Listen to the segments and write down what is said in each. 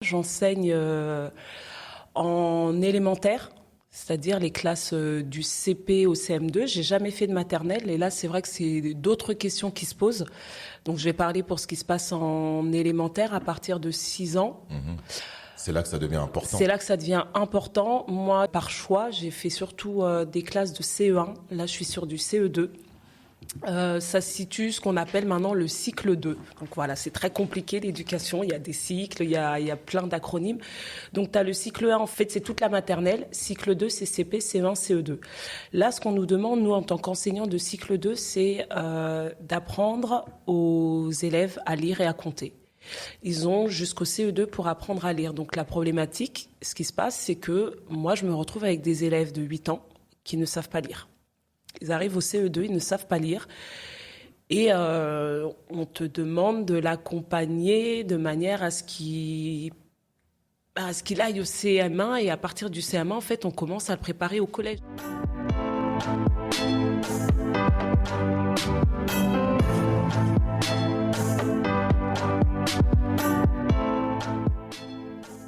j'enseigne en élémentaire, c'est-à-dire les classes du CP au CM2. J'ai jamais fait de maternelle et là, c'est vrai que c'est d'autres questions qui se posent. Donc, je vais parler pour ce qui se passe en élémentaire à partir de 6 ans. C'est là que ça devient important. C'est là que ça devient important. Moi, par choix, j'ai fait surtout des classes de CE1. Là, je suis sur du CE2. Ça se situe ce qu'on appelle maintenant le cycle 2. Donc voilà, c'est très compliqué l'éducation, il y a des cycles, il y a plein d'acronymes. Donc tu as le cycle 1, en fait c'est toute la maternelle, cycle 2 c'est CP, CE1, CE2. Là ce qu'on nous demande, nous en tant qu'enseignants de cycle 2, c'est d'apprendre aux élèves à lire et à compter. Ils ont jusqu'au CE2 pour apprendre à lire. Donc la problématique, ce qui se passe, c'est que moi je me retrouve avec des élèves de 8 ans qui ne savent pas lire. Ils arrivent au CE2, ils ne savent pas lire. Et on te demande de l'accompagner de manière à ce qu'il aille au CM1. Et à partir du CM1, en fait, on commence à le préparer au collège.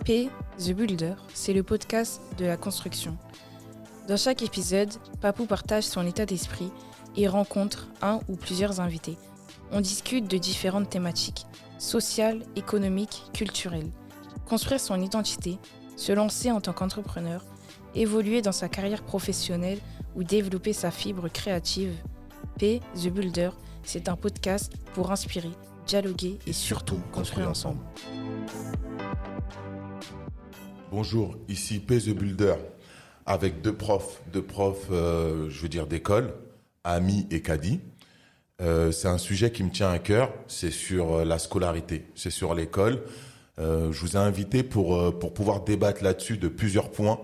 P, The Builder, c'est le podcast de la construction. Dans chaque épisode, Papou partage son état d'esprit et rencontre un ou plusieurs invités. On discute de différentes thématiques, sociales, économiques, culturelles. Construire son identité, se lancer en tant qu'entrepreneur, évoluer dans sa carrière professionnelle ou développer sa fibre créative. P, The Builder, c'est un podcast pour inspirer, dialoguer et surtout construire ensemble. Bonjour, ici P, The Builder. Avec deux profs, d'école, Ami et Kadi. C'est un sujet qui me tient à cœur, c'est sur la scolarité, c'est sur l'école. Je vous ai invité pour pouvoir débattre là-dessus de plusieurs points,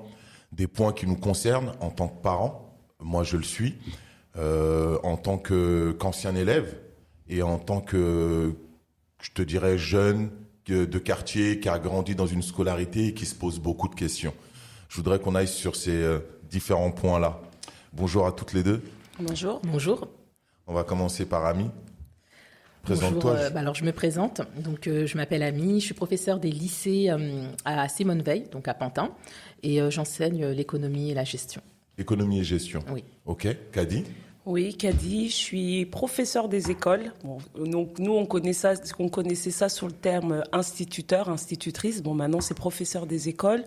des points qui nous concernent en tant que parents, moi je le suis, en tant qu'ancien élève et en tant que, je te dirais, jeune de quartier qui a grandi dans une scolarité et qui se pose beaucoup de questions. Je voudrais qu'on aille sur ces différents points-là. Bonjour à toutes les deux. Bonjour. Bonjour. On va commencer par Ami. Présente-toi. Bonjour. Alors, je me présente. Donc, je m'appelle Ami. Je suis professeure des lycées à Simone Veil, donc à Pantin. Et j'enseigne l'économie et la gestion. Économie et gestion. Oui. OK. Kadi. Oui, Kadi, je suis professeure des écoles. Bon, donc nous, on connaissait ça sous le terme instituteur, institutrice. Bon, maintenant, c'est professeur des écoles.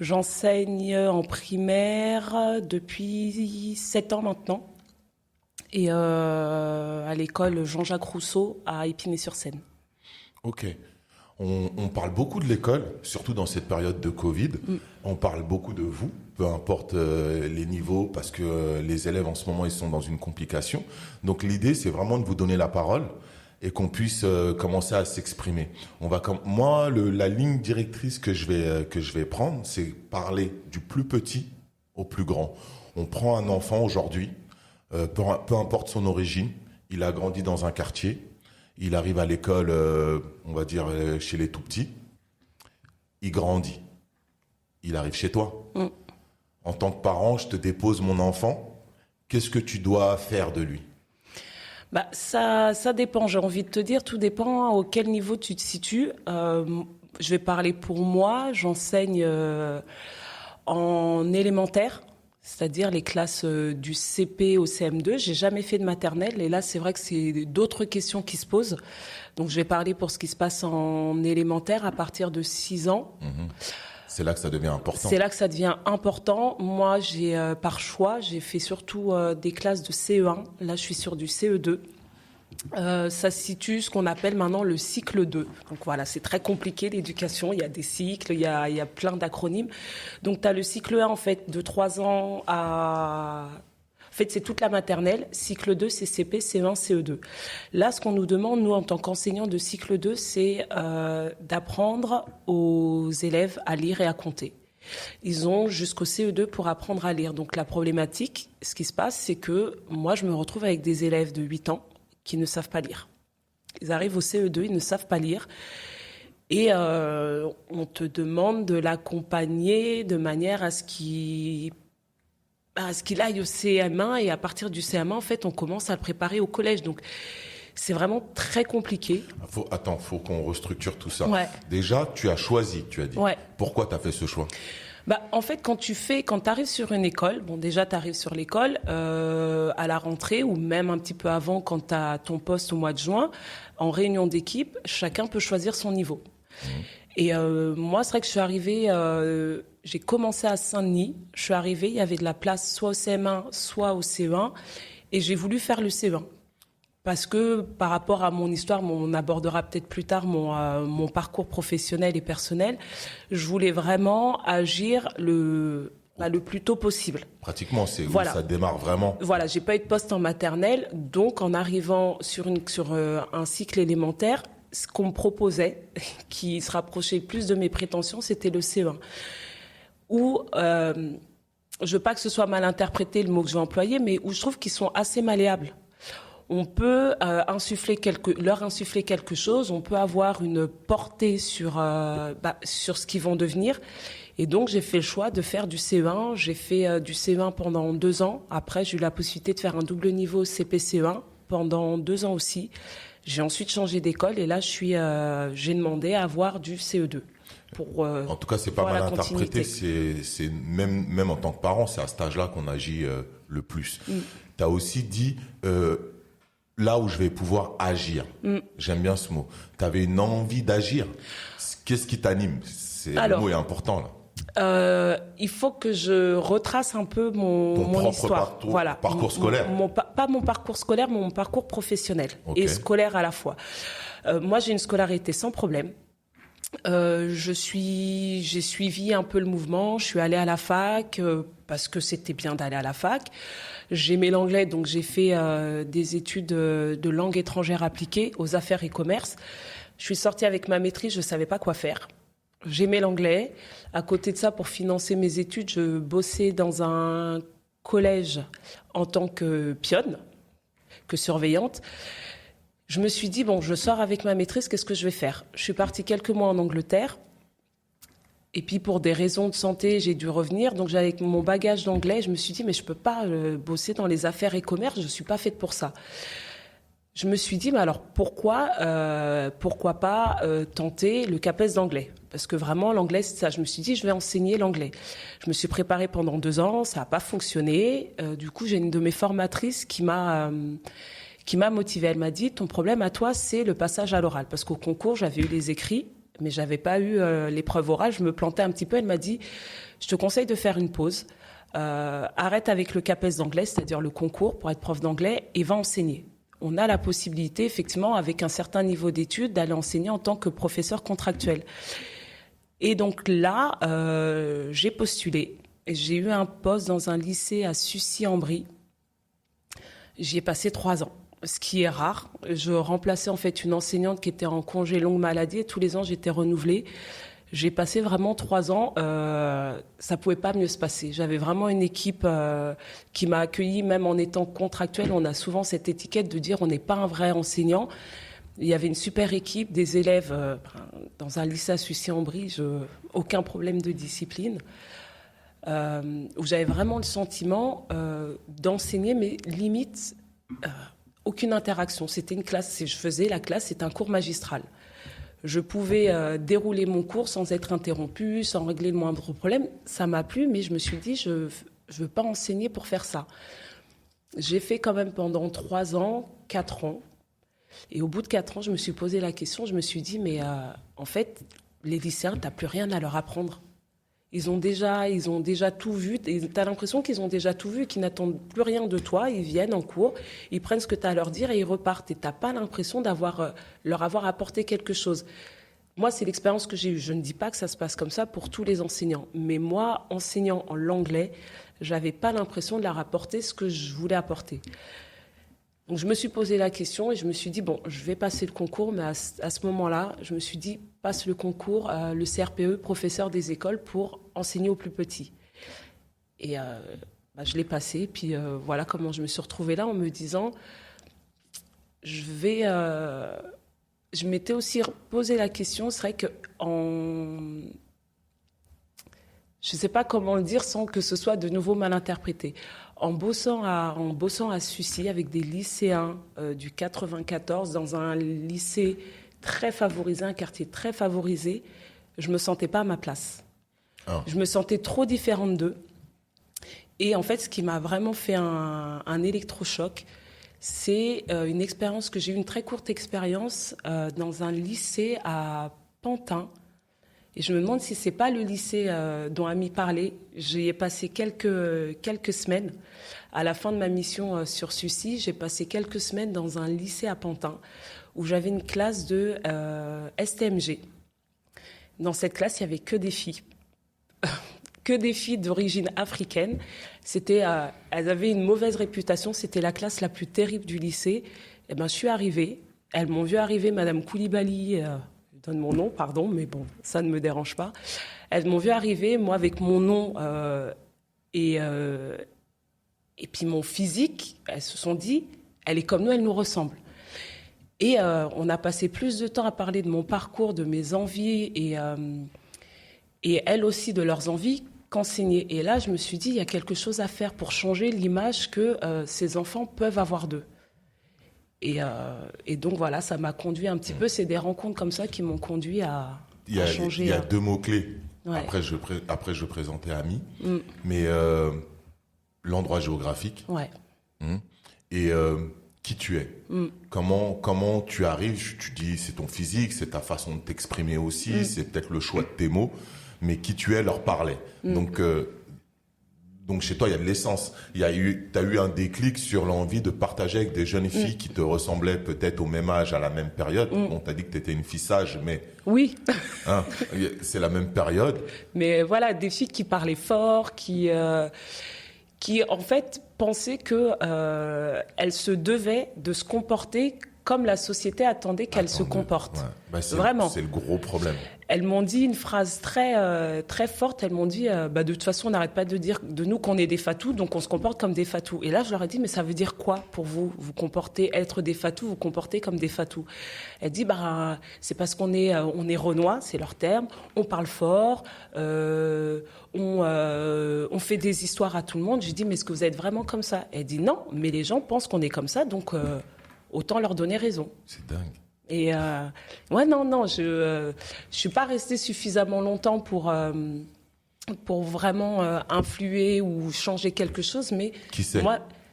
J'enseigne en primaire depuis 7 ans maintenant. Et à l'école Jean-Jacques Rousseau à Épinay-sur-Seine. OK. On parle beaucoup de l'école, surtout dans cette période de Covid. On parle beaucoup de vous, peu importe les niveaux, parce que les élèves en ce moment, ils sont dans une complication. Donc l'idée, c'est vraiment de vous donner la parole et qu'on puisse commencer à s'exprimer. Moi, la ligne directrice que je vais prendre, c'est parler du plus petit au plus grand. On prend un enfant aujourd'hui, peu importe son origine, il a grandi dans un quartier, il arrive à l'école, on va dire chez les tout petits, il grandit, il arrive chez toi. En tant que parent, je te dépose mon enfant, qu'est-ce que tu dois faire de lui ? Ça dépend, j'ai envie de te dire, tout dépend à quel niveau tu te situes. Je vais parler pour moi, j'enseigne en élémentaire, c'est-à-dire les classes du CP au CM2. J'ai jamais fait de maternelle et là, c'est vrai que c'est d'autres questions qui se posent. Donc, je vais parler pour ce qui se passe en élémentaire à partir de 6 ans. C'est là que ça devient important. C'est là que ça devient important. Moi, par choix, j'ai fait surtout des classes de CE1. Là, je suis sur du CE2. Ça se situe ce qu'on appelle maintenant le cycle 2. Donc voilà, c'est très compliqué l'éducation, il y a des cycles, il y a plein d'acronymes. Donc tu as le cycle 1 en fait de 3 ans à... En fait, c'est toute la maternelle. Cycle 2, c'est CP, CE1, CE2. Là, ce qu'on nous demande, nous, en tant qu'enseignants de cycle 2, c'est d'apprendre aux élèves à lire et à compter. Ils ont jusqu'au CE2 pour apprendre à lire. Donc la problématique, ce qui se passe, c'est que moi, je me retrouve avec des élèves de 8 ans qui ne savent pas lire. Ils arrivent au CE2, ils ne savent pas lire. Et on te demande de l'accompagner de manière à ce qu'il aille au CM1. Et à partir du CM1, en fait, on commence à le préparer au collège. Donc, C'est vraiment très compliqué. Faut qu'on restructure tout ça. Ouais. Déjà, tu as choisi, tu as dit. Ouais. Pourquoi tu as fait ce choix? En fait, quand tu arrives sur une école, déjà tu arrives sur l'école à la rentrée ou même un petit peu avant quand tu as ton poste au mois de juin, en réunion d'équipe, chacun peut choisir son niveau. Et moi, c'est vrai que je suis arrivée, j'ai commencé à Saint-Denis, je suis arrivée, il y avait de la place soit au CM1, soit au CE1, et j'ai voulu faire le CE1. Parce que par rapport à mon histoire, on abordera peut-être plus tard mon parcours professionnel et personnel, je voulais vraiment agir le plus tôt possible. Pratiquement, c'est voilà. Où ça démarre vraiment. Voilà, j'ai pas eu de poste en maternelle, donc en arrivant sur un cycle élémentaire, ce qu'on me proposait, qui se rapprochait plus de mes prétentions, c'était le CE1. Où, je veux pas que ce soit mal interprété le mot que je vais employer, mais où je trouve qu'ils sont assez malléables. On peut leur insuffler quelque chose, on peut avoir une portée sur ce qu'ils vont devenir. Et donc, j'ai fait le choix de faire du CE1. J'ai fait du CE1 pendant 2 ans. Après, j'ai eu la possibilité de faire un double niveau CP-CE1 pendant 2 ans aussi. J'ai ensuite changé d'école et là, j'ai demandé à avoir du CE2. En tout cas, c'est pas mal interprété. C'est même en tant que parent, c'est à cet âge-là qu'on agit le plus. Tu as aussi dit là où je vais pouvoir agir. J'aime bien ce mot. Tu avais une envie d'agir. Qu'est-ce qui t'anime? Le mot est important là. Il faut que je retrace un peu mon histoire. Parcours scolaire. Pas mon parcours scolaire, mais mon parcours professionnel et scolaire à la fois. Moi, j'ai une scolarité sans problème. J'ai suivi un peu le mouvement. Je suis allée à la fac parce que c'était bien d'aller à la fac. J'aimais l'anglais, donc j'ai fait des études de langue étrangère appliquée aux affaires et commerce. Je suis sortie avec ma maîtrise, je savais pas quoi faire. J'aimais l'anglais. À côté de ça, pour financer mes études, je bossais dans un collège en tant que pionne, que surveillante. Je me suis dit, je sors avec ma maîtrise, qu'est-ce que je vais faire? Je suis partie quelques mois en Angleterre. Et puis, pour des raisons de santé, j'ai dû revenir. Donc, j'avais mon bagage d'anglais. Je me suis dit, mais je peux pas bosser dans les affaires et commerce. Je suis pas faite pour ça. Je me suis dit, mais alors, pourquoi pas tenter le CAPES d'anglais? Parce que vraiment, l'anglais, c'est ça. Je me suis dit, je vais enseigner l'anglais. Je me suis préparée pendant 2 ans. Ça n'a pas fonctionné. Du coup, j'ai une de mes formatrices qui m'a motivée. Elle m'a dit, ton problème à toi, c'est le passage à l'oral. Parce qu'au concours, j'avais eu les écrits, mais j'avais pas eu l'épreuve orale. Je me plantais un petit peu. Elle m'a dit, je te conseille de faire une pause. Arrête avec le CAPES d'anglais, c'est-à-dire le concours pour être prof d'anglais, et va enseigner. On a la possibilité, effectivement, avec un certain niveau d'études, d'aller enseigner en tant que professeur contractuel. Et donc là, j'ai postulé. J'ai eu un poste dans un lycée à Sucy-en-Brie. J'y ai passé 3 ans, ce qui est rare. Je remplaçais en fait une enseignante qui était en congé longue maladie et tous les ans, j'étais renouvelée. J'ai passé vraiment 3 ans. Ça pouvait pas mieux se passer. J'avais vraiment une équipe qui m'a accueillie, même en étant contractuelle. On a souvent cette étiquette de dire on n'est pas un vrai enseignant. Il y avait une super équipe, des élèves dans un lycée à Sucy-en-Brie, aucun problème de discipline, où j'avais vraiment le sentiment d'enseigner, mais limite aucune interaction. C'était une classe, je faisais la classe, c'était un cours magistral. Je pouvais dérouler mon cours sans être interrompue, sans régler le moindre problème. Ça m'a plu, mais je me suis dit, je ne veux pas enseigner pour faire ça. J'ai fait quand même pendant 3 ans, 4 ans. Et au bout de 4 ans, je me suis posé la question, je me suis dit, mais en fait, les lycéens, tu n'as plus rien à leur apprendre. Ils ont déjà tout vu, tu as l'impression qu'ils ont déjà tout vu, qu'ils n'attendent plus rien de toi, ils viennent en cours, ils prennent ce que tu as à leur dire et ils repartent. Et tu n'as pas l'impression leur avoir apporté quelque chose. Moi, c'est l'expérience que j'ai eue. Je ne dis pas que ça se passe comme ça pour tous les enseignants. Mais moi, enseignant en l'anglais, je n'avais pas l'impression de leur apporter ce que je voulais apporter. Donc, je me suis posé la question et je me suis dit, je vais passer le concours, mais à ce moment-là, je me suis dit, passe le concours, le CRPE, professeur des écoles, pour enseigner aux plus petits. Et je l'ai passé, puis voilà comment je me suis retrouvée là en me disant, je m'étais aussi posé la question, c'est vrai que je ne sais pas comment le dire sans que ce soit de nouveau mal interprété. En bossant à Sucy avec des lycéens du 94 dans un lycée très favorisé, un quartier très favorisé, je me sentais pas à ma place. Ah. Je me sentais trop différente d'eux. Et en fait, ce qui m'a vraiment fait un électrochoc, c'est une expérience que j'ai eue, une très courte expérience dans un lycée à Pantin. Et je me demande si c'est pas le lycée dont Ami parlait. J'y ai passé quelques semaines. À la fin de ma mission sur Sucy, j'ai passé quelques semaines dans un lycée à Pantin où j'avais une classe de STMG. Dans cette classe, il y avait que des filles. Que des filles d'origine africaine. Elles avaient une mauvaise réputation. C'était la classe la plus terrible du lycée. Et ben, je suis arrivée. Elles m'ont vu arriver, Madame Koulibaly. Je donne mon nom, pardon, mais bon, ça ne me dérange pas. Elles m'ont vu arriver, moi, avec mon nom et puis mon physique. Elles se sont dit, elle est comme nous, elle nous ressemble. Et on a passé plus de temps à parler de mon parcours, de mes envies et elles aussi de leurs envies qu'enseigner. Et là, je me suis dit, il y a quelque chose à faire pour changer l'image que ces enfants peuvent avoir d'eux. Et donc voilà, ça m'a conduit un petit peu. C'est des rencontres comme ça qui m'ont conduit à changer. Il y a deux mots-clés. Ouais. Après, je présentais Ami. Mais l'endroit géographique. Ouais. Et qui tu es. Comment tu arrives. Tu dis, c'est ton physique, c'est ta façon de t'exprimer aussi, c'est peut-être le choix de tes mots. Mais qui tu es leur parlait. Donc chez toi, il y a de l'essence. T'as eu un déclic sur l'envie de partager avec des jeunes filles qui te ressemblaient peut-être au même âge, à la même période. On t'a dit que tu étais une fille sage, mais... Oui. C'est la même période. Mais voilà, des filles qui parlaient fort, qui en fait pensaient qu'elles se devaient de se comporter comme la société attendait qu'elles se comportent. Ouais. Vraiment. C'est le gros problème. Elles m'ont dit une phrase très forte. Elles m'ont dit, de toute façon, on n'arrête pas de dire de nous qu'on est des fatous, donc on se comporte comme des fatous. Et là, je leur ai dit, mais ça veut dire quoi pour vous? Vous comportez, être des fatous, vous comportez comme des fatous. Elle dit, c'est parce qu'on est renois, c'est leur terme. On parle fort, on fait des histoires à tout le monde. Je dis, mais est-ce que vous êtes vraiment comme ça? Elle dit, non, mais les gens pensent qu'on est comme ça, donc autant leur donner raison. C'est dingue. Et non, je suis pas restée suffisamment longtemps pour vraiment influer ou changer quelque chose, mais qui sait?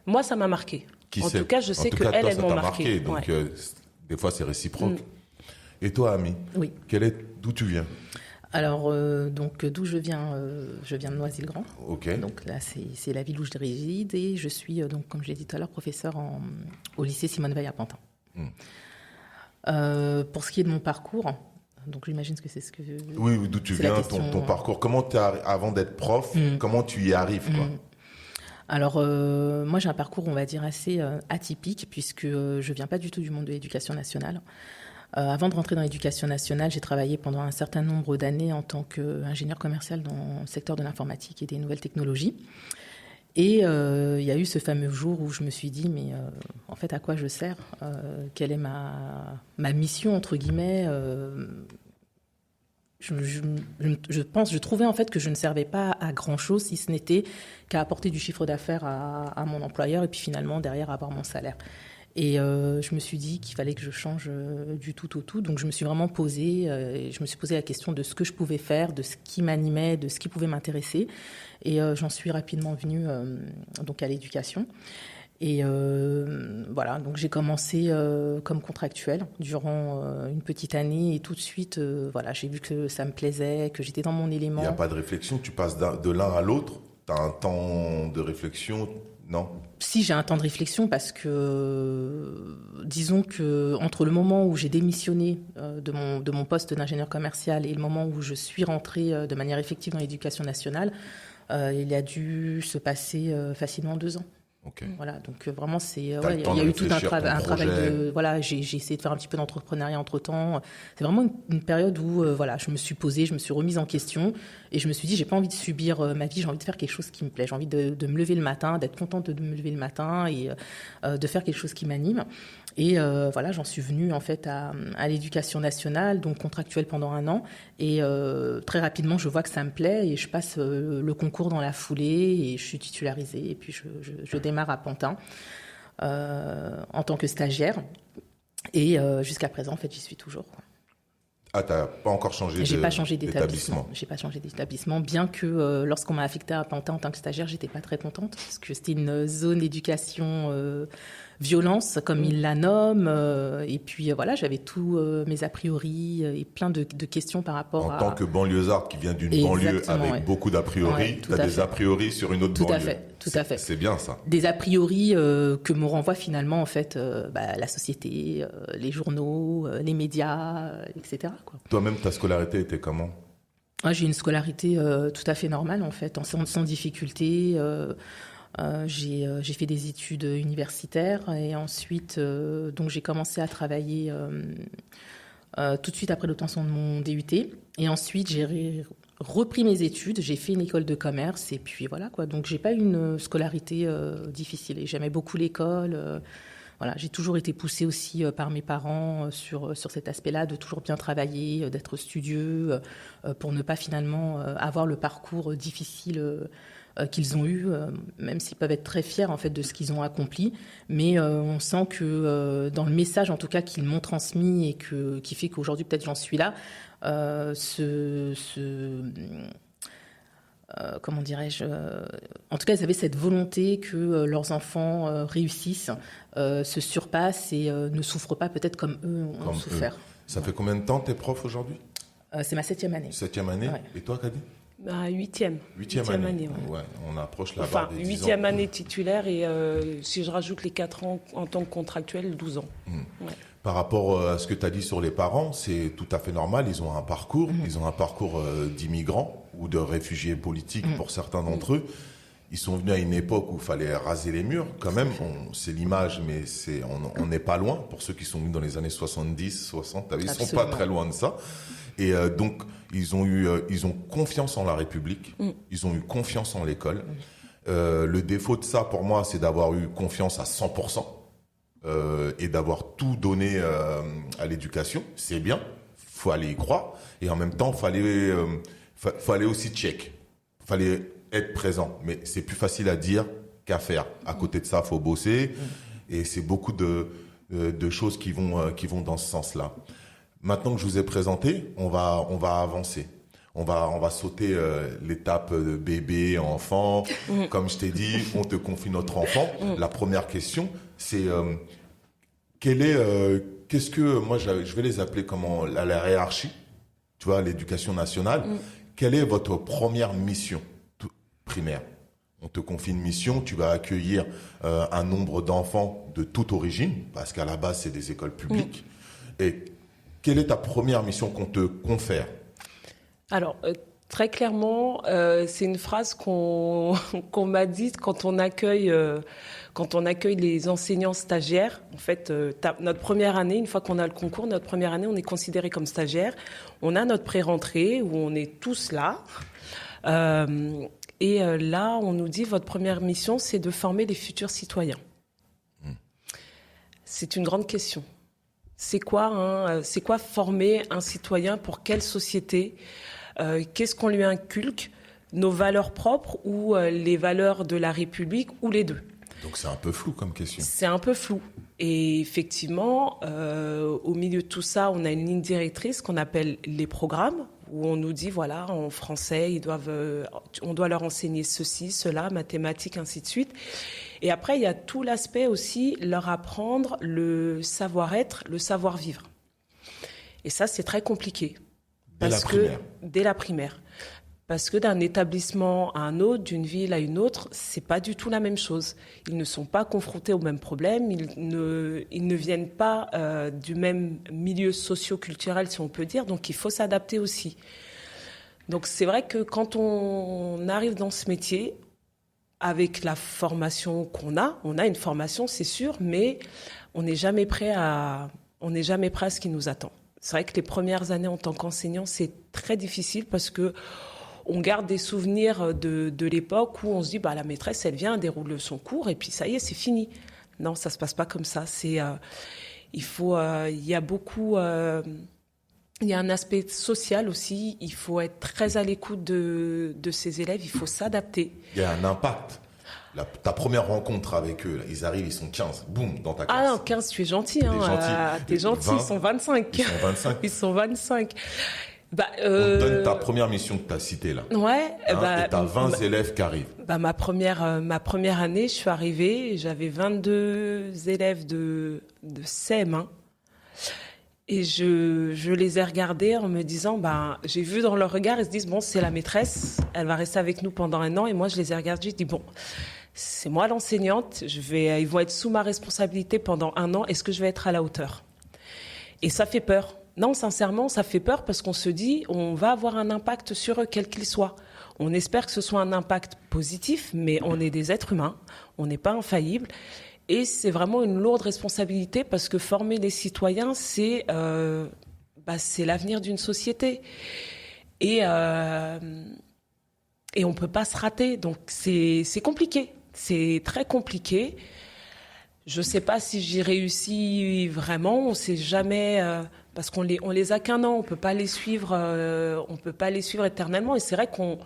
Moi, ça m'a marqué. En tout cas, je sais elles m'ont marqué. Donc, des fois, c'est réciproque. Et toi, Ami, oui. D'où tu viens? Alors, d'où je viens de Noisy-le-Grand. Ok. Donc là, c'est la ville où je réside et je suis, donc, comme je l'ai dit tout à l'heure, professeur au lycée Simone Veil à Pantin. Pour ce qui est de mon parcours, donc j'imagine que c'est ce que... Oui, d'où tu viens, ton parcours. Comment avant d'être prof, comment tu y arrives, quoi? Alors, moi, j'ai un parcours, on va dire, assez atypique, puisque je viens pas du tout du monde de l'éducation nationale. Avant de rentrer dans l'éducation nationale, j'ai travaillé pendant un certain nombre d'années en tant qu'ingénieur commercial dans le secteur de l'informatique et des nouvelles technologies. Et il y a eu ce fameux jour où je me suis dit, mais en fait, à quoi je sers? Quelle est ma mission, entre guillemets? Je trouvais en fait que je ne servais pas à grand-chose, si ce n'était qu'à apporter du chiffre d'affaires à mon employeur et puis finalement, derrière, avoir mon salaire. Et je me suis dit qu'il fallait que je change du tout au tout. Donc, je me suis vraiment posée, je me suis posé la question de ce que je pouvais faire, de ce qui m'animait, de ce qui pouvait m'intéresser. Et j'en suis rapidement venue donc à l'éducation. Et voilà, donc j'ai commencé comme contractuelle durant une petite année. Et tout de suite, voilà, j'ai vu que ça me plaisait, que j'étais dans mon élément. Il n'y a pas de réflexion, tu passes de l'un à l'autre. Tu as un temps de réflexion, non? Si, j'ai un temps de réflexion parce que, disons que entre le moment où j'ai démissionné de mon poste d'ingénieur commercial et le moment où je suis rentrée de manière effective dans l'éducation nationale, il a dû se passer facilement 2 ans. Okay. Voilà, donc vraiment, il y le temps a de eu tout un travail projet. de... Voilà, j'ai essayé de faire un petit peu d'entrepreneuriat entre-temps. C'est vraiment une période où voilà, je me suis posée, je me suis remise en question et je me suis dit, j'ai pas envie de subir ma vie, j'ai envie de faire quelque chose qui me plaît. J'ai envie de me lever le matin, d'être contente de me lever le matin et de faire quelque chose qui m'anime. Et voilà, j'en suis venue en fait à l'éducation nationale, donc contractuelle pendant 1 an. Et très rapidement, je vois que ça me plaît et je passe le concours dans la foulée et je suis titularisée. Et puis je démarre à Pantin en tant que stagiaire. Et jusqu'à présent, en fait, j'y suis toujours. Ah, t'as pas encore changé J'ai pas changé d'établissement. J'ai pas changé d'établissement, bien que lorsqu'on m'a affectée à Pantin en tant que stagiaire, j'étais pas très contente parce que c'était une zone d'éducation violence, comme ils la nomment. Et puis voilà, j'avais tous mes a priori et plein de questions par rapport En tant que banlieusard qui vient d'une banlieue avec beaucoup d'a priori, tu as des a priori sur une autre banlieue. Tout à fait. C'est bien ça. Des a priori que me renvoie finalement en fait la société, les journaux, les médias, etc. quoi. Toi-même, ta scolarité était comment ? J'ai une scolarité tout à fait normale en fait, sans difficulté. J'ai fait des études universitaires et ensuite donc j'ai commencé à travailler tout de suite après l'obtention de mon DUT et ensuite j'ai repris mes études, j'ai fait une école de commerce et puis voilà quoi. Donc j'ai pas eu une scolarité difficile et j'aimais beaucoup l'école. Voilà, j'ai toujours été poussée aussi par mes parents sur cet aspect-là, de toujours bien travailler, d'être studieux, pour ne pas finalement avoir le parcours difficile qu'ils ont eu, même s'ils peuvent être très fiers en fait de ce qu'ils ont accompli, mais on sent que dans le message en tout cas qu'ils m'ont transmis et qui fait qu'aujourd'hui peut-être j'en suis là, comment dirais-je, en tout cas ils avaient cette volonté que leurs enfants réussissent, se surpassent et ne souffrent pas peut-être comme eux ont souffert. Ça fait combien de temps t'es prof aujourd'hui ? C'est ma 7e année. 7e année, ouais. Et toi Kadi ? 8e. 8e année. Ouais. On approche la barre des 10 ans. 8e année titulaire et si je rajoute les 4 ans en tant que contractuel, 12 ans. Ouais. Par rapport à ce que tu as dit sur les parents, c'est tout à fait normal. Ils ont un parcours, d'immigrants ou de réfugiés politiques pour certains d'entre eux. Ils sont venus à une époque où il fallait raser les murs. Quand même, c'est l'image, mais on n'est pas loin. Pour ceux qui sont venus dans les années 70, 60, ils sont pas très loin de ça. Et donc, ils ont confiance en la République. Ils ont eu confiance en l'école. Le défaut de ça, pour moi, c'est d'avoir eu confiance à 100%. Et d'avoir tout donné à l'éducation, c'est bien, faut aller y croire, et en même temps, fallait aussi check, fallait être présent, mais c'est plus facile à dire qu'à faire. À côté de ça, faut bosser, et c'est beaucoup de choses qui vont dans ce sens-là. Maintenant que je vous ai présenté, on va avancer. On va sauter l'étape de bébé, enfant. Comme je t'ai dit, on te confie notre enfant. La première question, c'est qu'est-ce que moi je vais les appeler comment la hiérarchie, tu vois, l'éducation nationale. Quelle est votre première mission primaire ? On te confie une mission, tu vas accueillir un nombre d'enfants de toute origine, parce qu'à la base c'est des écoles publiques. Et quelle est ta première mission qu'on te confère ? Alors, très clairement, c'est une phrase qu'on m'a dite quand on accueille les enseignants stagiaires. En fait, notre première année, une fois qu'on a le concours, notre première année, on est considéré comme stagiaire. On a notre pré-rentrée où on est tous là. Et là, on nous dit, votre première mission, c'est de former les futurs citoyens. C'est une grande question. C'est quoi former un citoyen pour quelle société ? Qu'est-ce qu'on lui inculque ? Nos valeurs propres ou les valeurs de la République ou les deux ? Donc c'est un peu flou comme question. C'est un peu flou. Et effectivement, au milieu de tout ça, on a une ligne directrice qu'on appelle les programmes, où on nous dit, voilà, en français, on doit leur enseigner ceci, cela, mathématiques, ainsi de suite. Et après, il y a tout l'aspect aussi, leur apprendre le savoir-être, le savoir-vivre. Et ça, c'est très compliqué. Dès la primaire. Parce que d'un établissement à un autre, d'une ville à une autre, c'est pas du tout la même chose. Ils ne sont pas confrontés aux mêmes problèmes, ils ne viennent pas du même milieu socio-culturel, si on peut dire, donc il faut s'adapter aussi. Donc c'est vrai que quand on arrive dans ce métier, avec la formation qu'on a, on a une formation, c'est sûr, mais on n'est jamais prêt à ce qui nous attend. C'est vrai que les premières années en tant qu'enseignant, c'est très difficile parce que on garde des souvenirs de l'époque où on se dit la maîtresse, elle vient, elle déroule son cours et puis ça y est, c'est fini. Non, ça se passe pas comme ça. Il y a beaucoup, il y a un aspect social aussi. Il faut être très à l'écoute de ses élèves. Il faut s'adapter. Il y a un impact. Ta première rencontre avec eux, là, ils arrivent, ils sont 15, boum, dans ta classe. Ah non, 15, tu es gentil. T'es gentil, 20, ils sont 25. Ils sont 25. Ils sont 25. On te donne ta première mission que tu as citée là. Ouais. Et tu as 20 élèves qui arrivent. Ma première année, je suis arrivée, j'avais 22 élèves de CM1. Et je les ai regardés en me disant, j'ai vu dans leur regard, ils se disent, bon, c'est la maîtresse, elle va rester avec nous pendant 1 an. Et moi, je les ai regardés, je dis, bon, c'est moi l'enseignante, ils vont être sous ma responsabilité pendant 1 an, est-ce que je vais être à la hauteur? Et ça fait peur. Non, sincèrement, ça fait peur parce qu'on se dit, on va avoir un impact sur eux, quel qu'il soit. On espère que ce soit un impact positif, mais on est des êtres humains, on n'est pas infaillibles. Et c'est vraiment une lourde responsabilité parce que former les citoyens, c'est l'avenir d'une société. Et on ne peut pas se rater. Donc, c'est compliqué. C'est très compliqué. Je ne sais pas si j'y réussis vraiment. On ne sait jamais... parce qu'on les a qu'1 an. On ne peut pas les suivre éternellement. Et c'est vrai qu'on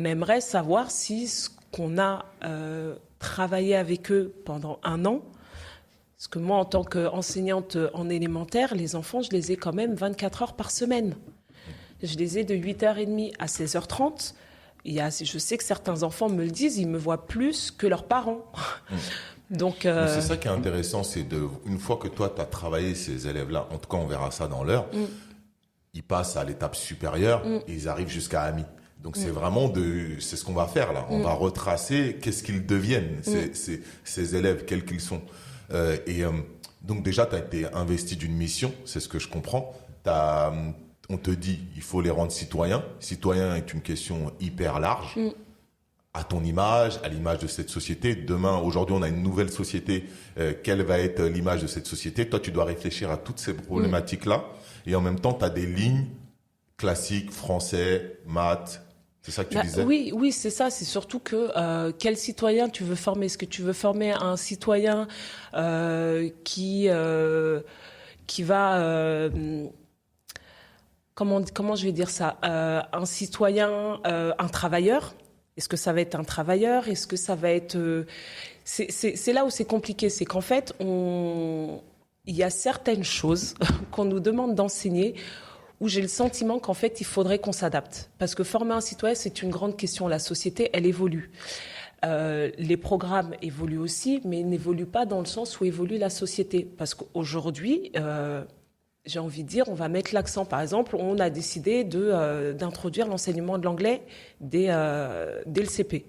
aimerait savoir si ce qu'on a... travailler avec eux pendant 1 an, parce que moi, en tant qu'enseignante en élémentaire, les enfants, je les ai quand même 24 heures par semaine. Je les ai de 8h30 à 16h30. Je sais que certains enfants me le disent, ils me voient plus que leurs parents. Donc, c'est ça qui est intéressant, c'est une fois que toi, tu as travaillé ces élèves-là, en tout cas, on verra ça dans l'heure, ils passent à l'étape supérieure et ils arrivent jusqu'à AMI. Donc c'est vraiment c'est ce qu'on va faire là. On va retracer qu'est-ce qu'ils deviennent, ces élèves, quels qu'ils sont. Donc déjà, tu as été investi d'une mission, c'est ce que je comprends. On te dit, il faut les rendre citoyens. Citoyen est une question hyper large. À ton image, à l'image de cette société. Aujourd'hui, on a une nouvelle société. Quelle va être l'image de cette société? Toi, tu dois réfléchir à toutes ces problématiques-là. Et en même temps, tu as des lignes classiques, français, maths. C'est ça que tu disais? Oui, c'est ça. C'est surtout que quel citoyen tu veux former? Est-ce que tu veux former un citoyen qui va... comment je vais dire ça? Un citoyen, un travailleur? Est-ce que ça va être un travailleur? Est-ce que ça va être... C'est là où c'est compliqué. C'est qu'en fait, il y a certaines choses qu'on nous demande d'enseigner où j'ai le sentiment qu'en fait, il faudrait qu'on s'adapte. Parce que former un citoyen, c'est une grande question. La société, elle évolue. Les programmes évoluent aussi, mais ils n'évoluent pas dans le sens où évolue la société. Parce qu'aujourd'hui, j'ai envie de dire, on va mettre l'accent. Par exemple, on a décidé d'introduire l'enseignement de l'anglais dès le CP.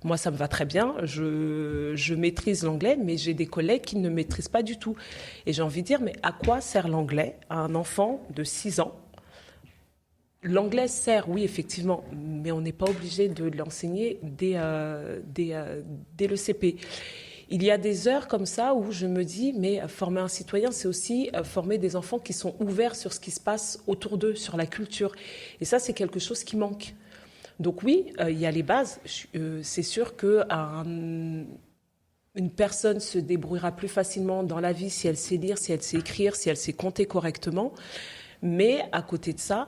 Moi, ça me va très bien. Je maîtrise l'anglais, mais j'ai des collègues qui ne maîtrisent pas du tout. Et j'ai envie de dire, mais à quoi sert l'anglais à un enfant de 6 ans? L'anglais sert, oui, effectivement, mais on n'est pas obligé de l'enseigner dès le CP. Il y a des heures comme ça où je me dis, mais former un citoyen, c'est aussi former des enfants qui sont ouverts sur ce qui se passe autour d'eux, sur la culture. Et ça, c'est quelque chose qui manque. Donc oui, il y a les bases. C'est sûr qu'une personne se débrouillera plus facilement dans la vie si elle sait lire, si elle sait écrire, si elle sait compter correctement. Mais à côté de ça,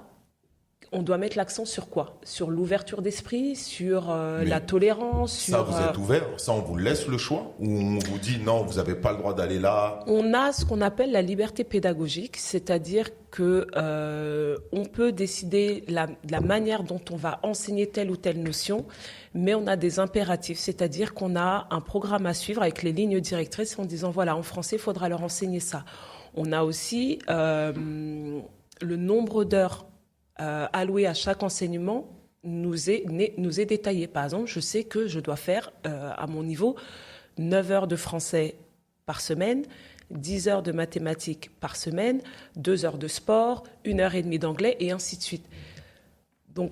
on doit mettre l'accent sur quoi? Sur l'ouverture d'esprit, sur la tolérance. Ça, vous êtes ouvert? Ça, on vous laisse le choix? Ou on vous dit non, vous n'avez pas le droit d'aller là? On a ce qu'on appelle la liberté pédagogique, c'est-à-dire que on peut décider la manière dont on va enseigner telle ou telle notion, mais on a des impératifs, c'est-à-dire qu'on a un programme à suivre avec les lignes directrices en disant voilà, en français, il faudra leur enseigner ça. On a aussi le nombre d'heures alloué à chaque enseignement nous est détaillé. Par exemple, je sais que je dois faire, à mon niveau, 9 heures de français par semaine, 10 heures de mathématiques par semaine, 2 heures de sport, 1 heure et demie d'anglais, et ainsi de suite. Donc,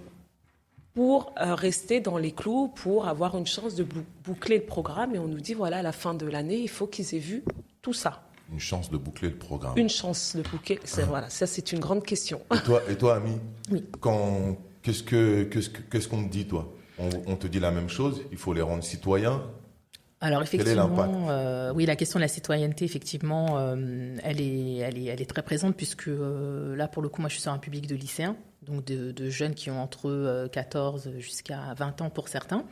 pour rester dans les clous, pour avoir une chance de boucler le programme. Et on nous dit, voilà, à la fin de l'année, il faut qu'ils aient vu tout ça. Une chance de boucler le programme. Une chance de boucler, voilà, ça c'est une grande question. Et toi, Ami, Oui. Qu'est-ce qu'on te dit, toi? On te dit la même chose, il faut les rendre citoyens. Alors Quel est effectivement, l'impact? oui, la question de la citoyenneté, effectivement, elle est très présente puisque là, pour le coup, moi, je suis sur un public de lycéens, donc de jeunes qui ont entre 14 jusqu'à 20 ans pour certains.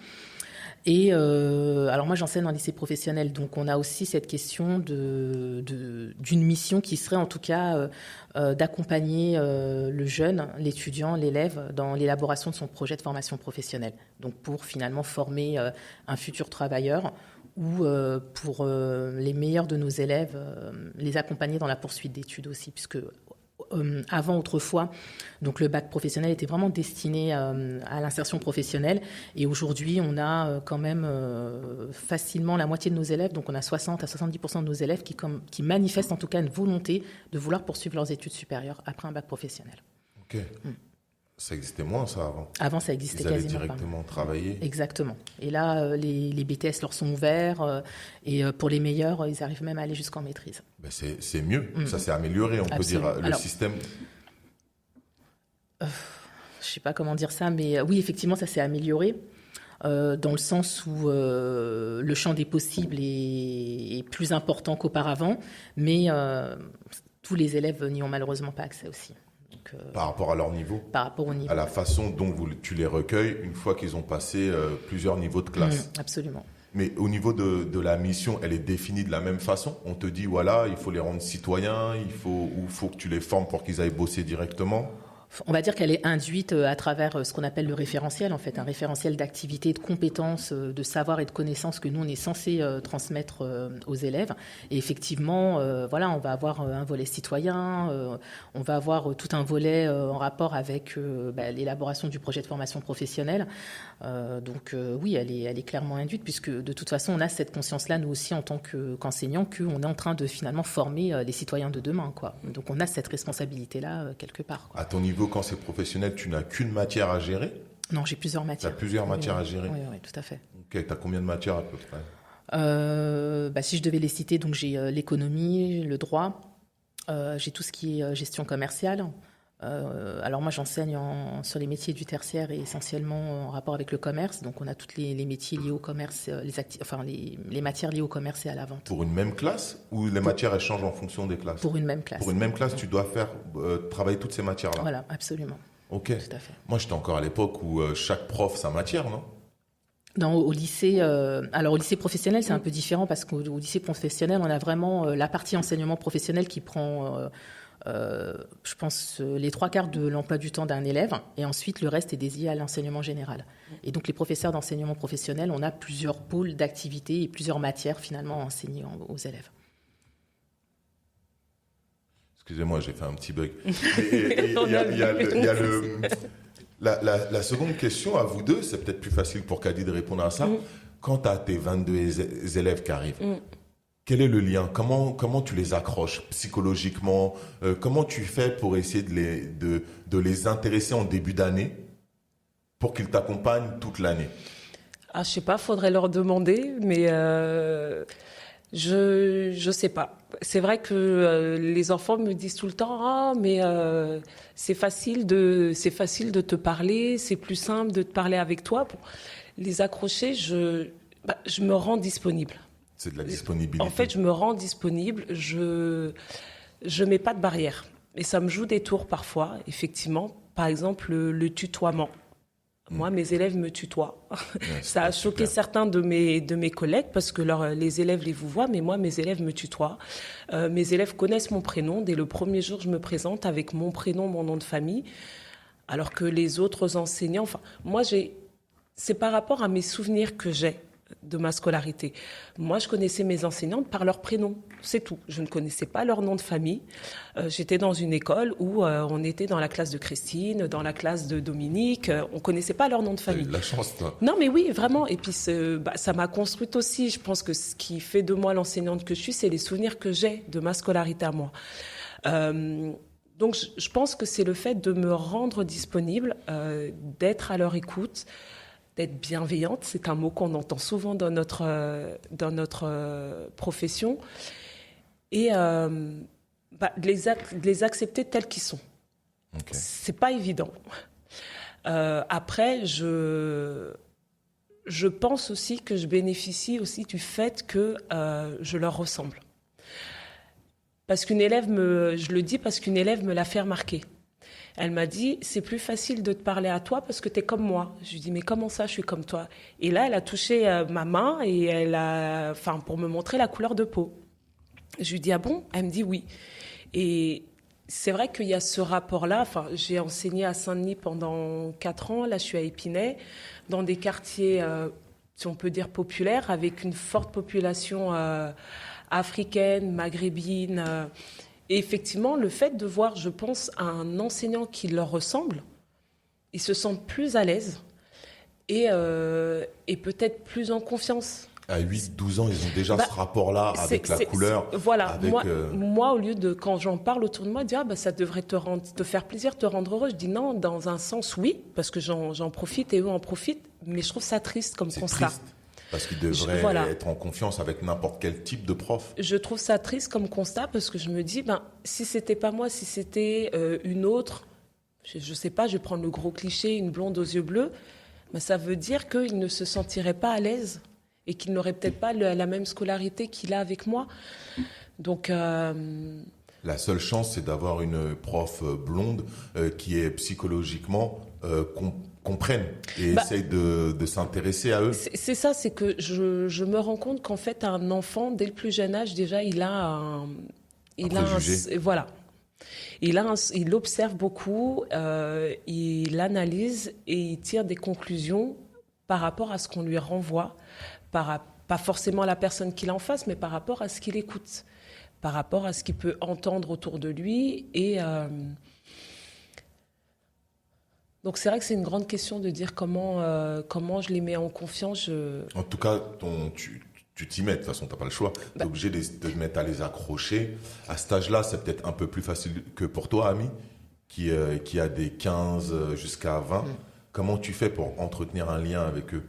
Et alors moi, j'enseigne en lycée professionnel, donc on a aussi cette question d'une mission qui serait en tout cas d'accompagner le jeune, l'étudiant, l'élève dans l'élaboration de son projet de formation professionnelle. Donc pour finalement former un futur travailleur ou pour les meilleurs de nos élèves, les accompagner dans la poursuite d'études aussi, puisque avant, autrefois, donc le bac professionnel était vraiment destiné à l'insertion professionnelle. Et aujourd'hui, on a quand même facilement la moitié de nos élèves, donc on a 60 à 70% de nos élèves qui manifestent en tout cas une volonté de vouloir poursuivre leurs études supérieures après un bac professionnel. Ok. Ça existait moins, ça, avant. Avant, ça existait Ils allaient quasiment directement travailler. Exactement. Et là, les BTS leur sont ouverts. Et pour les meilleurs, ils arrivent même à aller jusqu'en maîtrise. Ben c'est mieux. Ça s'est amélioré, on Absolument. peut dire. Le système... Je ne sais pas comment dire ça, mais oui, effectivement, ça s'est amélioré. Dans le sens où le champ des possibles est plus important qu'auparavant. Mais tous les élèves n'y ont malheureusement pas accès aussi. Par rapport à leur niveau, par rapport au niveau, à la façon dont tu les recueilles une fois qu'ils ont passé plusieurs niveaux de classe. Absolument. Mais au niveau de la mission, elle est définie de la même façon. On te dit, voilà, il faut les rendre citoyens, il faut que tu les formes pour qu'ils aillent bosser directement. On va dire qu'elle est induite à travers ce qu'on appelle le référentiel, en fait, un référentiel d'activités, de compétences, de savoir et de connaissances que nous, on est censé transmettre aux élèves. Et effectivement, voilà, on va avoir un volet citoyen, on va avoir tout un volet en rapport avec l'élaboration du projet de formation professionnelle. Donc oui, elle est clairement induite, puisque de toute façon, on a cette conscience-là, nous aussi, en tant qu'enseignants, qu'on est en train de finalement former les citoyens de demain, quoi. Donc on a cette responsabilité-là quelque part, quoi. À ton niveau, quand c'est professionnel, tu n'as qu'une matière à gérer? Non, j'ai plusieurs matières. Tu as plusieurs matières à gérer? Oui, tout à fait. Ok, tu as combien de matières à peu près? Si je devais les citer, donc j'ai l'économie, le droit, j'ai tout ce qui est gestion commerciale. Alors moi, j'enseigne sur les métiers du tertiaire et essentiellement en rapport avec le commerce. Donc on a tous les métiers liés au commerce, les matières liées au commerce et à la vente. Pour une même classe ou les matières elles changent en fonction des classes? Pour une même classe. Pour une même classe, tu dois faire travailler toutes ces matières-là? Voilà, absolument. Ok. Tout à fait. Moi, j'étais encore à l'époque où chaque prof sa matière, non? Non, au lycée, alors au lycée professionnel, c'est un peu différent parce qu'au lycée professionnel, on a vraiment la partie enseignement professionnel qui prend, je pense, les 3/4 de l'emploi du temps d'un élève, et ensuite le reste est dédié à l'enseignement général. Et donc les professeurs d'enseignement professionnel, on a plusieurs pôles d'activité et plusieurs matières finalement à enseigner aux élèves. Excusez-moi, j'ai fait un petit bug. Il y a la seconde question à vous deux, c'est peut-être plus facile pour Kadi de répondre à ça. Quand tu as tes 22 élèves qui arrivent, quel est le lien? Comment tu les accroches psychologiquement? Comment tu fais pour essayer de les intéresser en début d'année pour qu'ils t'accompagnent toute l'année? Ah, je sais pas, faudrait leur demander, mais je sais pas. C'est vrai que les enfants me disent tout le temps, ah, mais c'est facile de te parler, c'est plus simple de te parler avec toi. Pour les accrocher, je me rends disponible. C'est de la disponibilité. En fait, je me rends disponible, je mets pas de barrière. Et ça me joue des tours parfois, effectivement. Par exemple, le tutoiement. Moi, mes élèves me tutoient. Ouais, ça a choqué certains de mes collègues parce que les élèves les vous voient, mais moi, mes élèves me tutoient. Mes élèves connaissent mon prénom. Dès le premier jour, je me présente avec mon prénom, mon nom de famille. Alors que les autres enseignants... Enfin, moi, c'est par rapport à mes souvenirs que j'ai de ma scolarité. Moi, je connaissais mes enseignantes par leur prénom, c'est tout. Je ne connaissais pas leur nom de famille. J'étais dans une école où on était dans la classe de Christine, dans la classe de Dominique. On connaissait pas leur nom de famille. T'as eu de la chance, toi. Non, mais oui, vraiment. Et puis, ça m'a construite aussi. Je pense que ce qui fait de moi l'enseignante que je suis, c'est les souvenirs que j'ai de ma scolarité à moi. Donc, je pense que c'est le fait de me rendre disponible, d'être à leur écoute, d'être bienveillante. C'est un mot qu'on entend souvent dans notre profession. Et de les accepter tels qu'ils sont. Ok. C'est pas évident. Après, je pense aussi que je bénéficie aussi du fait que je leur ressemble. Parce qu'une élève je le dis parce qu'une élève me l'a fait remarquer. Elle m'a dit, c'est plus facile de te parler à toi parce que tu es comme moi. Je lui dis, mais comment ça, je suis comme toi? Et là, elle a touché ma main et pour me montrer la couleur de peau. Je lui dis, ah bon? Elle me dit oui. Et c'est vrai qu'il y a ce rapport-là. Enfin, j'ai enseigné à Saint-Denis pendant 4 ans. Là, je suis à Épinay, dans des quartiers, si on peut dire, populaires, avec une forte population africaine, maghrébine. Et effectivement, le fait de voir, je pense, un enseignant qui leur ressemble, ils se sentent plus à l'aise et peut-être plus en confiance. À 8-12 ans, ils ont déjà ce rapport-là avec la couleur. Voilà, avec, moi, au lieu de, quand j'en parle autour de moi, dire ça devrait te faire plaisir, te rendre heureux, je dis non, dans un sens, oui, parce que j'en profite et eux en profitent, mais je trouve ça triste comme constat. Triste, parce qu'ils devraient être en confiance avec n'importe quel type de prof. Je trouve ça triste comme constat parce que je me dis, si c'était pas moi, si c'était une autre, je sais pas, je vais prendre le gros cliché, une blonde aux yeux bleus, ça veut dire qu'ils ne se sentiraient pas à l'aise et qu'il n'aurait peut-être pas la même scolarité qu'il a avec moi. Donc, la seule chance, c'est d'avoir une prof blonde qui est psychologiquement comprenne et essaye de s'intéresser à eux. C'est ça, c'est que je me rends compte qu'en fait, un enfant, dès le plus jeune âge, déjà, il observe beaucoup, il analyse et il tire des conclusions par rapport à ce qu'on lui renvoie. Pas forcément la personne qu'il a en face, mais par rapport à ce qu'il écoute, par rapport à ce qu'il peut entendre autour de lui. Et donc c'est vrai que c'est une grande question de dire comment je les mets en confiance. En tout cas, tu t'y mets, de toute façon, tu n'as pas le choix. Tu es obligé de te mettre à les accrocher. À cet âge-là, c'est peut-être un peu plus facile que pour toi, Ami, qui a des 15 jusqu'à 20. Comment tu fais pour entretenir un lien avec eux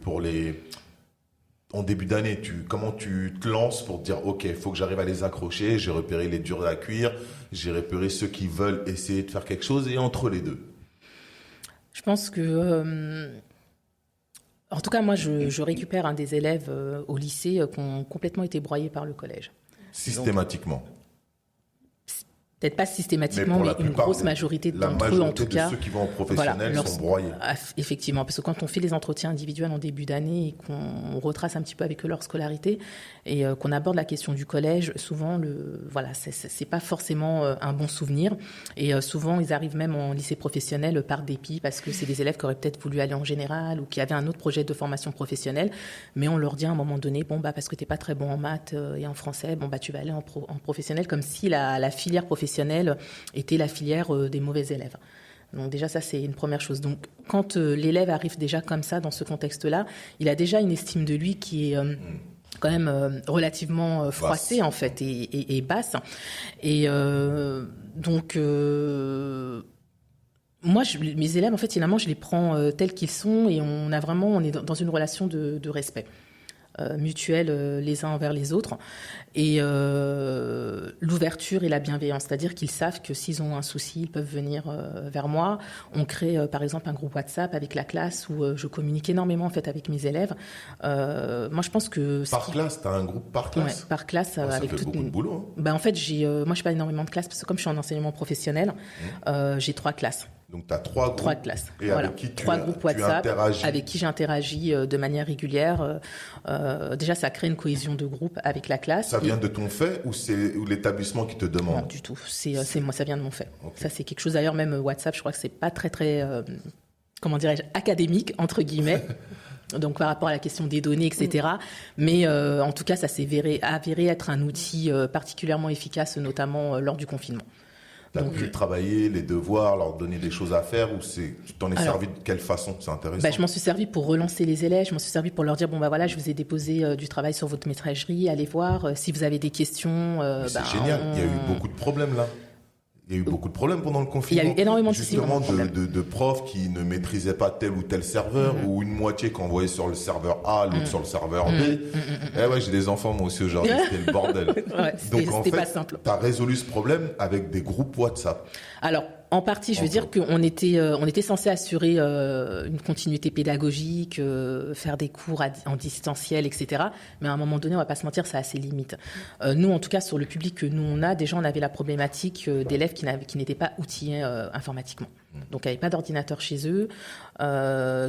en début d'année, comment tu te lances pour te dire, OK, il faut que j'arrive à les accrocher, j'ai repéré les durs à cuire, j'ai repéré ceux qui veulent essayer de faire quelque chose, et entre les deux? Je pense que... en tout cas, moi, je récupère des élèves au lycée qui ont complètement été broyés par le collège. Systématiquement? Peut-être pas systématiquement, mais une grosse majorité d'entre eux, en tout cas. La majorité de ceux qui vont en professionnel sont broyés. Effectivement, parce que quand on fait les entretiens individuels en début d'année et qu'on retrace un petit peu avec eux leur scolarité et qu'on aborde la question du collège, souvent, c'est pas forcément un bon souvenir. Et souvent, ils arrivent même en lycée professionnel par dépit parce que c'est des élèves qui auraient peut-être voulu aller en général ou qui avaient un autre projet de formation professionnelle. Mais on leur dit à un moment donné, parce que t'es pas très bon en maths et en français, tu vas aller en professionnel, comme si la filière professionnelle était la filière des mauvais élèves. Donc déjà, ça, c'est une première chose. Donc quand l'élève arrive déjà comme ça, dans ce contexte-là, il a déjà une estime de lui qui est quand même relativement froissée, en fait, et basse. Et donc... moi, mes élèves, en fait, finalement, je les prends tels qu'ils sont et on est dans une relation de respect mutuelle les uns envers les autres et l'ouverture et la bienveillance, c'est-à-dire qu'ils savent que s'ils ont un souci, ils peuvent venir vers moi. On crée par exemple un groupe WhatsApp avec la classe où je communique énormément en fait avec mes élèves. Moi, je pense que classe, t'as un groupe par classe. Ouais, par classe ça avec fait beaucoup de boulot. Hein. En fait, moi, je fais pas énormément de classes parce que comme je suis en enseignement professionnel, j'ai 3 classes. Donc, tu as 3 groupes. 3 classes. Et avec qui 3 groupes WhatsApp avec qui j'interagis de manière régulière. Déjà, ça crée une cohésion de groupe avec la classe. Ça vient de ton fait ou c'est l'établissement qui te demande? Non, du tout. C'est moi, ça vient de mon fait. Okay. Ça, c'est quelque chose. D'ailleurs, même WhatsApp, je crois que c'est pas très, très, comment dirais-je, académique, entre guillemets. Donc, par rapport à la question des données, etc. Mais en tout cas, ça s'est avéré être un outil particulièrement efficace, notamment lors du confinement. Tu as pu travailler les devoirs, leur donner des choses à faire ou tu t'en es servi de quelle façon? C'est intéressant. Je m'en suis servi pour relancer les élèves, je m'en suis servi pour leur dire je vous ai déposé du travail sur votre métragerie, allez voir si vous avez des questions. C'est génial, il y a eu beaucoup de problèmes là. Il y a eu beaucoup de problèmes pendant le confinement. Il y a eu énormément de justement de profs qui ne maîtrisaient pas tel ou tel serveur, ou une moitié qui envoyait sur le serveur A, l'autre sur le serveur B. Eh ouais, j'ai des enfants moi aussi aujourd'hui, c'était le bordel. Ouais, Donc en fait, pas simple. tu as résolu ce problème avec des groupes WhatsApp. Alors, en partie, je veux dire qu'on était censé assurer une continuité pédagogique, faire des cours en distanciel, etc. Mais à un moment donné, on va pas se mentir, ça a ses limites. Nous, en tout cas, sur le public que nous on a, déjà on avait la problématique d'élèves qui n'étaient pas outillés informatiquement. Donc, il n'y avait pas d'ordinateur chez eux,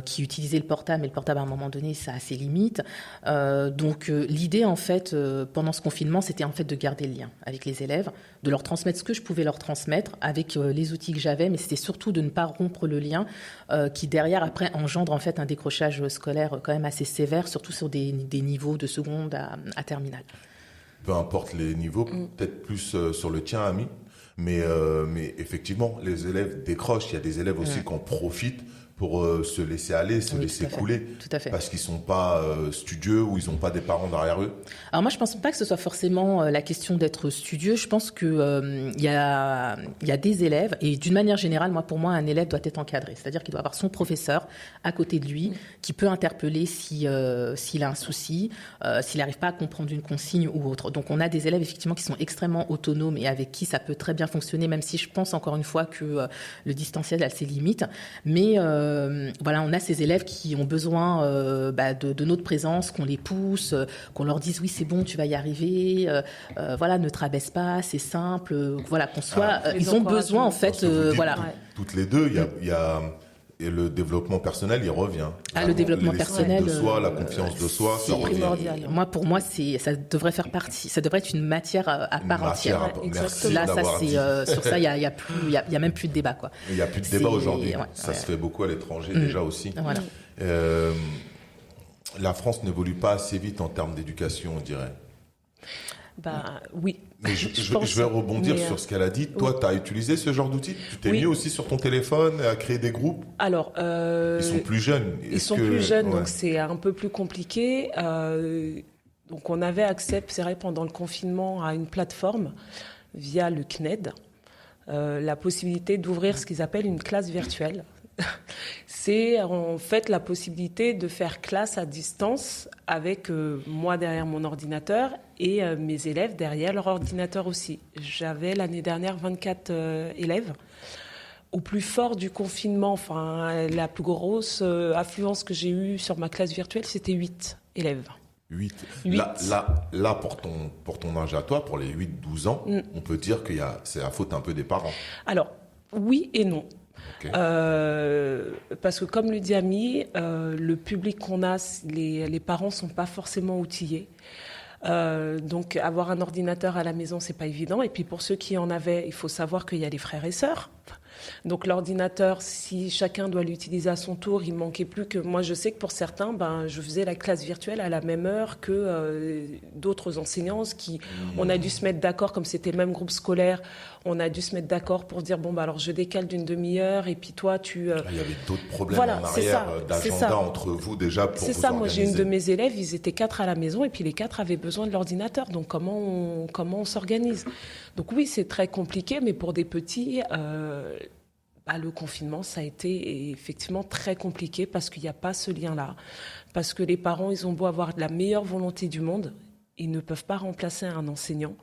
qui utilisaient le portable, mais le portable, à un moment donné, ça a ses limites. Donc, l'idée, en fait, pendant ce confinement, c'était en fait de garder le lien avec les élèves, de leur transmettre ce que je pouvais leur transmettre avec les outils que j'avais, mais c'était surtout de ne pas rompre le lien qui, derrière, après, engendre en fait un décrochage scolaire quand même assez sévère, surtout sur des niveaux de seconde à terminale. Peu importe les niveaux, peut-être plus sur le tien, Ami. Mais effectivement, les élèves décrochent. Il y a des élèves aussi qui en profitent pour se laisser aller, se laisser couler. Tout à fait. Parce qu'ils sont pas studieux ou ils n'ont pas des parents derrière eux. Alors moi, je pense pas que ce soit forcément la question d'être studieux. Je pense que il y a des élèves, et d'une manière générale, pour moi, un élève doit être encadré. C'est-à-dire qu'il doit avoir son professeur à côté de lui qui peut interpeller s'il a un souci, s'il n'arrive pas à comprendre une consigne ou autre. Donc on a des élèves effectivement qui sont extrêmement autonomes et avec qui ça peut très bien fonctionner, même si je pense encore une fois que le distanciel a ses limites. Mais voilà, on a ces élèves qui ont besoin de notre présence, qu'on les pousse, qu'on leur dise oui c'est bon, tu vas y arriver, voilà, ne te rabaisse pas, c'est simple, voilà, qu'on soit, ils ont besoin en fait, voilà. Toutes les deux, il y a et le développement personnel, il revient. Le développement personnel, de soi, la confiance de soi, c'est primordial. Pour moi, ça devrait faire partie, ça devrait être une matière à part entière. Merci là, ça d'avoir dit. sur ça, il y a même plus de débat, quoi. Il y a plus de débat aujourd'hui. Ça se fait beaucoup à l'étranger déjà aussi. Voilà. La France n'évolue pas assez vite en termes d'éducation, on dirait. Oui. Mais je vais rebondir sur ce qu'elle a dit. Toi, tu as utilisé ce genre d'outils? Tu t'es mis aussi sur ton téléphone à créer des groupes? Alors, ils sont plus jeunes. Donc c'est un peu plus compliqué. Donc on avait accès, c'est vrai, pendant le confinement, à une plateforme via le CNED, la possibilité d'ouvrir ce qu'ils appellent une classe virtuelle. C'est en fait la possibilité de faire classe à distance avec moi derrière mon ordinateur et mes élèves derrière leur ordinateur aussi. J'avais l'année dernière 24 élèves. Au plus fort du confinement, la plus grosse affluence que j'ai eue sur ma classe virtuelle, c'était 8 élèves. 8. Là pour ton âge à toi, pour les 8-12 ans, on peut dire que c'est la faute un peu des parents. Alors, oui et non. Okay. Parce que comme le dit Ami, le public qu'on a, les parents sont pas forcément outillés. Donc avoir un ordinateur à la maison, c'est pas évident. Et puis pour ceux qui en avaient, il faut savoir qu'il y a les frères et sœurs. Donc l'ordinateur, si chacun doit l'utiliser à son tour, il manquait plus que... Moi, je sais que pour certains, je faisais la classe virtuelle à la même heure que d'autres enseignants. On a dû se mettre d'accord, comme c'était le même groupe scolaire, on a dû se mettre d'accord pour dire, alors je décale d'une demi-heure et puis toi, tu... Il y avait d'autres problèmes en arrière d'agenda entre vous déjà pour vous organiser. C'est ça, moi j'ai une de mes élèves, ils étaient 4 à la maison et puis les 4 avaient besoin de l'ordinateur. Donc comment on s'organise? Donc oui, c'est très compliqué, mais pour des petits... le confinement, ça a été effectivement très compliqué parce qu'il n'y a pas ce lien-là. Parce que les parents, ils ont beau avoir la meilleure volonté du monde, ils ne peuvent pas remplacer un enseignant.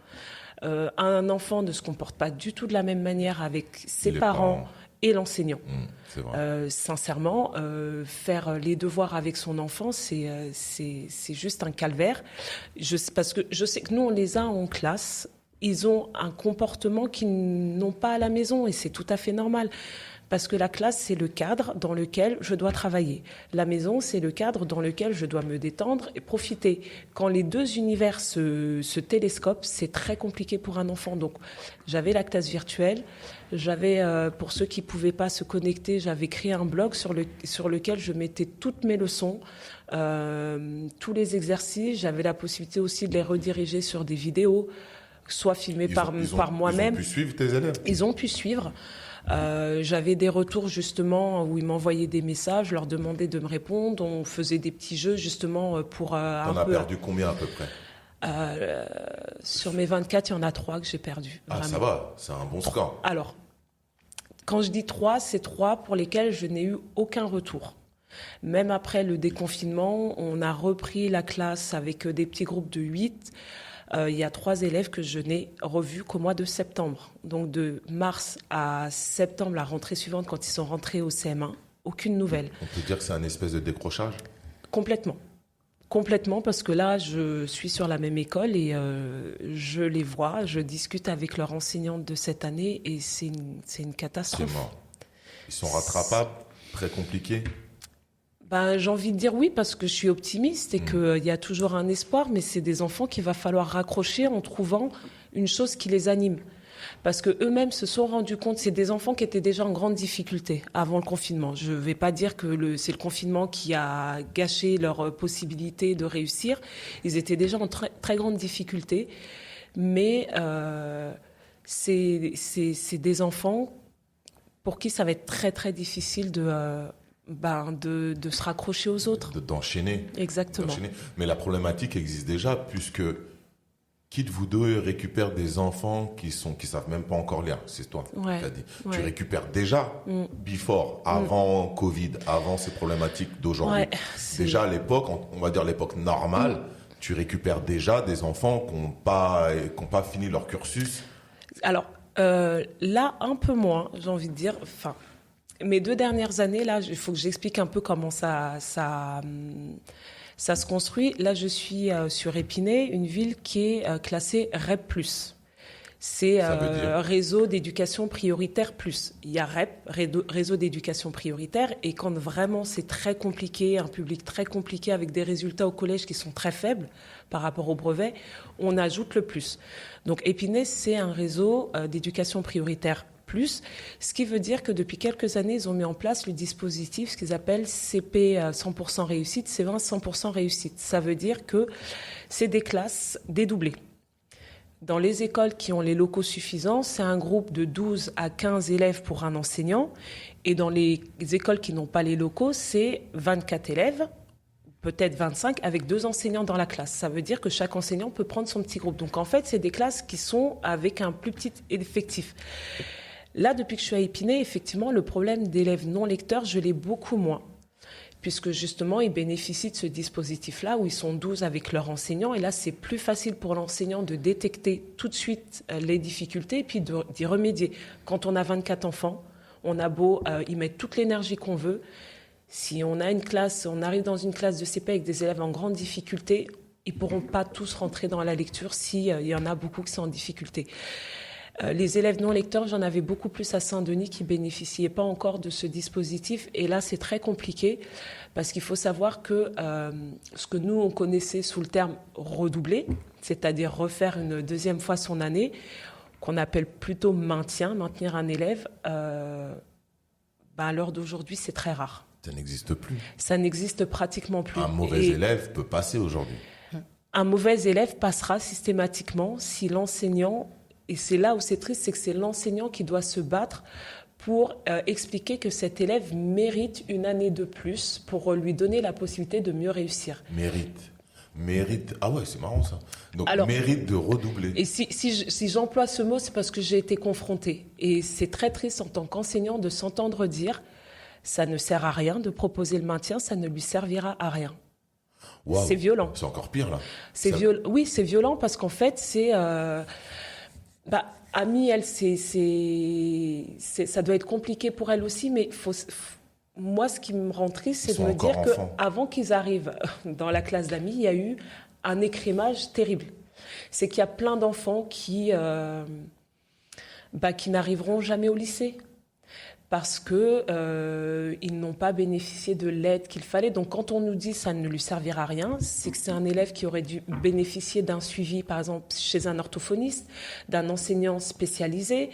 Un enfant ne se comporte pas du tout de la même manière avec ses parents et l'enseignant. C'est vrai. Sincèrement, faire les devoirs avec son enfant, c'est juste un calvaire. Parce que je sais que nous, on les a en classe. Ils ont un comportement qu'ils n'ont pas à la maison et c'est tout à fait normal. Parce que la classe, c'est le cadre dans lequel je dois travailler. La maison, c'est le cadre dans lequel je dois me détendre et profiter. Quand les deux univers se télescopent, c'est très compliqué pour un enfant. Donc, j'avais la classe virtuelle. J'avais, pour ceux qui ne pouvaient pas se connecter, j'avais créé un blog sur lequel je mettais toutes mes leçons, tous les exercices. J'avais la possibilité aussi de les rediriger sur des vidéos, soit filmés par moi-même. Ils ont pu suivre tes élèves? Ils ont pu suivre. J'avais des retours justement où ils m'envoyaient des messages, je leur demandais de me répondre. On faisait des petits jeux justement pour T'en as perdu combien à peu près? Sur mes 24, il y en a 3 que j'ai perdus. Ah, vraiment. ça va, c'est un bon score. Alors, quand je dis 3, c'est 3 pour lesquels je n'ai eu aucun retour. Même après le déconfinement, on a repris la classe avec des petits groupes de 8. Il y a 3 élèves que je n'ai revus qu'au mois de septembre. Donc de mars à septembre, la rentrée suivante, quand ils sont rentrés au CM1, aucune nouvelle. On peut dire que c'est un espèce de décrochage? Complètement. Complètement, parce que là, je suis sur la même école et je les vois, je discute avec leur enseignante de cette année et c'est une catastrophe. C'est mort. Ils sont rattrapables, très compliqués? Ben, j'ai envie de dire oui, parce que je suis optimiste et qu'il y a toujours un espoir, mais c'est des enfants qu'il va falloir raccrocher en trouvant une chose qui les anime. Parce qu'eux-mêmes se sont rendus compte, c'est des enfants qui étaient déjà en grande difficulté avant le confinement. Je ne vais pas dire que c'est le confinement qui a gâché leur possibilité de réussir. Ils étaient déjà en très, très grande difficulté. Mais c'est des enfants pour qui ça va être très, très difficile de se raccrocher aux autres. D'enchaîner. Exactement. Mais la problématique existe déjà, puisque qui de vous deux récupère des enfants qui savent même pas encore lire? C'est toi qui as dit. Ouais. Tu récupères déjà, before, avant Covid, avant ces problématiques d'aujourd'hui. Ouais, déjà à l'époque, on va dire l'époque normale, tu récupères déjà des enfants qui n'ont pas fini leur cursus. Alors, là, un peu moins, j'ai envie de dire. Enfin, mes 2 dernières années, là, il faut que j'explique un peu comment ça se construit. Là, je suis sur Épinay, une ville qui est classée REP+. C'est réseau d'éducation prioritaire plus. Il y a REP, réseau d'éducation prioritaire, et quand vraiment c'est très compliqué, un public très compliqué avec des résultats au collège qui sont très faibles par rapport au brevet, on ajoute le plus. Donc Épinay, c'est un réseau d'éducation prioritaire plus, ce qui veut dire que depuis quelques années, ils ont mis en place le dispositif, ce qu'ils appellent CP 100% réussite, C20 100% réussite. Ça veut dire que c'est des classes dédoublées. Dans les écoles qui ont les locaux suffisants, c'est un groupe de 12 à 15 élèves pour un enseignant. Et dans les écoles qui n'ont pas les locaux, c'est 24 élèves, peut-être 25, avec 2 enseignants dans la classe. Ça veut dire que chaque enseignant peut prendre son petit groupe. Donc en fait, c'est des classes qui sont avec un plus petit effectif. Là, depuis que je suis à Épinay, effectivement, le problème d'élèves non lecteurs, je l'ai beaucoup moins. Puisque justement, ils bénéficient de ce dispositif-là où ils sont 12 avec leur enseignant. Et là, c'est plus facile pour l'enseignant de détecter tout de suite les difficultés et puis d'y remédier. Quand on a 24 enfants, on a beau y mettre toute l'énergie qu'on veut. Si on a une classe, on arrive dans une classe de CP avec des élèves en grande difficulté, ils ne pourront pas tous rentrer dans la lecture s'il y en a beaucoup qui sont en difficulté. Les élèves non lecteurs, j'en avais beaucoup plus à Saint-Denis qui bénéficiaient pas encore de ce dispositif. Et là, c'est très compliqué parce qu'il faut savoir que ce que nous, on connaissait sous le terme redoubler, c'est-à-dire refaire une deuxième fois son année, qu'on appelle plutôt maintenir un élève, à l'heure d'aujourd'hui, c'est très rare. Ça n'existe plus. Ça n'existe pratiquement plus. Un mauvais élève peut passer aujourd'hui. Un mauvais élève passera systématiquement si l'enseignant... Et c'est là où c'est triste, c'est que c'est l'enseignant qui doit se battre pour expliquer que cet élève mérite une année de plus pour lui donner la possibilité de mieux réussir. Mérite. Ah ouais, c'est marrant ça. Donc, alors, mérite de redoubler. Et si j'emploie ce mot, c'est parce que j'ai été confrontée. Et c'est très triste en tant qu'enseignant de s'entendre dire ça ne sert à rien de proposer le maintien, ça ne lui servira à rien. Wow. C'est violent. C'est encore pire là. Oui, c'est violent parce qu'en fait, c'est... Amie, elle, ça doit être compliqué pour elle aussi, mais moi, ce qui me rend triste, c'est de me dire qu'avant qu'ils arrivent dans la classe d'amis, il y a eu un écrémage terrible. C'est qu'il y a plein d'enfants qui n'arriveront jamais au lycée parce qu'ils n'ont pas bénéficié de l'aide qu'il fallait. Donc quand on nous dit ça ne lui servira à rien, c'est que c'est un élève qui aurait dû bénéficier d'un suivi, par exemple, chez un orthophoniste, d'un enseignant spécialisé.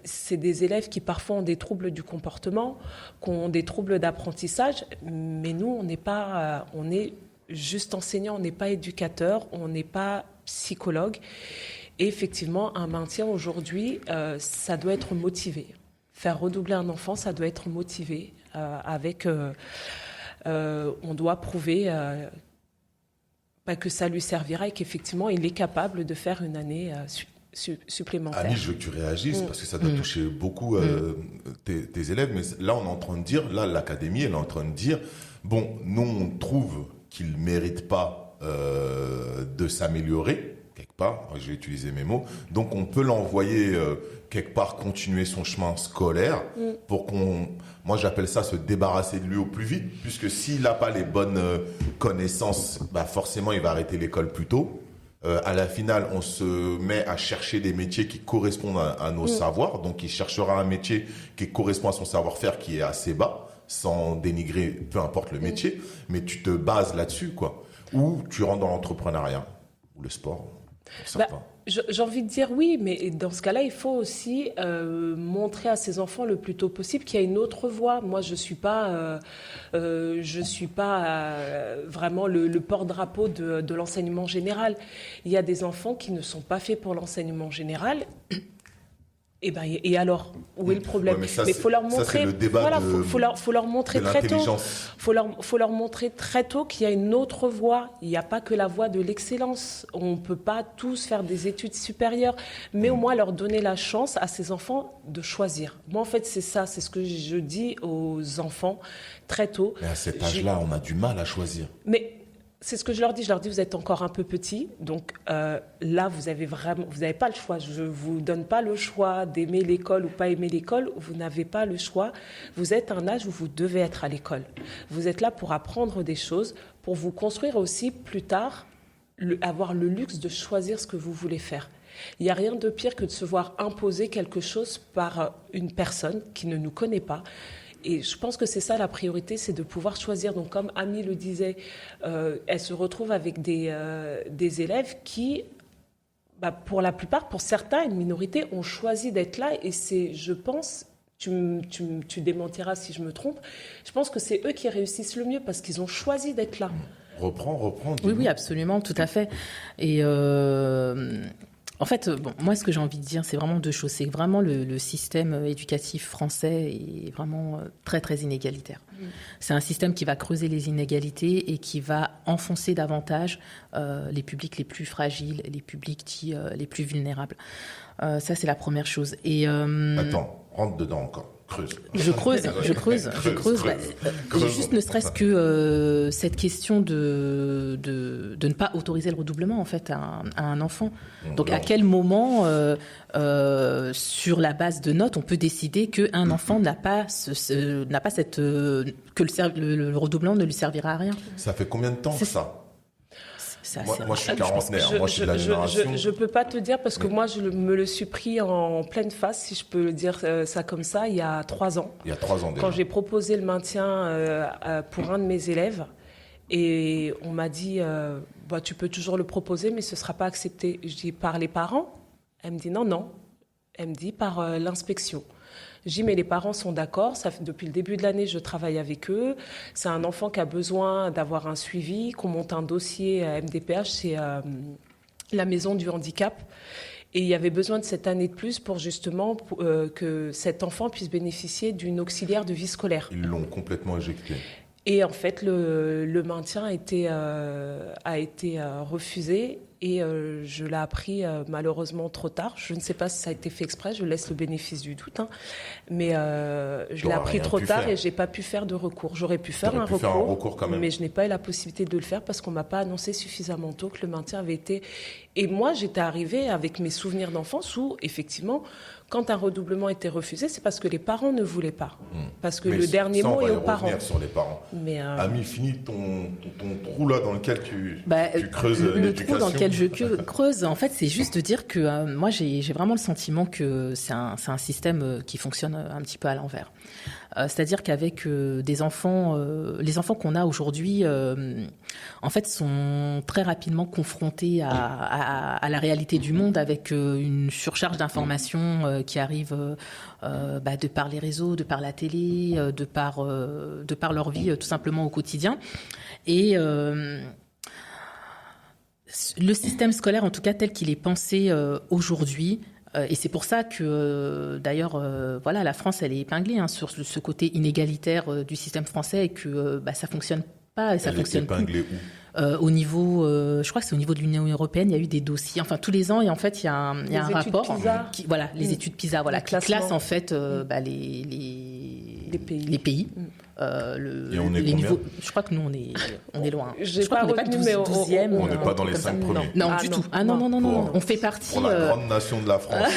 C'est des élèves qui parfois ont des troubles du comportement, qui ont des troubles d'apprentissage, mais nous, on n'est pas... on est juste enseignant, on n'est pas éducateur, on n'est pas psychologue. Et effectivement, un maintien aujourd'hui, ça doit être motivé. Faire redoubler un enfant, ça doit être motivé. On doit prouver que ça lui servira et qu'effectivement, il est capable de faire une année supplémentaire. Annie, je veux que tu réagisses parce que ça doit toucher beaucoup tes élèves. Mais là, on est en train de dire, là, l'académie, elle est en train de dire, bon, nous, on trouve qu'il ne mérite pas de s'améliorer, quelque part, je vais utiliser mes mots, donc on peut l'envoyer quelque part continuer son chemin scolaire pour moi j'appelle ça se débarrasser de lui au plus vite, puisque s'il n'a pas les bonnes connaissances, forcément il va arrêter l'école plus tôt. À la finale, on se met à chercher des métiers qui correspondent à nos savoirs, donc il cherchera un métier qui correspond à son savoir-faire qui est assez bas, sans dénigrer peu importe le métier, mais tu te bases là-dessus, quoi. Ou tu rentres dans l'entrepreneuriat, ou le sport, pour certains. J'ai envie de dire oui, mais dans ce cas-là, il faut aussi montrer à ses enfants le plus tôt possible qu'il y a une autre voie. Moi, je suis pas vraiment le porte-drapeau de l'enseignement général. Il y a des enfants qui ne sont pas faits pour l'enseignement général. Et alors, où est le problème? Ouais, mais il faut leur montrer. Ça, c'est le débat faut leur montrer très tôt. Faut leur montrer très tôt qu'il y a une autre voie. Il n'y a pas que la voie de l'excellence. On ne peut pas tous faire des études supérieures, mais au moins leur donner la chance à ces enfants de choisir. Moi, en fait, c'est ce que je dis aux enfants très tôt. Mais à cet âge-là, on a du mal à choisir. Mais c'est ce que je leur dis. Je leur dis, vous êtes encore un peu petit, donc là, vous avez pas le choix. Je vous donne pas le choix d'aimer l'école ou pas aimer l'école. Vous n'avez pas le choix. Vous êtes à un âge où vous devez être à l'école. Vous êtes là pour apprendre des choses, pour vous construire aussi plus tard, avoir le luxe de choisir ce que vous voulez faire. Il n'y a rien de pire que de se voir imposer quelque chose par une personne qui ne nous connaît pas. Et je pense que c'est ça la priorité, c'est de pouvoir choisir. Donc comme Ami le disait, elle se retrouve avec des élèves qui, pour la plupart, pour certains, une minorité, ont choisi d'être là. Et c'est, je pense, tu démentiras si je me trompe, je pense que c'est eux qui réussissent le mieux parce qu'ils ont choisi d'être là. Reprends. Oui, absolument, tout à fait. Et en fait, moi, ce que j'ai envie de dire, c'est vraiment deux choses. C'est que vraiment le système éducatif français est vraiment très, très inégalitaire. C'est un système qui va creuser les inégalités et qui va enfoncer davantage les publics les plus fragiles, les publics les plus vulnérables. Ça, c'est la première chose. Et attends, rentre dedans encore. Je creuse. Juste ne serait-ce que cette question de ne pas autoriser le redoublement en fait à un enfant. Donc à quel moment, sur la base de notes, on peut décider qu'un enfant n'a pas cette que le redoublement ne lui servira à rien? Ça fait combien de temps que ça? Moi, je suis quarantenaire. Moi, je suis de la génération. Je peux pas te dire parce que moi, je me le suis pris en pleine face, si je peux le dire ça comme ça, il y a 3 ans. Il y a 3 ans déjà. Quand j'ai proposé le maintien pour un de mes élèves, et on m'a dit, tu peux toujours le proposer, mais ce sera pas accepté. Je dis, par les parents? Elle me dit, non. Elle me dit, par l'inspection. Je dis, mais les parents sont d'accord. Depuis le début de l'année, je travaille avec eux. C'est un enfant qui a besoin d'avoir un suivi, qu'on monte un dossier à MDPH, c'est la maison du handicap. Et il y avait besoin de cette année de plus pour justement que cet enfant puisse bénéficier d'une auxiliaire de vie scolaire. Ils l'ont complètement éjecté. Et en fait, le maintien a été refusé. Et je l'ai appris malheureusement trop tard. Je ne sais pas si ça a été fait exprès, je laisse le bénéfice du doute. Mais je l'ai appris trop tard et je n'ai pas pu faire de recours. J'aurais pu faire un recours quand même. Mais je n'ai pas eu la possibilité de le faire parce qu'on ne m'a pas annoncé suffisamment tôt que le maintien avait été... Et moi, j'étais arrivée avec mes souvenirs d'enfance où, effectivement, quand un redoublement était refusé, c'est parce que les parents ne voulaient pas. Parce que le dernier mot est aux parents. On va revenir sur les parents. Mais Ami, finis ton trou là dans lequel tu creuses le l'éducation. Trou dans lequel je creuse, en fait, c'est juste de dire que moi, j'ai vraiment le sentiment que c'est un système qui fonctionne un petit peu à l'envers. C'est-à-dire qu'avec des enfants, les enfants qu'on a aujourd'hui, en fait, sont très rapidement confrontés à la réalité du monde avec une surcharge d'informations qui arrive de par les réseaux, de par la télé, de par leur vie tout simplement au quotidien. Et le système scolaire, en tout cas tel qu'il est pensé aujourd'hui, et c'est pour ça que, d'ailleurs, la France, elle est épinglée sur ce côté inégalitaire du système français et que ça fonctionne pas et ça fonctionne plus. Épinglée où? Au niveau, je crois que c'est au niveau de l'Union européenne, il y a eu des dossiers, enfin tous les ans, et en fait il y a un rapport, les études PISA, qui classent en fait les pays. Et on est les combien? niveaux. Je crois que nous on est loin. J'ai Je crois pas qu'on n'est pas retenu, 12, mais 12e. On n'est pas dans les 5 premiers. Non, du tout. Ah non. On fait partie Pour la grande nation de la France.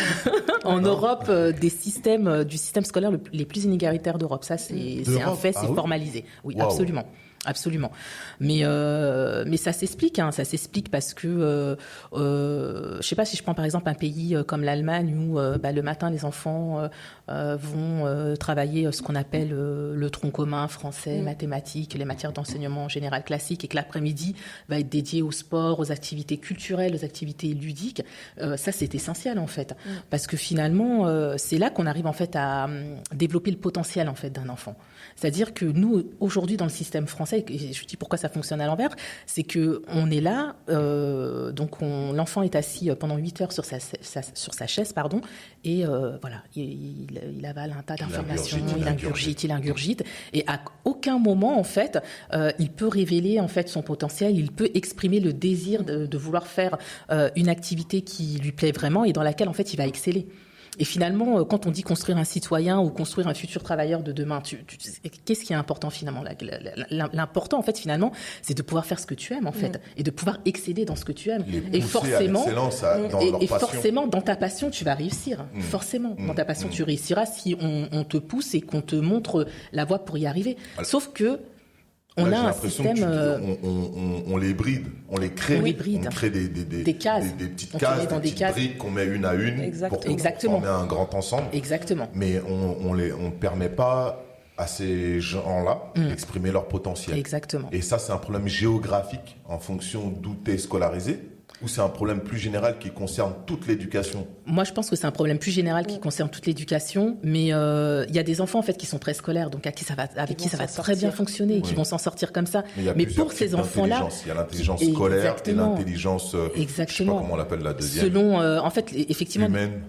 en Europe du système scolaire les plus inégalitaires d'Europe. Ça c'est un fait, c'est formalisé. Oui, Wow. Absolument. Mais ça s'explique, parce que je sais pas si je prends par exemple un pays comme l'Allemagne où le matin les enfants vont travailler ce qu'on appelle le tronc commun français, mathématiques, les matières d'enseignement général classique, et que l'après-midi va être dédié au sport, aux activités culturelles, aux activités ludiques. Ça c'est essentiel en fait, parce que finalement c'est là qu'on arrive en fait à développer le potentiel en fait d'un enfant. C'est-à-dire que nous aujourd'hui dans le système français, et je dis pourquoi ça fonctionne à l'envers, c'est que on est là, l'enfant est assis pendant 8 heures sur sa chaise, et il avale un tas d'informations, il ingurgite, et à aucun moment en fait il peut révéler en fait son potentiel, il peut exprimer le désir de vouloir faire une activité qui lui plaît vraiment et dans laquelle en fait il va exceller. Et finalement, quand on dit construire un citoyen ou construire un futur travailleur de demain, qu'est-ce qui est important finalement? L'important, en fait, finalement, c'est de pouvoir faire ce que tu aimes, en fait, et de pouvoir exceller dans ce que tu aimes. Et forcément, forcément, dans ta passion, tu vas réussir. Forcément, dans ta passion, tu réussiras si on te pousse et qu'on te montre la voie pour y arriver. Sauf que on a un système. On les bride, on les crée. On crée des cases, des petites cases, des petites briques qu'on met une à une pour former un grand ensemble. Exactement. Mais on permet pas à ces gens-là d'exprimer leur potentiel. Exactement. Et ça, c'est un problème géographique en fonction d'où tu es scolarisé. Ou c'est un problème plus général qui concerne toute l'éducation? Moi, je pense que c'est un problème plus général qui concerne toute l'éducation, mais il y a des enfants en fait qui sont préscolaires, donc avec qui ça va très bien fonctionner, qui vont s'en sortir comme ça. Mais pour ces enfants-là, il y a l'intelligence scolaire et l'intelligence, je sais pas comment on l'appelle la deuxième. Selon, en fait, effectivement. Humaine.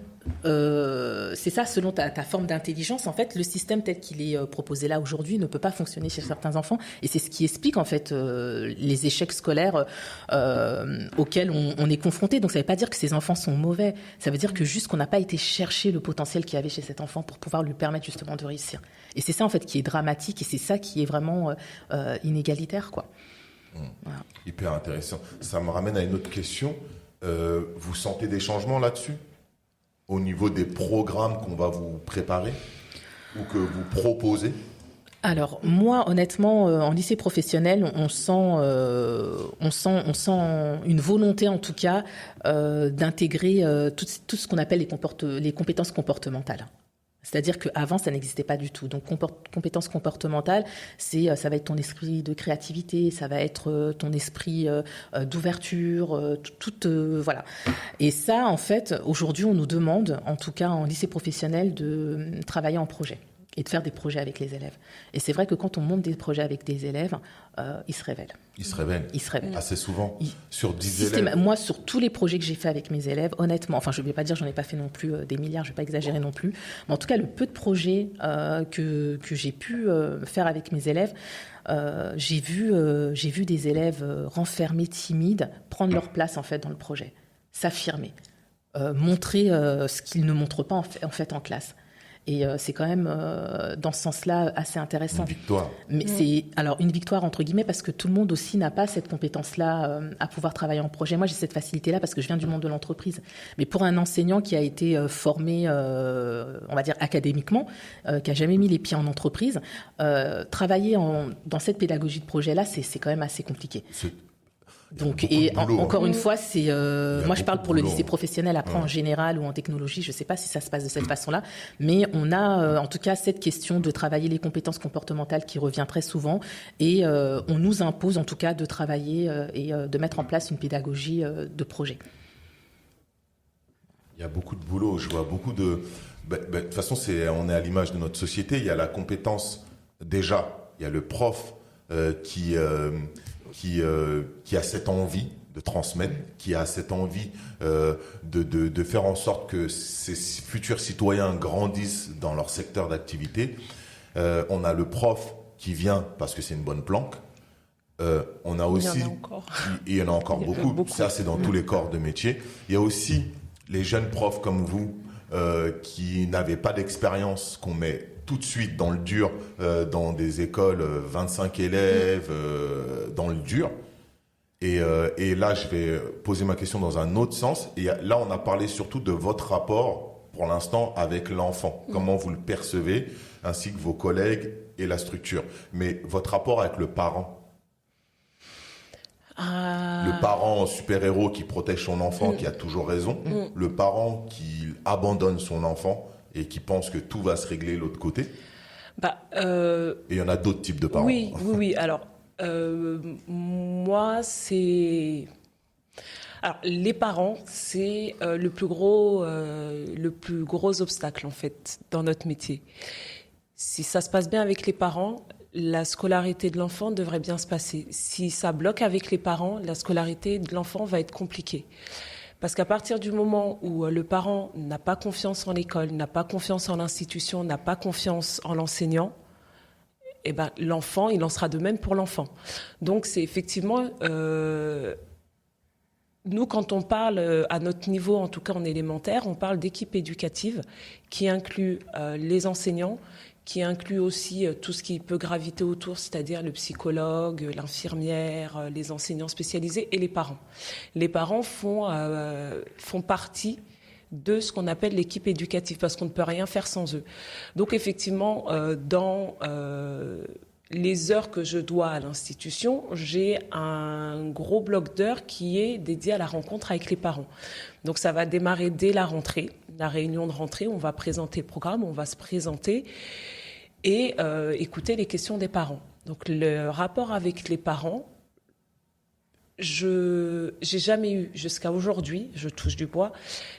C'est ça, selon ta forme d'intelligence, en fait, le système tel qu'il est proposé là aujourd'hui ne peut pas fonctionner chez certains enfants, et c'est ce qui explique en fait les échecs scolaires auxquels on est confronté. Donc ça ne veut pas dire que ces enfants sont mauvais, ça veut dire que juste qu'on n'a pas été chercher le potentiel qu'il y avait chez cet enfant pour pouvoir lui permettre justement de réussir. Et c'est ça en fait qui est dramatique, et c'est ça qui est vraiment inégalitaire, quoi. Voilà. Hyper intéressant. Ça me ramène à une autre question. Vous sentez des changements là-dessus? Au niveau des programmes qu'on va vous préparer ou que vous proposez? Alors moi, honnêtement, en lycée professionnel, on sent une volonté, en tout cas, d'intégrer tout ce qu'on appelle les compétences comportementales. C'est-à-dire qu'avant, ça n'existait pas du tout. Donc, compétences comportementales, ça va être ton esprit de créativité, ça va être ton esprit d'ouverture, voilà. Et ça, en fait, aujourd'hui, on nous demande, en tout cas en lycée professionnel, de travailler en projet et de faire des projets avec les élèves. Et c'est vrai que quand on monte des projets avec des élèves, ils se révèlent. Ils se révèlent assez souvent. Sur 10 élèves. Moi, sur tous les projets que j'ai faits avec mes élèves, honnêtement, enfin, je ne vais pas dire, j'en ai pas fait non plus des milliards, je ne vais pas exagérer non plus, mais en tout cas, le peu de projets que j'ai pu faire avec mes élèves, j'ai vu des élèves renfermés, timides, prendre leur place en fait dans le projet, s'affirmer, montrer ce qu'ils ne montrent pas en fait en classe. Et c'est quand même, dans ce sens-là, assez intéressant. Une victoire. Mais c'est alors une victoire entre guillemets parce que tout le monde aussi n'a pas cette compétence-là à pouvoir travailler en projet. Moi, j'ai cette facilité-là parce que je viens du monde de l'entreprise. Mais pour un enseignant qui a été formé, on va dire académiquement, qui a jamais mis les pieds en entreprise, travailler dans cette pédagogie de projet-là, c'est quand même assez compliqué. Donc, encore une fois, c'est moi je parle pour le lycée professionnel. Après, en général ou en technologie, je ne sais pas si ça se passe de cette façon-là, mais on a en tout cas cette question de travailler les compétences comportementales qui revient très souvent, et on nous impose en tout cas de travailler et de mettre en place une pédagogie de projet. Il y a beaucoup de boulot. Je vois beaucoup de. De toute façon, on est à l'image de notre société. Il y a la compétence déjà. Il y a le prof qui a cette envie de transmettre, qui a cette envie de faire en sorte que ces futurs citoyens grandissent dans leur secteur d'activité. On a le prof qui vient parce que c'est une bonne planque. On a aussi, il y en a encore. Il y en a encore beaucoup. Ça, c'est dans tous les corps de métier. Il y a aussi les jeunes profs comme vous qui n'avaient pas d'expérience, qu'on met tout de suite dans le dur, dans des écoles, 25 élèves, dans le dur. Et là, je vais poser ma question dans un autre sens. Et là, on a parlé surtout de votre rapport, pour l'instant, avec l'enfant. Comment vous le percevez, ainsi que vos collègues et la structure. Mais votre rapport avec le parent. Le parent super-héros qui protège son enfant, qui a toujours raison. Le parent qui abandonne son enfant et qui pense que tout va se régler de l'autre côté. Et il y en a d'autres types de parents. Oui. Alors, moi, c'est... Alors, les parents, c'est le plus gros obstacle, en fait, dans notre métier. Si ça se passe bien avec les parents, la scolarité de l'enfant devrait bien se passer. Si ça bloque avec les parents, la scolarité de l'enfant va être compliquée. Parce qu'à partir du moment où le parent n'a pas confiance en l'école, n'a pas confiance en l'institution, n'a pas confiance en l'enseignant, eh ben, l'enfant, il en sera de même pour l'enfant. Donc, c'est effectivement... Nous, quand on parle à notre niveau, en tout cas en élémentaire, on parle d'équipe éducative qui inclut les enseignants, qui inclut aussi tout ce qui peut graviter autour, c'est-à-dire le psychologue, l'infirmière, les enseignants spécialisés et les parents. Les parents font partie de ce qu'on appelle l'équipe éducative parce qu'on ne peut rien faire sans eux. Donc effectivement, dans les heures que je dois à l'institution, j'ai un gros bloc d'heures qui est dédié à la rencontre avec les parents. Donc ça va démarrer dès la rentrée, la réunion de rentrée, on va présenter le programme, on va se présenter et écouter les questions des parents. Donc le rapport avec les parents, j'ai jamais eu, jusqu'à aujourd'hui, je touche du bois,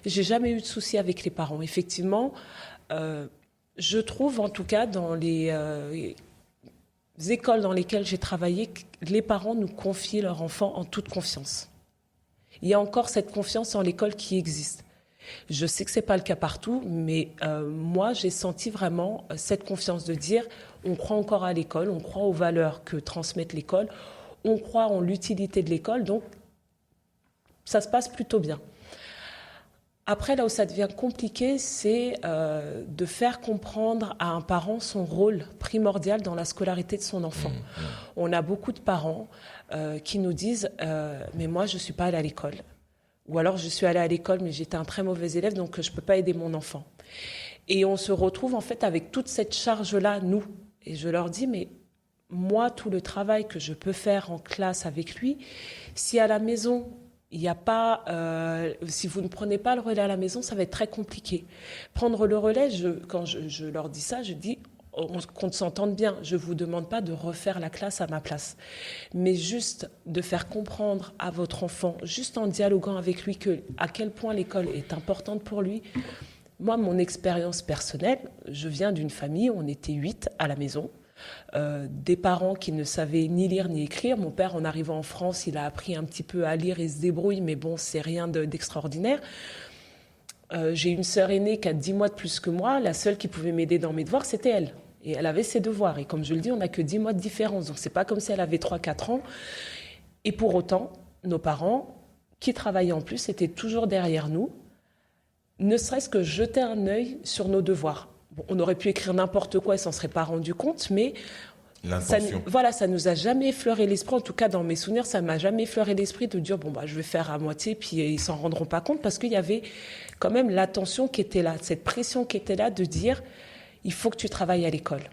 j'ai jamais eu de soucis avec les parents. Effectivement, je trouve en tout cas dans les écoles dans lesquelles j'ai travaillé, les parents nous confient leurs enfants en toute confiance. Il y a encore cette confiance en l'école qui existe. Je sais que c'est pas le cas partout, mais moi j'ai senti vraiment cette confiance de dire on croit encore à l'école, on croit aux valeurs que transmet l'école, on croit en l'utilité de l'école, donc ça se passe plutôt bien. Après, là où ça devient compliqué, c'est de faire comprendre à un parent son rôle primordial dans la scolarité de son enfant. On a beaucoup de parents qui nous disent « mais moi, je ne suis pas allée à l'école ». Ou alors, je suis allée à l'école, mais j'étais un très mauvais élève, donc je ne peux pas aider mon enfant. Et on se retrouve en fait avec toute cette charge-là, nous. Et je leur dis « mais moi, tout le travail que je peux faire en classe avec lui, si à la maison... il n'y a pas, si vous ne prenez pas le relais à la maison, ça va être très compliqué. Prendre le relais, quand je leur dis ça, je dis qu'on s'entende bien. Je ne vous demande pas de refaire la classe à ma place. Mais juste de faire comprendre à votre enfant, juste en dialoguant avec lui, à quel point l'école est importante pour lui. Moi, mon expérience personnelle, je viens d'une famille où on était 8 à la maison. Des parents qui ne savaient ni lire ni écrire. Mon père, en arrivant en France, il a appris un petit peu à lire et se débrouille, mais bon, c'est rien d'extraordinaire. J'ai une sœur aînée qui a 10 mois de plus que moi. La seule qui pouvait m'aider dans mes devoirs, c'était elle. Et elle avait ses devoirs. Et comme je le dis, on n'a que 10 mois de différence. Donc, c'est pas comme si elle avait 3-4 ans. Et pour autant, nos parents, qui travaillaient en plus, étaient toujours derrière nous, ne serait-ce que jeter un œil sur nos devoirs. Bon, on aurait pu écrire n'importe quoi et s'en serait pas rendu compte, mais ça nous a jamais effleuré l'esprit. En tout cas, dans mes souvenirs, ça m'a jamais effleuré l'esprit de dire je vais faire à moitié, puis ils s'en rendront pas compte, parce qu'il y avait quand même l'attention qui était là, cette pression qui était là de dire il faut que tu travailles à l'école.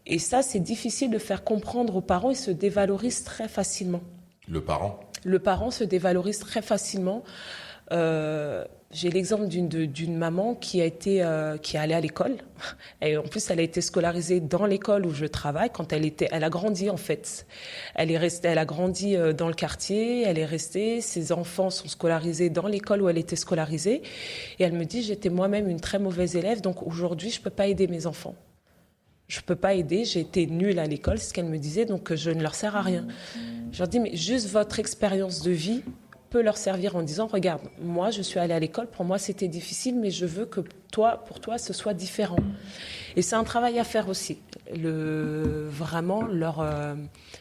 Et ça, c'est difficile de faire comprendre aux parents. Ils se dévalorisent très facilement. Le parent se dévalorise très facilement. J'ai l'exemple d'une maman qui est allée à l'école. Et en plus, elle a été scolarisée dans l'école où je travaille. Quand elle a grandi en fait. Elle a grandi dans le quartier. Elle est restée. Ses enfants sont scolarisés dans l'école où elle était scolarisée. Et elle me dit, j'étais moi-même une très mauvaise élève. Donc aujourd'hui, je peux pas aider mes enfants. Je peux pas aider. J'ai été nulle à l'école, c'est ce qu'elle me disait. Donc je ne leur sers à rien. Je leur dis, mais juste votre expérience de vie peut leur servir en disant, regarde, moi je suis allée à l'école, pour moi c'était difficile, mais je veux que pour toi ce soit différent. Et c'est un travail à faire aussi, vraiment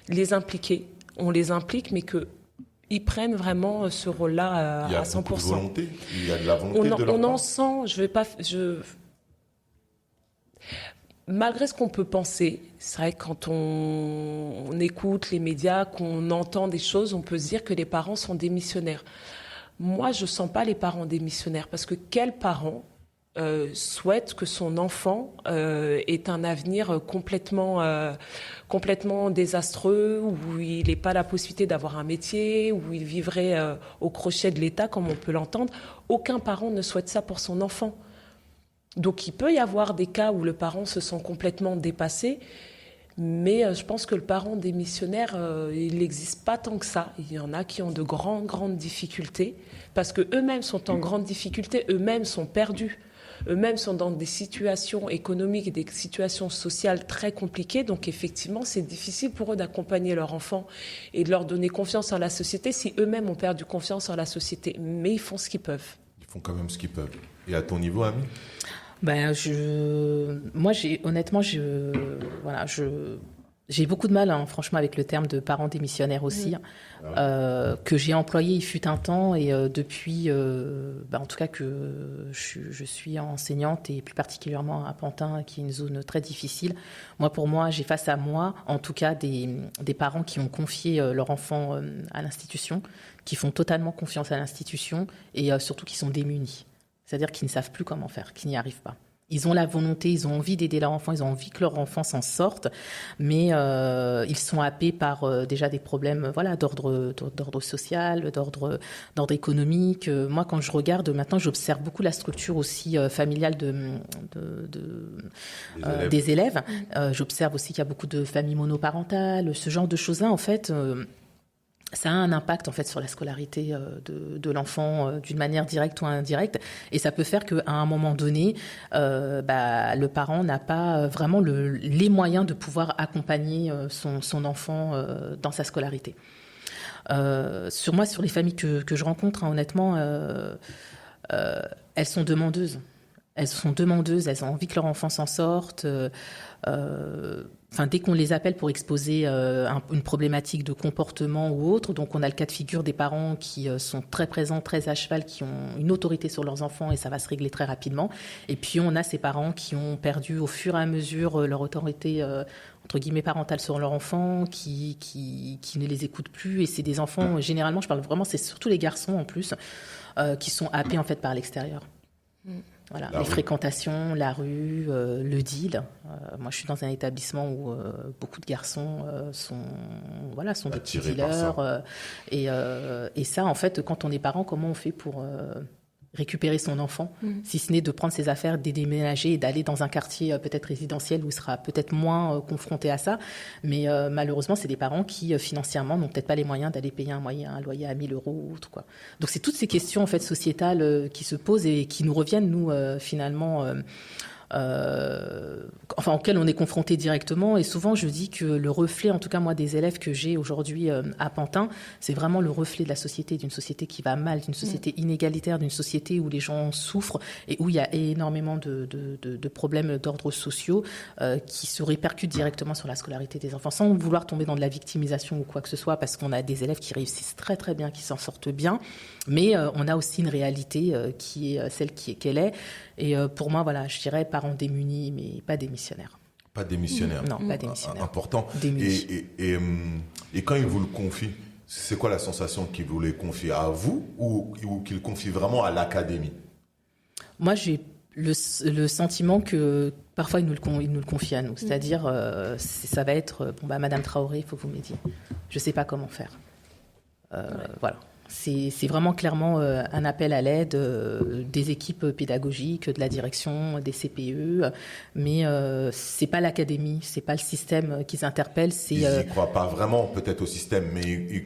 les impliquer on les implique, mais qu'ils prennent vraiment ce rôle-là Il y a à 100%. beaucoup de volonté. Il y a de la volonté de leur On part. en sent, malgré ce qu'on peut penser, c'est vrai que quand on écoute les médias, qu'on entend des choses, on peut se dire que les parents sont démissionnaires. Moi, je ne sens pas les parents démissionnaires, parce que quel parent souhaite que son enfant ait un avenir complètement désastreux, où il n'ait pas la possibilité d'avoir un métier, où il vivrait au crochet de l'État, comme on peut l'entendre. Aucun parent ne souhaite ça pour son enfant. Donc il peut y avoir des cas où le parent se sent complètement dépassé, mais je pense que le parent démissionnaire, il n'existe pas tant que ça. Il y en a qui ont de grandes difficultés, parce qu'eux-mêmes sont en grande difficulté, eux-mêmes sont perdus. Eux-mêmes sont dans des situations économiques et des situations sociales très compliquées. Donc effectivement, c'est difficile pour eux d'accompagner leur enfant et de leur donner confiance en la société si eux-mêmes ont perdu confiance en la société. Mais ils font ce qu'ils peuvent. Ils font quand même ce qu'ils peuvent. Et à ton niveau, Ami ? Moi, honnêtement, j'ai beaucoup de mal, franchement, avec le terme de parents démissionnaires aussi, que j'ai employé, il fut un temps, et depuis, en tout cas que je suis enseignante, et plus particulièrement à Pantin, qui est une zone très difficile. Pour moi, j'ai face à moi, en tout cas, des parents qui ont confié leur enfant à l'institution, qui font totalement confiance à l'institution, et surtout qui sont démunis. C'est-à-dire qu'ils ne savent plus comment faire, qu'ils n'y arrivent pas. Ils ont la volonté, ils ont envie d'aider leur enfant, ils ont envie que leur enfant s'en sorte, mais ils sont happés par déjà des problèmes d'ordre social, d'ordre économique. Moi, quand je regarde maintenant, j'observe beaucoup la structure aussi familiale des élèves. J'observe aussi qu'il y a beaucoup de familles monoparentales, ce genre de choses-là, en fait... ça a un impact en fait sur la scolarité de l'enfant d'une manière directe ou indirecte, et ça peut faire qu'à un moment donné, le parent n'a pas vraiment les moyens de pouvoir accompagner son enfant dans sa scolarité. Sur les familles que je rencontre, honnêtement, elles sont demandeuses. Elles ont envie que leur enfant s'en sorte. Dès qu'on les appelle pour exposer une problématique de comportement ou autre, donc on a le cas de figure des parents qui sont très présents, très à cheval, qui ont une autorité sur leurs enfants, et ça va se régler très rapidement. Et puis on a ces parents qui ont perdu au fur et à mesure leur autorité entre guillemets parentale sur leur enfant, qui ne les écoutent plus, et c'est des enfants, généralement, je parle vraiment, c'est surtout les garçons en plus, qui sont happés en fait par l'extérieur. Voilà, les fréquentations, la rue, le deal. Moi, je suis dans un établissement où beaucoup de garçons sont des petits dealers. Et ça, en fait, quand on est parent, comment on fait pour récupérer son enfant, si ce n'est de prendre ses affaires, de déménager et d'aller dans un quartier peut-être résidentiel où il sera peut-être moins confronté à ça. Mais malheureusement, c'est des parents qui, financièrement, n'ont peut-être pas les moyens d'aller payer un loyer à 1 000 euros ou autre, quoi. Donc, c'est toutes ces questions en fait, sociétales qui se posent et qui nous reviennent, nous, finalement... auquel on est confronté directement. Et souvent, je dis que le reflet, en tout cas moi, des élèves que j'ai aujourd'hui à Pantin, c'est vraiment le reflet de la société, d'une société qui va mal, d'une société inégalitaire, d'une société où les gens souffrent et où il y a énormément de problèmes d'ordre sociaux qui se répercutent directement sur la scolarité des enfants, sans vouloir tomber dans de la victimisation ou quoi que ce soit, parce qu'on a des élèves qui réussissent très très bien, qui s'en sortent bien, mais on a aussi une réalité qui est celle qu'elle est. Et pour moi, voilà, je dirais parents démunis, mais pas démissionnaires. Pas démissionnaires. Non, pas démissionnaires. Important. Et quand ils vous le confient, c'est quoi la sensation qu'ils vous les confient à vous ou qu'ils confient vraiment à l'académie ? Moi, j'ai le sentiment que parfois ils nous le confient à nous. C'est-à-dire, ça va être, Madame Traoré, il faut que vous m'aidiez. Je ne sais pas comment faire. Voilà. C'est vraiment clairement un appel à l'aide des équipes pédagogiques, de la direction, des CPE, mais c'est pas l'académie, c'est pas le système qu'ils interpellent. Ils n'y croient pas vraiment peut-être au système, mais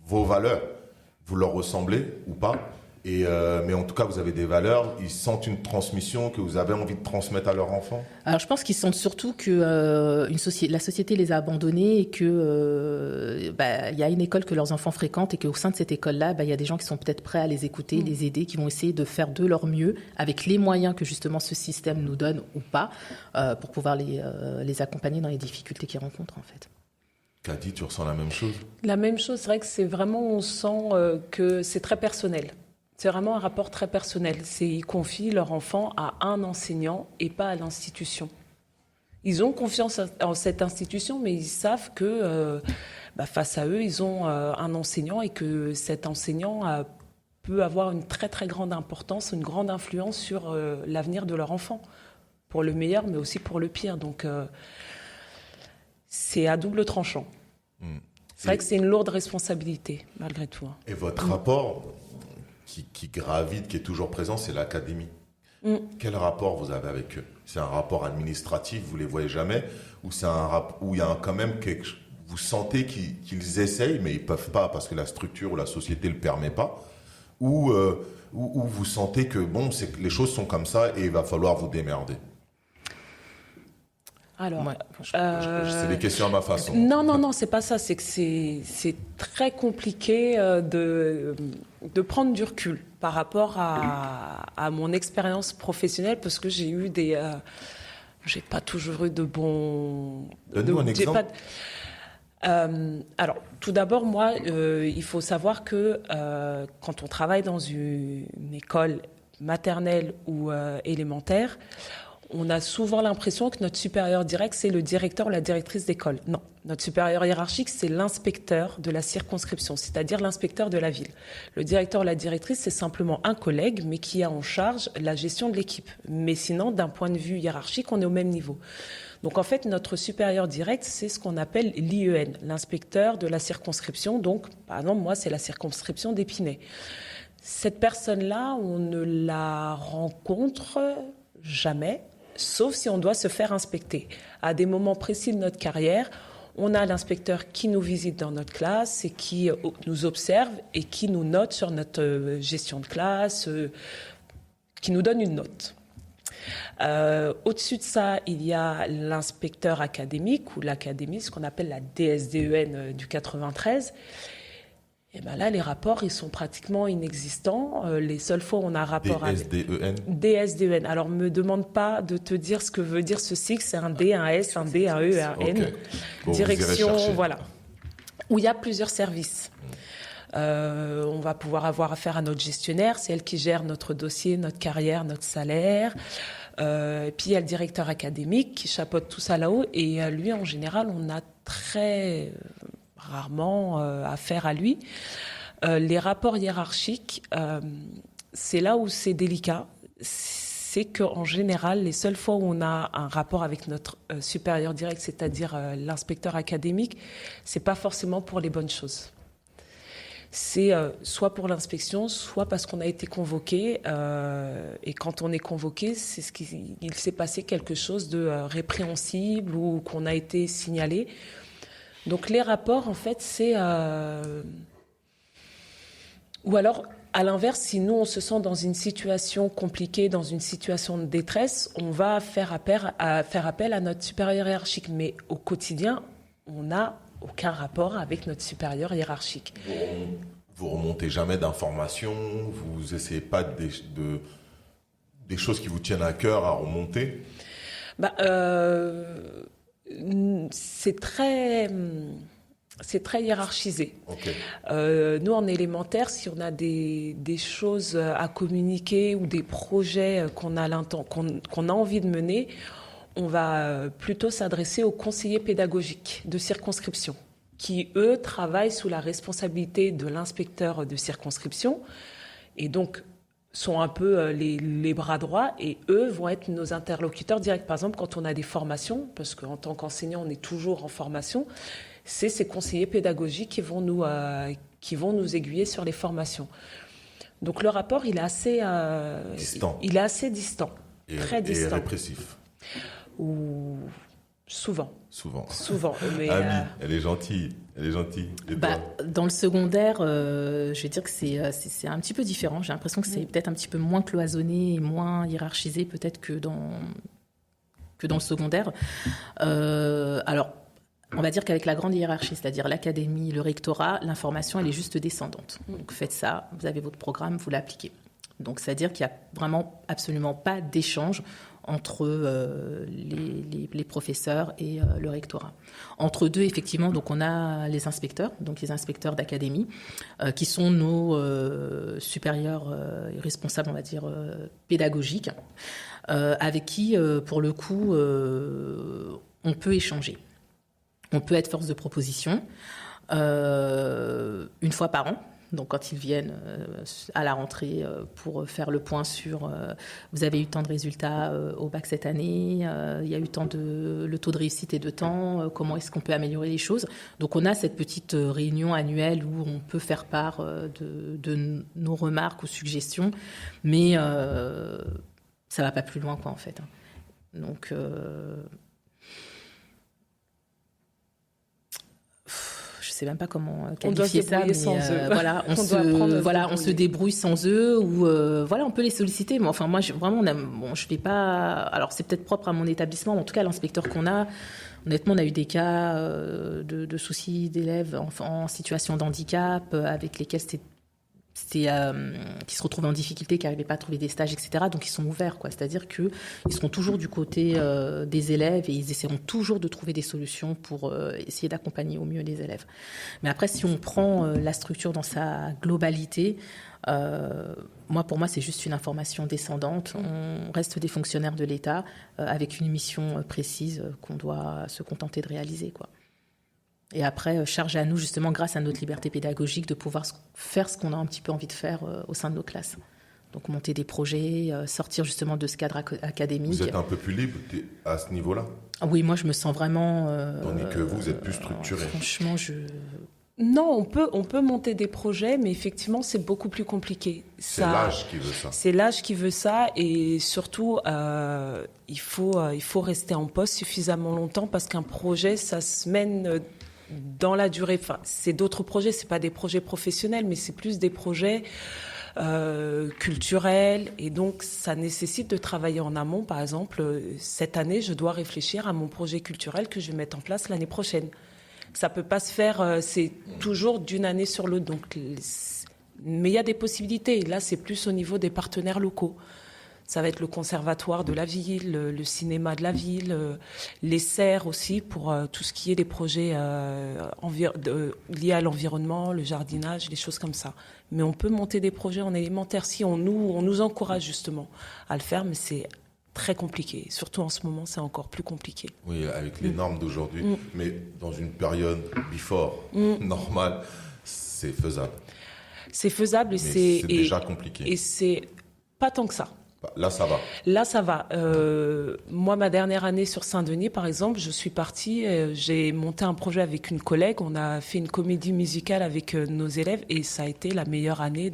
vos valeurs, vous leur ressemblez ou pas, mais en tout cas vous avez des valeurs, ils sentent une transmission que vous avez envie de transmettre à leurs enfants. Alors je pense qu'ils sentent surtout que la société les a abandonnés et que il y a une école que leurs enfants fréquentent et qu'au sein de cette école-là, il y a des gens qui sont peut-être prêts à les écouter, les aider, qui vont essayer de faire de leur mieux avec les moyens que justement ce système nous donne ou pas pour pouvoir les accompagner dans les difficultés qu'ils rencontrent en fait. Cathy, tu ressens la même chose? La même chose, c'est vrai que c'est vraiment, on sent que c'est très personnel. C'est vraiment un rapport très personnel. Ils confient leur enfant à un enseignant et pas à l'institution. Ils ont confiance en cette institution, mais ils savent que face à eux, ils ont un enseignant et que cet enseignant peut avoir une très très grande importance, une grande influence sur l'avenir de leur enfant, pour le meilleur, mais aussi pour le pire. Donc c'est à double tranchant. C'est vrai que c'est une lourde responsabilité, malgré tout. Et votre rapport qui gravite, qui est toujours présent, c'est l'académie. Quel rapport vous avez avec eux? C'est un rapport administratif, vous les voyez jamais, ou c'est un rapport où il y a quand même vous sentez qu'ils essayent, mais ils peuvent pas parce que la structure ou la société le permet pas, ou vous sentez que c'est que les choses sont comme ça et il va falloir vous démerder? Alors, c'est des questions à ma façon. Non, c'est pas ça. C'est que c'est très compliqué de prendre du recul par rapport à mon expérience professionnelle, parce que j'ai eu j'ai pas toujours eu de bons. Donne-nous un exemple. Alors, tout d'abord, moi, il faut savoir que quand on travaille dans une école maternelle ou élémentaire, on a souvent l'impression que notre supérieur direct, c'est le directeur ou la directrice d'école. Non, notre supérieur hiérarchique, c'est l'inspecteur de la circonscription, c'est-à-dire l'inspecteur de la ville. Le directeur ou la directrice, c'est simplement un collègue, mais qui a en charge la gestion de l'équipe. Mais sinon, d'un point de vue hiérarchique, on est au même niveau. Donc en fait, notre supérieur direct, c'est ce qu'on appelle l'IEN, l'inspecteur de la circonscription. Donc, par exemple, moi, c'est la circonscription d'Épinay. Cette personne-là, on ne la rencontre jamais, sauf si on doit se faire inspecter. À des moments précis de notre carrière, on a l'inspecteur qui nous visite dans notre classe et qui nous observe et qui nous note sur notre gestion de classe, qui nous donne une note. Au-dessus de ça, il y a l'inspecteur académique ou l'académie, ce qu'on appelle la DSDEN du 93. Et ben là, les rapports, ils sont pratiquement inexistants. Les seules fois où on a un rapport DSDEN. DSDEN. Alors, me demande pas de te dire ce que veut dire ce sigle. C'est un D, un S, un D, un E, un N. Okay. Bon, direction, voilà. Où il y a plusieurs services. On va pouvoir avoir affaire à notre gestionnaire. C'est elle qui gère notre dossier, notre carrière, notre salaire. Et puis, il y a le directeur académique qui chapeaute tout ça là-haut. Et lui, en général, on a très rarement affaire à lui. Les rapports hiérarchiques, c'est là où c'est délicat. C'est qu'en général, les seules fois où on a un rapport avec notre supérieur direct, c'est-à-dire l'inspecteur académique, c'est pas forcément pour les bonnes choses. C'est soit pour l'inspection, soit parce qu'on a été convoqué. Et quand on est convoqué, c'est il s'est passé quelque chose de répréhensible ou qu'on a été signalé. Donc les rapports, en fait, c'est... Ou alors, à l'inverse, si nous, on se sent dans une situation compliquée, dans une situation de détresse, on va faire appel à notre supérieur hiérarchique. Mais au quotidien, on n'a aucun rapport avec notre supérieur hiérarchique. Vous remontez jamais d'informations, vous essayez pas des choses qui vous tiennent à cœur à remonter? C'est très hiérarchisé. Okay. Nous, en élémentaire, si on a des choses à communiquer ou des projets qu'on a envie de mener, on va plutôt s'adresser aux conseillers pédagogiques de circonscription, qui, eux, travaillent sous la responsabilité de l'inspecteur de circonscription et donc sont un peu les bras droits, et eux vont être nos interlocuteurs directs. Par exemple, quand on a des formations, parce qu'en tant qu'enseignant, on est toujours en formation, c'est ces conseillers pédagogiques qui vont nous aiguiller sur les formations. Donc le rapport, il est assez distant. Il est assez distant, très distant. Et répressif. Ou souvent. Mais Ami, elle est gentille. Et dans le secondaire, je vais dire que c'est un petit peu différent. J'ai l'impression que c'est peut-être un petit peu moins cloisonné et moins hiérarchisé peut-être que dans le secondaire. Alors, on va dire qu'avec la grande hiérarchie, c'est-à-dire l'académie, le rectorat, l'information, elle est juste descendante. Donc, faites ça, vous avez votre programme, vous l'appliquez. Donc, c'est-à-dire qu'il n'y a vraiment absolument pas d'échange entre les professeurs et le rectorat. Entre deux, effectivement, donc on a les inspecteurs d'académie, qui sont nos supérieurs responsables, on va dire, pédagogiques, avec qui, pour le coup, on peut échanger. On peut être force de proposition une fois par an. Donc, quand ils viennent à la rentrée pour faire le point sur vous avez eu tant de résultats au bac cette année, il y a eu le taux de réussite est de temps, comment est-ce qu'on peut améliorer les choses. Donc, on a cette petite réunion annuelle où on peut faire part de nos remarques ou suggestions, mais ça va pas plus loin, quoi, en fait. Donc, je sais même pas comment qualifier ça, mais voilà, on se débrouille sans eux, ou voilà, on peut les solliciter. Mais enfin, moi, je vais pas. Alors, c'est peut-être propre à mon établissement, mais en tout cas, l'inspecteur qu'on a, honnêtement, on a eu des cas de soucis d'élèves en situation de handicap avec lesquels qui se retrouvent en difficulté, qui n'arrivaient pas à trouver des stages, etc. Donc, ils sont ouverts, quoi. C'est-à-dire qu'ils seront toujours du côté des élèves et ils essaieront toujours de trouver des solutions pour essayer d'accompagner au mieux les élèves. Mais après, si on prend la structure dans sa globalité, pour moi, c'est juste une information descendante. On reste des fonctionnaires de l'État avec une mission précise qu'on doit se contenter de réaliser, quoi. Et après, charge à nous, justement, grâce à notre liberté pédagogique, de pouvoir faire ce qu'on a un petit peu envie de faire au sein de nos classes. Donc, monter des projets, sortir justement de ce cadre académique. Vous êtes un peu plus libre à ce niveau-là ? Oui, moi, je me sens vraiment... Tandis que vous êtes plus structuré. Franchement, Non, on peut monter des projets, mais effectivement, c'est beaucoup plus compliqué. C'est l'âge qui veut ça. C'est l'âge qui veut ça, et surtout, il faut rester en poste suffisamment longtemps, parce qu'un projet, ça se mène dans la durée. Enfin, c'est d'autres projets, c'est pas des projets professionnels, mais c'est plus des projets culturels, et donc ça nécessite de travailler en amont. Par exemple, cette année, je dois réfléchir à mon projet culturel que je vais mettre en place l'année prochaine. Ça peut pas se faire, c'est toujours d'une année sur l'autre. Donc, mais il y a des possibilités. Et là, c'est plus au niveau des partenaires locaux. Ça va être le conservatoire de la ville, le cinéma de la ville, les serres aussi pour tout ce qui est des projets liés à l'environnement, le jardinage, les choses comme ça. Mais on peut monter des projets en élémentaire si on nous encourage justement à le faire, mais c'est très compliqué. Surtout en ce moment, c'est encore plus compliqué. Oui, avec les normes d'aujourd'hui. Mais dans une période normale, c'est faisable. C'est faisable, c'est déjà compliqué. Et c'est pas tant que ça. Là, ça va. Là, ça va. Moi, ma dernière année sur Saint-Denis, par exemple, je suis partie, j'ai monté un projet avec une collègue. On a fait une comédie musicale avec nos élèves et ça a été la meilleure année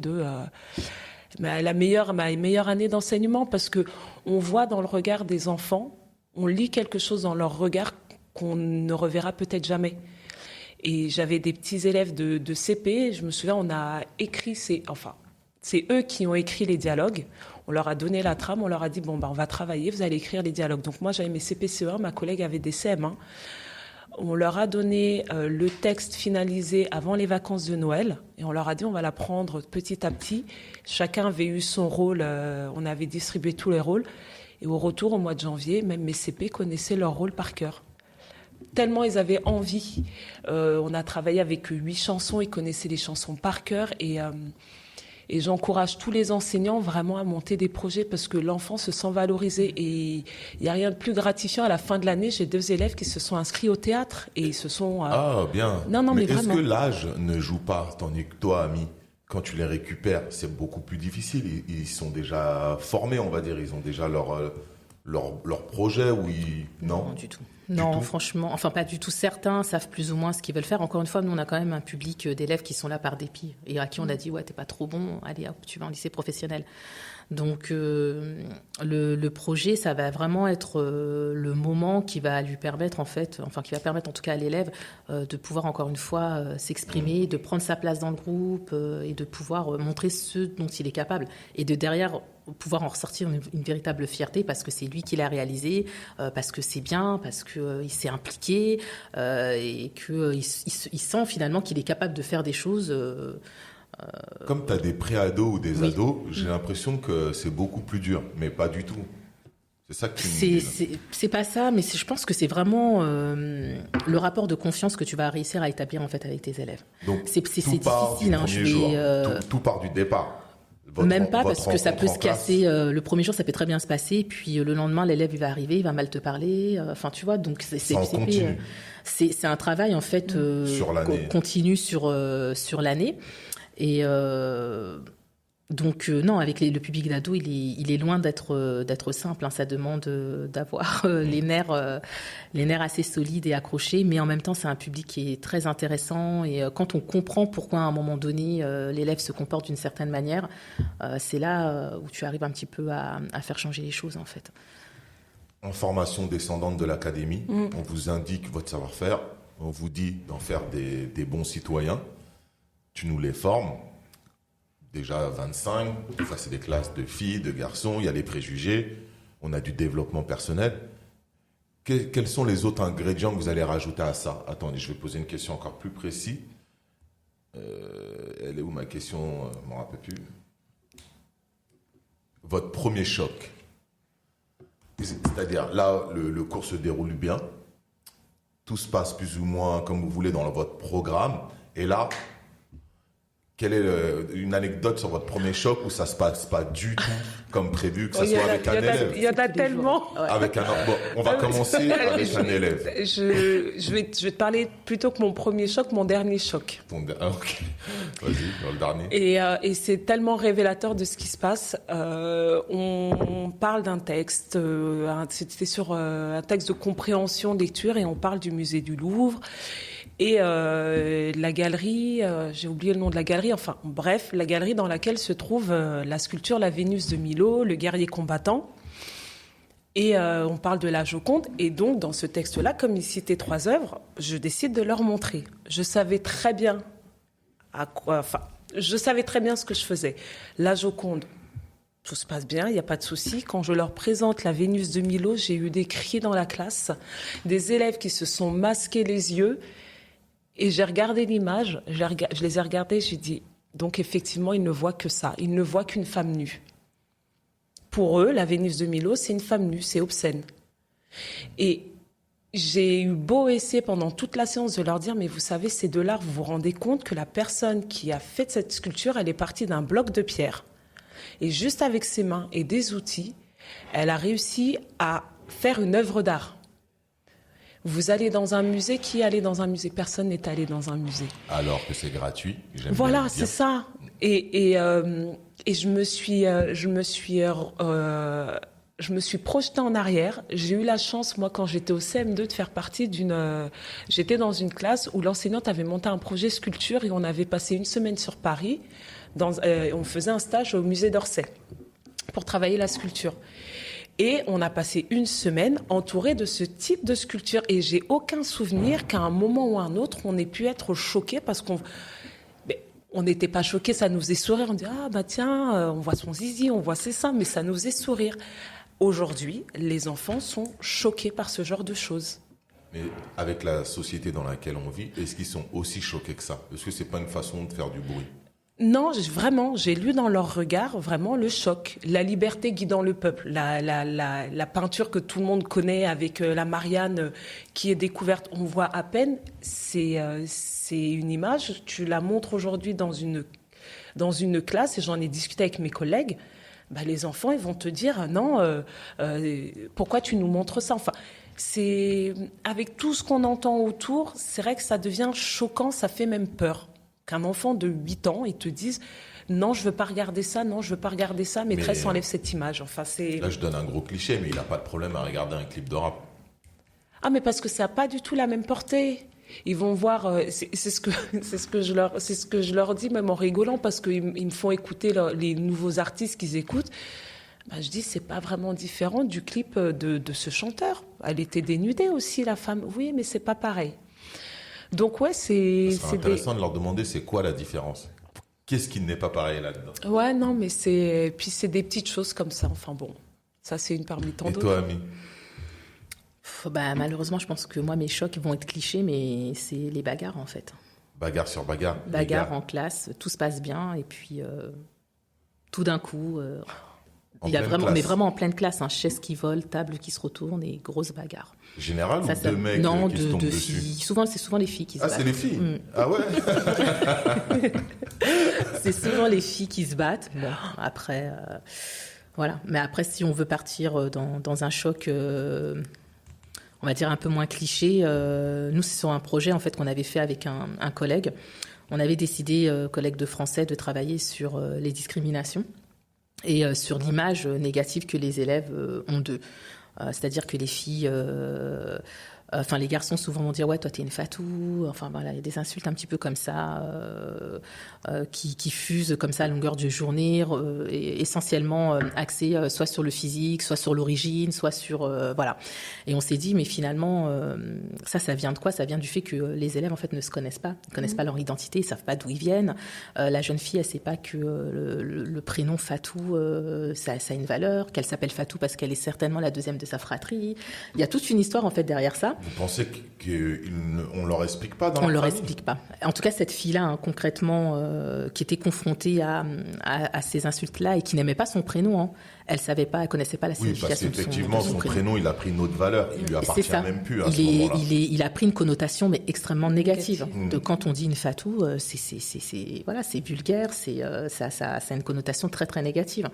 ma meilleure année d'enseignement, parce que on voit dans le regard des enfants, on lit quelque chose dans leur regard qu'on ne reverra peut-être jamais. Et j'avais des petits élèves de CP, je me souviens, on a écrit c'est eux qui ont écrit les dialogues. On leur a donné la trame, on leur a dit on va travailler, vous allez écrire les dialogues. Donc moi j'avais mes CP-CE1, ma collègue avait des CM1. On leur a donné le texte finalisé avant les vacances de Noël et on leur a dit on va l'apprendre petit à petit. Chacun avait eu son rôle, on avait distribué tous les rôles. Et au retour, au mois de janvier, même mes CP connaissaient leur rôle par cœur. Tellement ils avaient envie. On a travaillé avec 8 chansons, ils connaissaient les chansons par cœur et j'encourage tous les enseignants vraiment à monter des projets parce que l'enfant se sent valorisé. Et il n'y a rien de plus gratifiant. À la fin de l'année, j'ai 2 élèves qui se sont inscrits au théâtre et ils se sont... Ah, bien. Non, mais est-ce vraiment. que l'âge ne joue pas, tandis que toi, ami, quand tu les récupères, c'est beaucoup plus difficile. Ils sont déjà formés, on va dire. Ils ont déjà leur projet ou Non, du tout. Non, franchement, enfin pas du tout. Certains savent plus ou moins ce qu'ils veulent faire. Encore une fois, nous on a quand même un public d'élèves qui sont là par dépit et à qui on a dit t'es pas trop bon, allez hop, tu vas en lycée professionnel. Donc le projet, ça va vraiment être le moment qui va lui permettre qui va permettre en tout cas à l'élève de pouvoir encore une fois s'exprimer, de prendre sa place dans le groupe et de pouvoir montrer ce dont il est capable et de derrière pouvoir en ressortir une véritable fierté parce que c'est lui qui l'a réalisé, parce que c'est bien, parce qu'il s'est impliqué et qu'il sent finalement qu'il est capable de faire des choses. Comme tu as des pré-ados ou des ados, j'ai l'impression que c'est beaucoup plus dur, mais pas du tout. C'est ça que tu me dis. C'est pas ça, mais je pense que c'est vraiment le rapport de confiance que tu vas réussir à établir en fait avec tes élèves. Donc, c'est difficile. Tout part du départ. Même pas, parce que ça peut se casser. Le premier jour, ça peut très bien se passer, puis le lendemain, l'élève il va arriver, il va mal te parler. Enfin, tu vois, donc c'est un travail en fait continu sur l'année. Et donc non, avec le public d'ado, il est loin d'être simple. Hein. Ça demande d'avoir les nerfs assez solides et accrochés, mais en même temps, c'est un public qui est très intéressant. Et quand on comprend pourquoi à un moment donné l'élève se comporte d'une certaine manière, c'est là où tu arrives un petit peu à faire changer les choses en fait. En formation descendante de l'académie, on vous indique votre savoir-faire, on vous dit d'en faire des bons citoyens. Tu nous les formes. Déjà 25, ça c'est des classes de filles, de garçons, il y a les préjugés, on a du développement personnel. Quels sont les autres ingrédients que vous allez rajouter à ça? Attendez, je vais poser une question encore plus précise. Elle est où ma question? Je ne m'en rappelle plus. Votre premier choc. C'est-à-dire, là, le cours se déroule bien, tout se passe plus ou moins comme vous voulez dans votre programme, et là... Quelle est une anecdote sur votre premier choc où ça se passe pas du tout comme prévu, que ça soit avec un élève? Il y en a tellement. Avec on va commencer avec un élève. Je vais te parler plutôt que mon premier choc, mon dernier choc. Ok. Vas-y, dans le dernier. Et c'est tellement révélateur de ce qui se passe. On parle d'un texte, c'était sur un texte de compréhension, de lecture, et on parle du musée du Louvre. Et la galerie, j'ai oublié le nom de la galerie, enfin bref, la galerie dans laquelle se trouve la sculpture La Vénus de Milo, le guerrier combattant. Et on parle de la Joconde. Et donc, dans ce texte-là, comme il citait 3 œuvres, je décide de leur montrer. Je savais très bien ce que je faisais. La Joconde, tout se passe bien, il n'y a pas de souci. Quand je leur présente la Vénus de Milo, j'ai eu des cris dans la classe, des élèves qui se sont masqués les yeux. Et j'ai regardé l'image, je les ai regardés, j'ai dit, donc effectivement, ils ne voient que ça, ils ne voient qu'une femme nue. Pour eux, la Vénus de Milo, c'est une femme nue, c'est obscène. Et j'ai eu beau essayer pendant toute la séance de leur dire, mais vous savez, c'est de l'art, vous vous rendez compte que la personne qui a fait cette sculpture, elle est partie d'un bloc de pierre. Et juste avec ses mains et des outils, elle a réussi à faire une œuvre d'art. Vous allez dans un musée, qui est allé dans un musée? Personne n'est allé dans un musée. Alors que c'est gratuit. Voilà, c'est ça. Et je me suis projetée en arrière. J'ai eu la chance, moi, quand j'étais au CM2, de faire partie j'étais dans une classe où l'enseignante avait monté un projet sculpture et on avait passé une semaine sur Paris. On faisait un stage au musée d'Orsay pour travailler la sculpture. Et on a passé une semaine entouré de ce type de sculpture. Et j'ai aucun souvenir qu'à un moment ou à un autre, on ait pu être choqués parce qu'on n'était pas choqués, ça nous faisait sourire. On dit, ah bah tiens, on voit son zizi, on voit ses seins, mais ça nous faisait sourire. Aujourd'hui, les enfants sont choqués par ce genre de choses. Mais avec la société dans laquelle on vit, est-ce qu'ils sont aussi choqués que ça? Est-ce que c'est pas une façon de faire du bruit? Non, vraiment, j'ai lu dans leur regard vraiment le choc, la liberté guidant le peuple, la peinture que tout le monde connaît avec la Marianne qui est découverte, on voit à peine, c'est une image, tu la montres aujourd'hui dans une classe, et j'en ai discuté avec mes collègues, les enfants ils vont te dire non, pourquoi tu nous montres ça? Enfin, c'est avec tout ce qu'on entend autour, c'est vrai que ça devient choquant, ça fait même peur. Qu'un enfant de 8 ans, il te dise « Non, je veux pas regarder ça, non, je veux pas regarder ça, maîtresse, enlève cette image. » Enfin, c'est... Là, je donne un gros cliché, mais il n'a pas de problème à regarder un clip de rap. Ah, mais parce que ça n'a pas du tout la même portée. Ils vont voir, c'est ce que je leur dis, même en rigolant, parce qu'ils me font écouter les nouveaux artistes qu'ils écoutent. Je dis, c'est pas vraiment différent du clip de ce chanteur. Elle était dénudée aussi, la femme. Oui, mais c'est pas pareil. Donc ouais, c'est intéressant de leur demander c'est quoi la différence. Qu'est-ce qui n'est pas pareil là-dedans? Ouais, non, mais c'est des petites choses comme ça. Enfin bon, ça c'est une parmi tant d'autres. Et toi, Ami? Malheureusement, je pense que moi mes chocs vont être clichés, mais c'est les bagarres en fait. Bagarre sur bagarre. Bagarre en classe, tout se passe bien et puis tout d'un coup, Il y a vraiment, mais vraiment en pleine classe, chaises qui volent, tables qui se retournent et grosses bagarres. Général ou deux mecs qui se tombent dessus? Filles. C'est souvent les filles qui se battent. Ah, c'est les filles? Ah ouais? C'est souvent les filles qui se battent. Bon, après, voilà. Mais après, si on veut partir dans un choc, on va dire un peu moins cliché, nous, c'est sur un projet en fait qu'on avait fait avec un collègue. On avait décidé, collègue de français, de travailler sur les discriminations. Et sur l'image négative que les élèves ont d'eux. C'est-à-dire que les filles... les garçons souvent vont dire « Ouais, toi, t'es une fatou ». Enfin, voilà, il y a des insultes un petit peu comme ça qui fusent comme ça à longueur de journée, et essentiellement axées soit sur le physique, soit sur l'origine, soit sur... voilà. Et on s'est dit, mais finalement, ça vient de quoi? Ça vient du fait que les élèves, en fait, ne se connaissent pas. Ils ne connaissent pas leur identité, ils ne savent pas d'où ils viennent. La jeune fille, elle ne sait pas que le prénom Fatou, ça a une valeur, qu'elle s'appelle Fatou parce qu'elle est certainement la deuxième de sa fratrie. Il y a toute une histoire, en fait, derrière ça. Vous pensez qu'on ne leur explique pas dans la famille? On ne leur explique pas. En tout cas, cette fille-là, concrètement, qui était confrontée à ces insultes-là et qui n'aimait pas son prénom, elle savait pas, elle connaissait pas la signification de son prénom. Oui, parce qu'effectivement, son prénom, il a pris une autre valeur. Il lui appartient même plus à ce moment-là. Il a pris une connotation, mais extrêmement négative. De quand on dit une fatou, c'est vulgaire, ça a une connotation très très négative.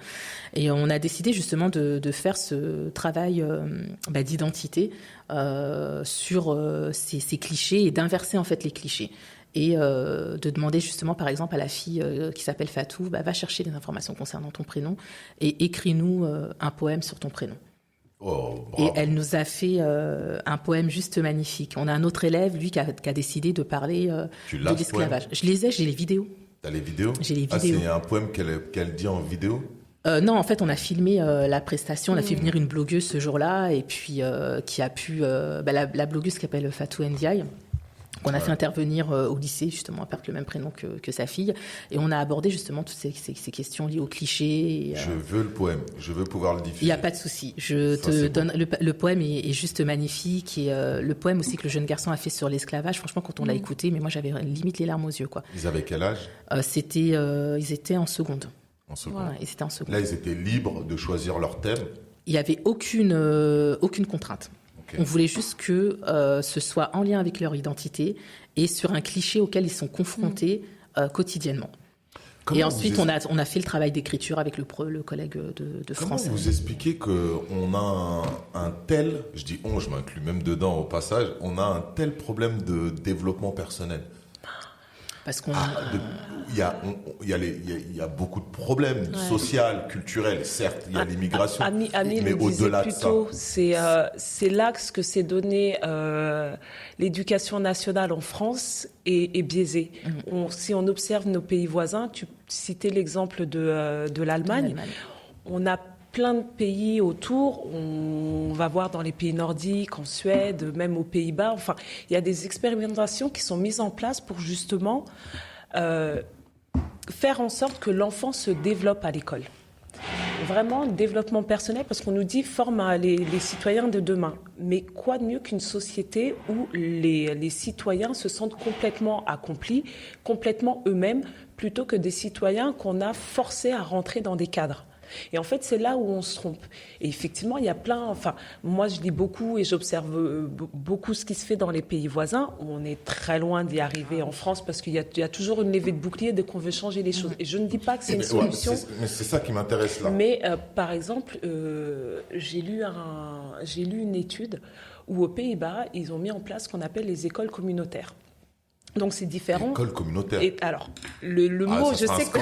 Et on a décidé justement de faire ce travail d'identité sur ces clichés et d'inverser en fait les clichés. Et de demander justement, par exemple, à la fille qui s'appelle Fatou, va chercher des informations concernant ton prénom et écris-nous un poème sur ton prénom. Oh, et elle nous a fait un poème juste magnifique. On a un autre élève, lui, qui a décidé de parler de l'esclavage. J'ai les vidéos. T'as les vidéos? J'ai les vidéos. Ah, c'est un poème qu'elle dit en vidéo? Non, en fait, on a filmé la prestation. On a fait venir une blogueuse ce jour-là, et puis qui a pu... la blogueuse qui s'appelle Fatou Ndiaye, qu'on a fait intervenir au lycée, justement, elle porte le même prénom que sa fille. Et on a abordé justement toutes ces questions liées aux clichés. Je veux le poème, je veux pouvoir le diffuser. Il n'y a pas de souci. Je te donne. Le poème est juste magnifique. Et le poème aussi que le jeune garçon a fait sur l'esclavage, franchement, quand on l'a écouté, mais moi j'avais limite les larmes aux yeux, quoi. Ils avaient quel âge? Ils étaient en seconde. En seconde. Voilà, ils étaient en seconde. Là, ils étaient libres de choisir leur thème? Il n'y avait aucune contrainte. Okay. On voulait juste que ce soit en lien avec leur identité et sur un cliché auquel ils sont confrontés quotidiennement. Comment et ensuite, on a fait le travail d'écriture avec le collègue de français. Comment vous expliquez qu'on a un tel, je dis je m'inclus même dedans au passage, on a un tel problème de développement personnel? Parce qu'on il y a beaucoup de problèmes sociaux, culturels, certes, il y a l'immigration, mais au-delà de ça, c'est l'axe que s'est donné l'éducation nationale en France est biaisé. Si on observe nos pays voisins, tu citais l'exemple de l'Allemagne, on a plein de pays autour, on va voir dans les pays nordiques, en Suède, même aux Pays-Bas. Enfin, il y a des expérimentations qui sont mises en place pour justement faire en sorte que l'enfant se développe à l'école. Vraiment, développement personnel, parce qu'on nous dit forme les citoyens de demain. Mais quoi de mieux qu'une société où les citoyens se sentent complètement accomplis, complètement eux-mêmes, plutôt que des citoyens qu'on a forcés à rentrer dans des cadres. Et en fait, c'est là où on se trompe. Et effectivement, il y a moi, je lis beaucoup et j'observe beaucoup ce qui se fait dans les pays voisins, où on est très loin d'y arriver en France, parce qu'il y a toujours une levée de bouclier dès qu'on veut changer les choses. Et je ne dis pas que c'est une solution. Mais c'est ça qui m'intéresse là. Mais par exemple, j'ai lu une étude où aux Pays-Bas, ils ont mis en place ce qu'on appelle les écoles communautaires. Donc c'est différent. École communautaire. Et alors le mot, je sais que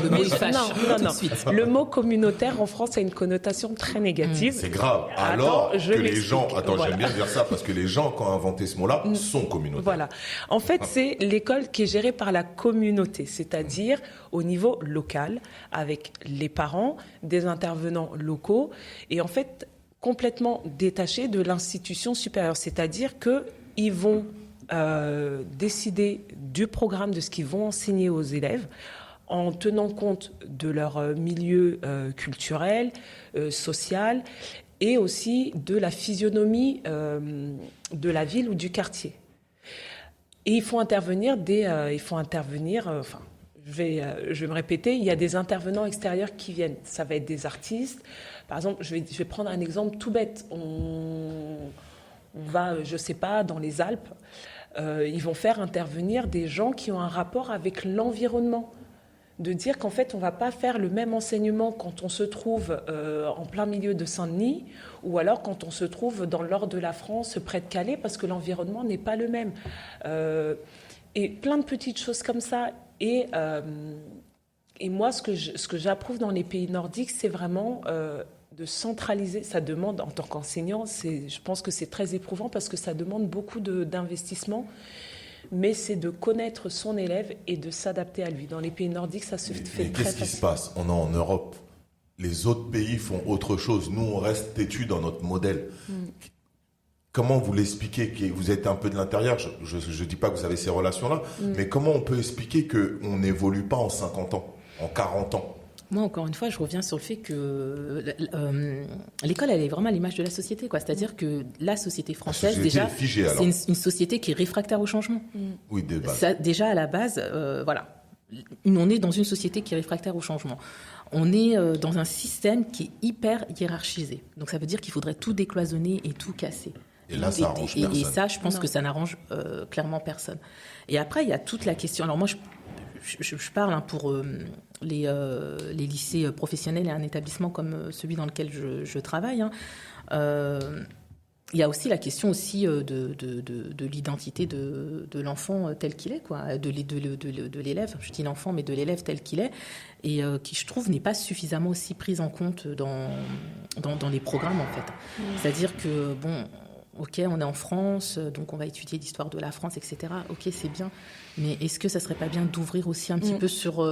le mot il fâche. Non. Le mot communautaire en France a une connotation très négative. C'est grave. Alors que les gens, j'aime bien dire ça parce que les gens qui ont inventé ce mot-là sont communautaires. Voilà. En fait, c'est l'école qui est gérée par la communauté, c'est-à-dire au niveau local, avec les parents, des intervenants locaux, et en fait complètement détachés de l'institution supérieure, c'est-à-dire que ils vont décider du programme, de ce qu'ils vont enseigner aux élèves en tenant compte de leur milieu culturel, social et aussi de la physionomie de la ville ou du quartier. Et il faut intervenir je vais me répéter, il y a des intervenants extérieurs qui viennent. Ça va être des artistes. Par exemple, je vais prendre un exemple tout bête. On va, je ne sais pas, dans les Alpes. Ils vont faire intervenir des gens qui ont un rapport avec l'environnement. De dire qu'en fait, on ne va pas faire le même enseignement quand on se trouve en plein milieu de Saint-Denis ou alors quand on se trouve dans le nord de la France, près de Calais, parce que l'environnement n'est pas le même. Et plein de petites choses comme ça. Et moi, ce que j'approuve dans les pays nordiques, c'est vraiment de centraliser. Ça demande, en tant qu'enseignant, je pense que c'est très éprouvant parce que ça demande beaucoup d'investissement. Mais c'est de connaître son élève et de s'adapter à lui. Dans les pays nordiques, ça se fait très facilement. Qu'est-ce qui se passe? On est en Europe. Les autres pays font autre chose. Nous, on reste têtus dans notre modèle. Comment vous l'expliquez? Vous êtes un peu de l'intérieur. Je ne dis pas que vous avez ces relations-là. Mais comment on peut expliquer qu'on n'évolue pas en 50 ans, en 40 ans? Moi, encore une fois, je reviens sur le fait que l'école, elle est vraiment à l'image de la société, quoi. C'est-à-dire que la société française, déjà, c'est une société qui est réfractaire au changement. Oui, de base. Ça, déjà, à la base, voilà. On est dans une société qui est réfractaire au changement. On est dans un système qui est hyper hiérarchisé. Donc, ça veut dire qu'il faudrait tout décloisonner et tout casser. Et là, ça arrange personne. Et ça, je pense que ça n'arrange clairement personne. Et après, il y a toute la question. Alors, moi, je parle pour les lycées professionnels et un établissement comme celui dans lequel je travaille. Il y a aussi la question aussi de l'identité de l'enfant tel qu'il est, quoi, de l'élève. Je dis l'enfant, mais de l'élève tel qu'il est, et qui, je trouve, n'est pas suffisamment aussi prise en compte dans les programmes, en fait. C'est-à-dire que, bon... Ok, on est en France, donc on va étudier l'histoire de la France, etc. Ok, c'est bien. Mais est-ce que ça serait pas bien d'ouvrir aussi un petit peu sur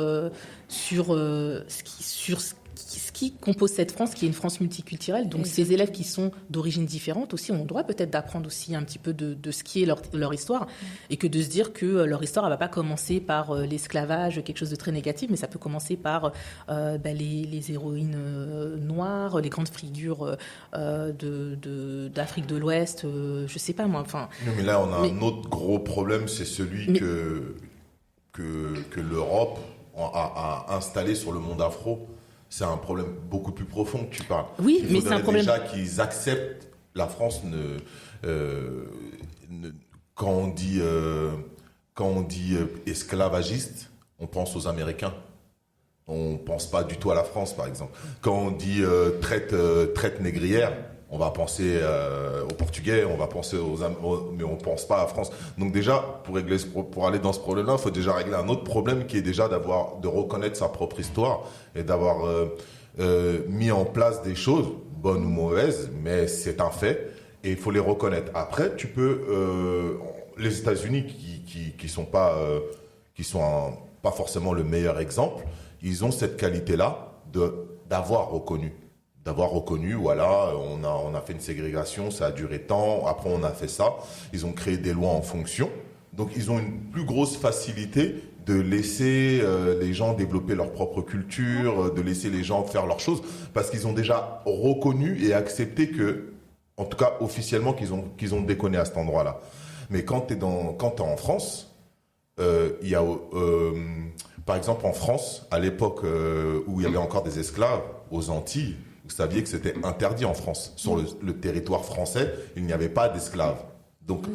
ce qui compose cette France, qui est une France multiculturelle? Donc ces élèves qui sont d'origine différente aussi, on doit peut-être d'apprendre aussi un petit peu de ce qui est leur histoire, et que de se dire que leur histoire, elle va pas commencer par l'esclavage, quelque chose de très négatif, mais ça peut commencer par les héroïnes noires, les grandes figures d'Afrique de l'Ouest, je sais pas moi. Enfin. Non, mais là, on a un autre gros problème, c'est celui que l'Europe a installé sur le monde afro. C'est un problème beaucoup plus profond que tu parles. Oui, mais c'est un problème. Déjà qu'ils acceptent la France. Quand on dit esclavagiste, on pense aux Américains. On pense pas du tout à la France, par exemple. Quand on dit traite négrière, on va penser aux Portugais, on va penser mais on pense pas à la France. Donc déjà, pour aller dans ce problème-là, il faut déjà régler un autre problème qui est déjà de reconnaître sa propre histoire et d'avoir mis en place des choses, bonnes ou mauvaises, mais c'est un fait et il faut les reconnaître. Après, tu peux les États-Unis qui sont pas forcément le meilleur exemple, ils ont cette qualité-là d'avoir reconnu, voilà, on a fait une ségrégation, ça a duré tant, après on a fait ça, ils ont créé des lois en fonction, donc ils ont une plus grosse facilité de laisser les gens développer leur propre culture, de laisser les gens faire leurs choses, parce qu'ils ont déjà reconnu et accepté que, en tout cas officiellement, qu'ils ont déconné à cet endroit-là. Mais quand t'es en France, il y a, par exemple en France, à l'époque où il y avait encore des esclaves aux Antilles, vous saviez que c'était interdit en France. Sur le territoire français, il n'y avait pas d'esclaves. Donc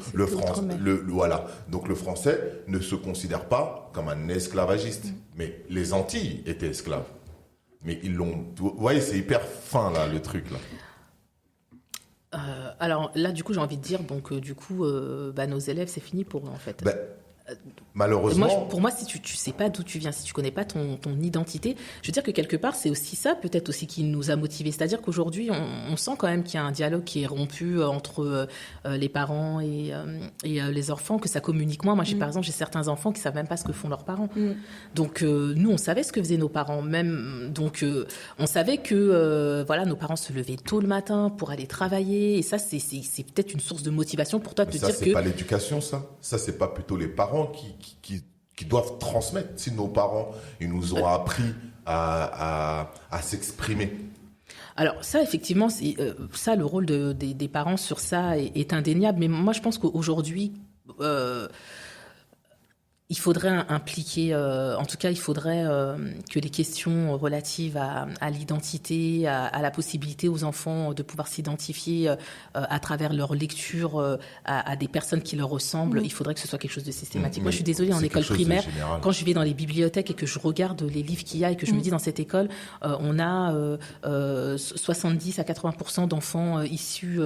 Donc le français ne se considère pas comme un esclavagiste. Mais les Antilles étaient esclaves. Mais ils l'ont... Vous voyez, c'est hyper fin là, le truc là. Alors là, du coup, j'ai envie de dire, donc du coup, nos élèves, c'est fini pour eux en fait. Malheureusement. Pour moi, si tu sais pas d'où tu viens, si tu connais pas ton identité, je veux dire que quelque part, c'est aussi ça, peut-être aussi qui nous a motivés. C'est-à-dire qu'aujourd'hui, on sent quand même qu'il y a un dialogue qui est rompu entre les parents et les enfants, que ça communique moins. Moi, par exemple, j'ai certains enfants qui savent même pas ce que font leurs parents. Donc, nous, on savait ce que faisaient nos parents, même. Donc, on savait que nos parents se levaient tôt le matin pour aller travailler. Et ça, c'est peut-être une source de motivation pour toi de te dire que. Ça, c'est pas l'éducation, ça. Ça, c'est pas plutôt les parents qui doivent transmettre. Si nos parents, ils nous ont appris à s'exprimer. Alors ça, effectivement, ça, le rôle des parents sur ça est indéniable. Mais moi, je pense qu'aujourd'hui, il faudrait impliquer, en tout cas, il faudrait que les questions relatives à l'identité, à la possibilité aux enfants de pouvoir s'identifier à travers leur lecture à des personnes qui leur ressemblent, il faudrait que ce soit quelque chose de systématique. Moi, je suis désolée, en école primaire, quand je vais dans les bibliothèques et que je regarde les livres qu'il y a et que je me dis dans cette école, on a 70 à 80% d'enfants issus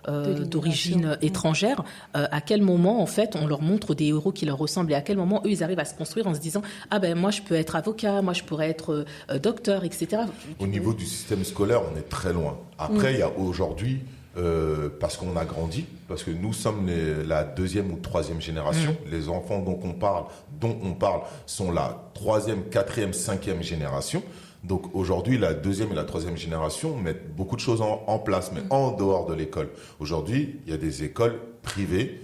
d'origine étrangère. À quel moment, en fait, on leur montre des héros qui leur ressemblent et à quel moment eux, ils arrivent à se construire en se disant « Ah ben, moi, je peux être avocat, moi, je pourrais être docteur, etc. » Au niveau du système scolaire, on est très loin. Après, il y a aujourd'hui, parce qu'on a grandi, parce que nous sommes la deuxième ou troisième génération, les enfants dont on parle sont la troisième, quatrième, cinquième génération. Donc aujourd'hui, la deuxième et la troisième génération mettent beaucoup de choses en place, mais en dehors de l'école. Aujourd'hui, il y a des écoles privées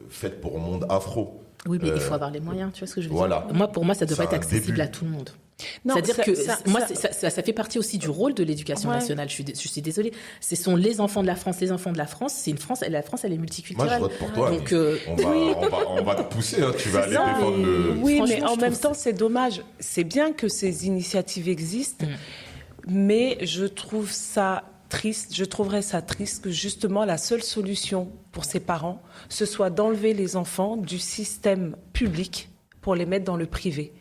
faites pour le monde afro. Oui, mais il faut avoir les moyens, tu vois ce que je veux voilà. dire. Pour moi, ça devrait être accessible à tout le monde. C'est-à-dire que ça fait partie aussi du rôle de l'éducation nationale. Je suis désolée. Ce sont les enfants de la France. Les enfants de la France, c'est une France. La France, elle est multiculturelle. Moi, je vote pour toi. Donc, on va te pousser. Hein, tu vas aller défendre le. Oui, mais en même temps, c'est dommage. C'est bien que ces initiatives existent, mais je trouve ça triste. Je trouverais ça triste que justement la seule solution pour ces parents, ce soit d'enlever les enfants du système public pour les mettre dans le privé.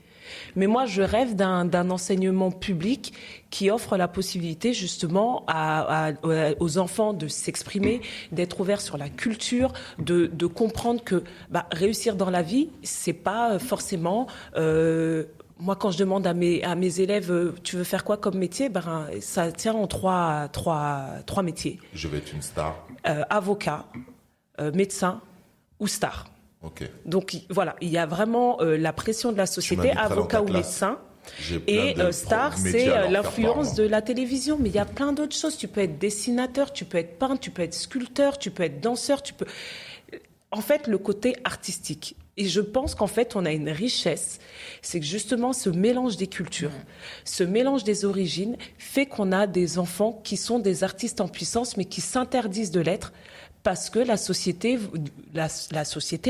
Mais moi, je rêve d'un enseignement public qui offre la possibilité justement aux enfants de s'exprimer, d'être ouverts sur la culture, de comprendre que réussir dans la vie, c'est pas forcément... Moi, quand je demande à mes élèves, tu veux faire quoi comme métier, ça tient en trois métiers. Je vais être une star. Avocat, médecin ou star. Okay. Donc voilà, il y a vraiment la pression de la société, avocat ou médecin. Et star, c'est l'influence de la télévision. Mais il y a plein d'autres choses. Tu peux être dessinateur, tu peux être peintre, tu peux être sculpteur, tu peux être danseur, En fait, le côté artistique. Et je pense qu'en fait, on a une richesse. C'est que justement, ce mélange des cultures, ce mélange des origines fait qu'on a des enfants qui sont des artistes en puissance, mais qui s'interdisent de l'être parce que la société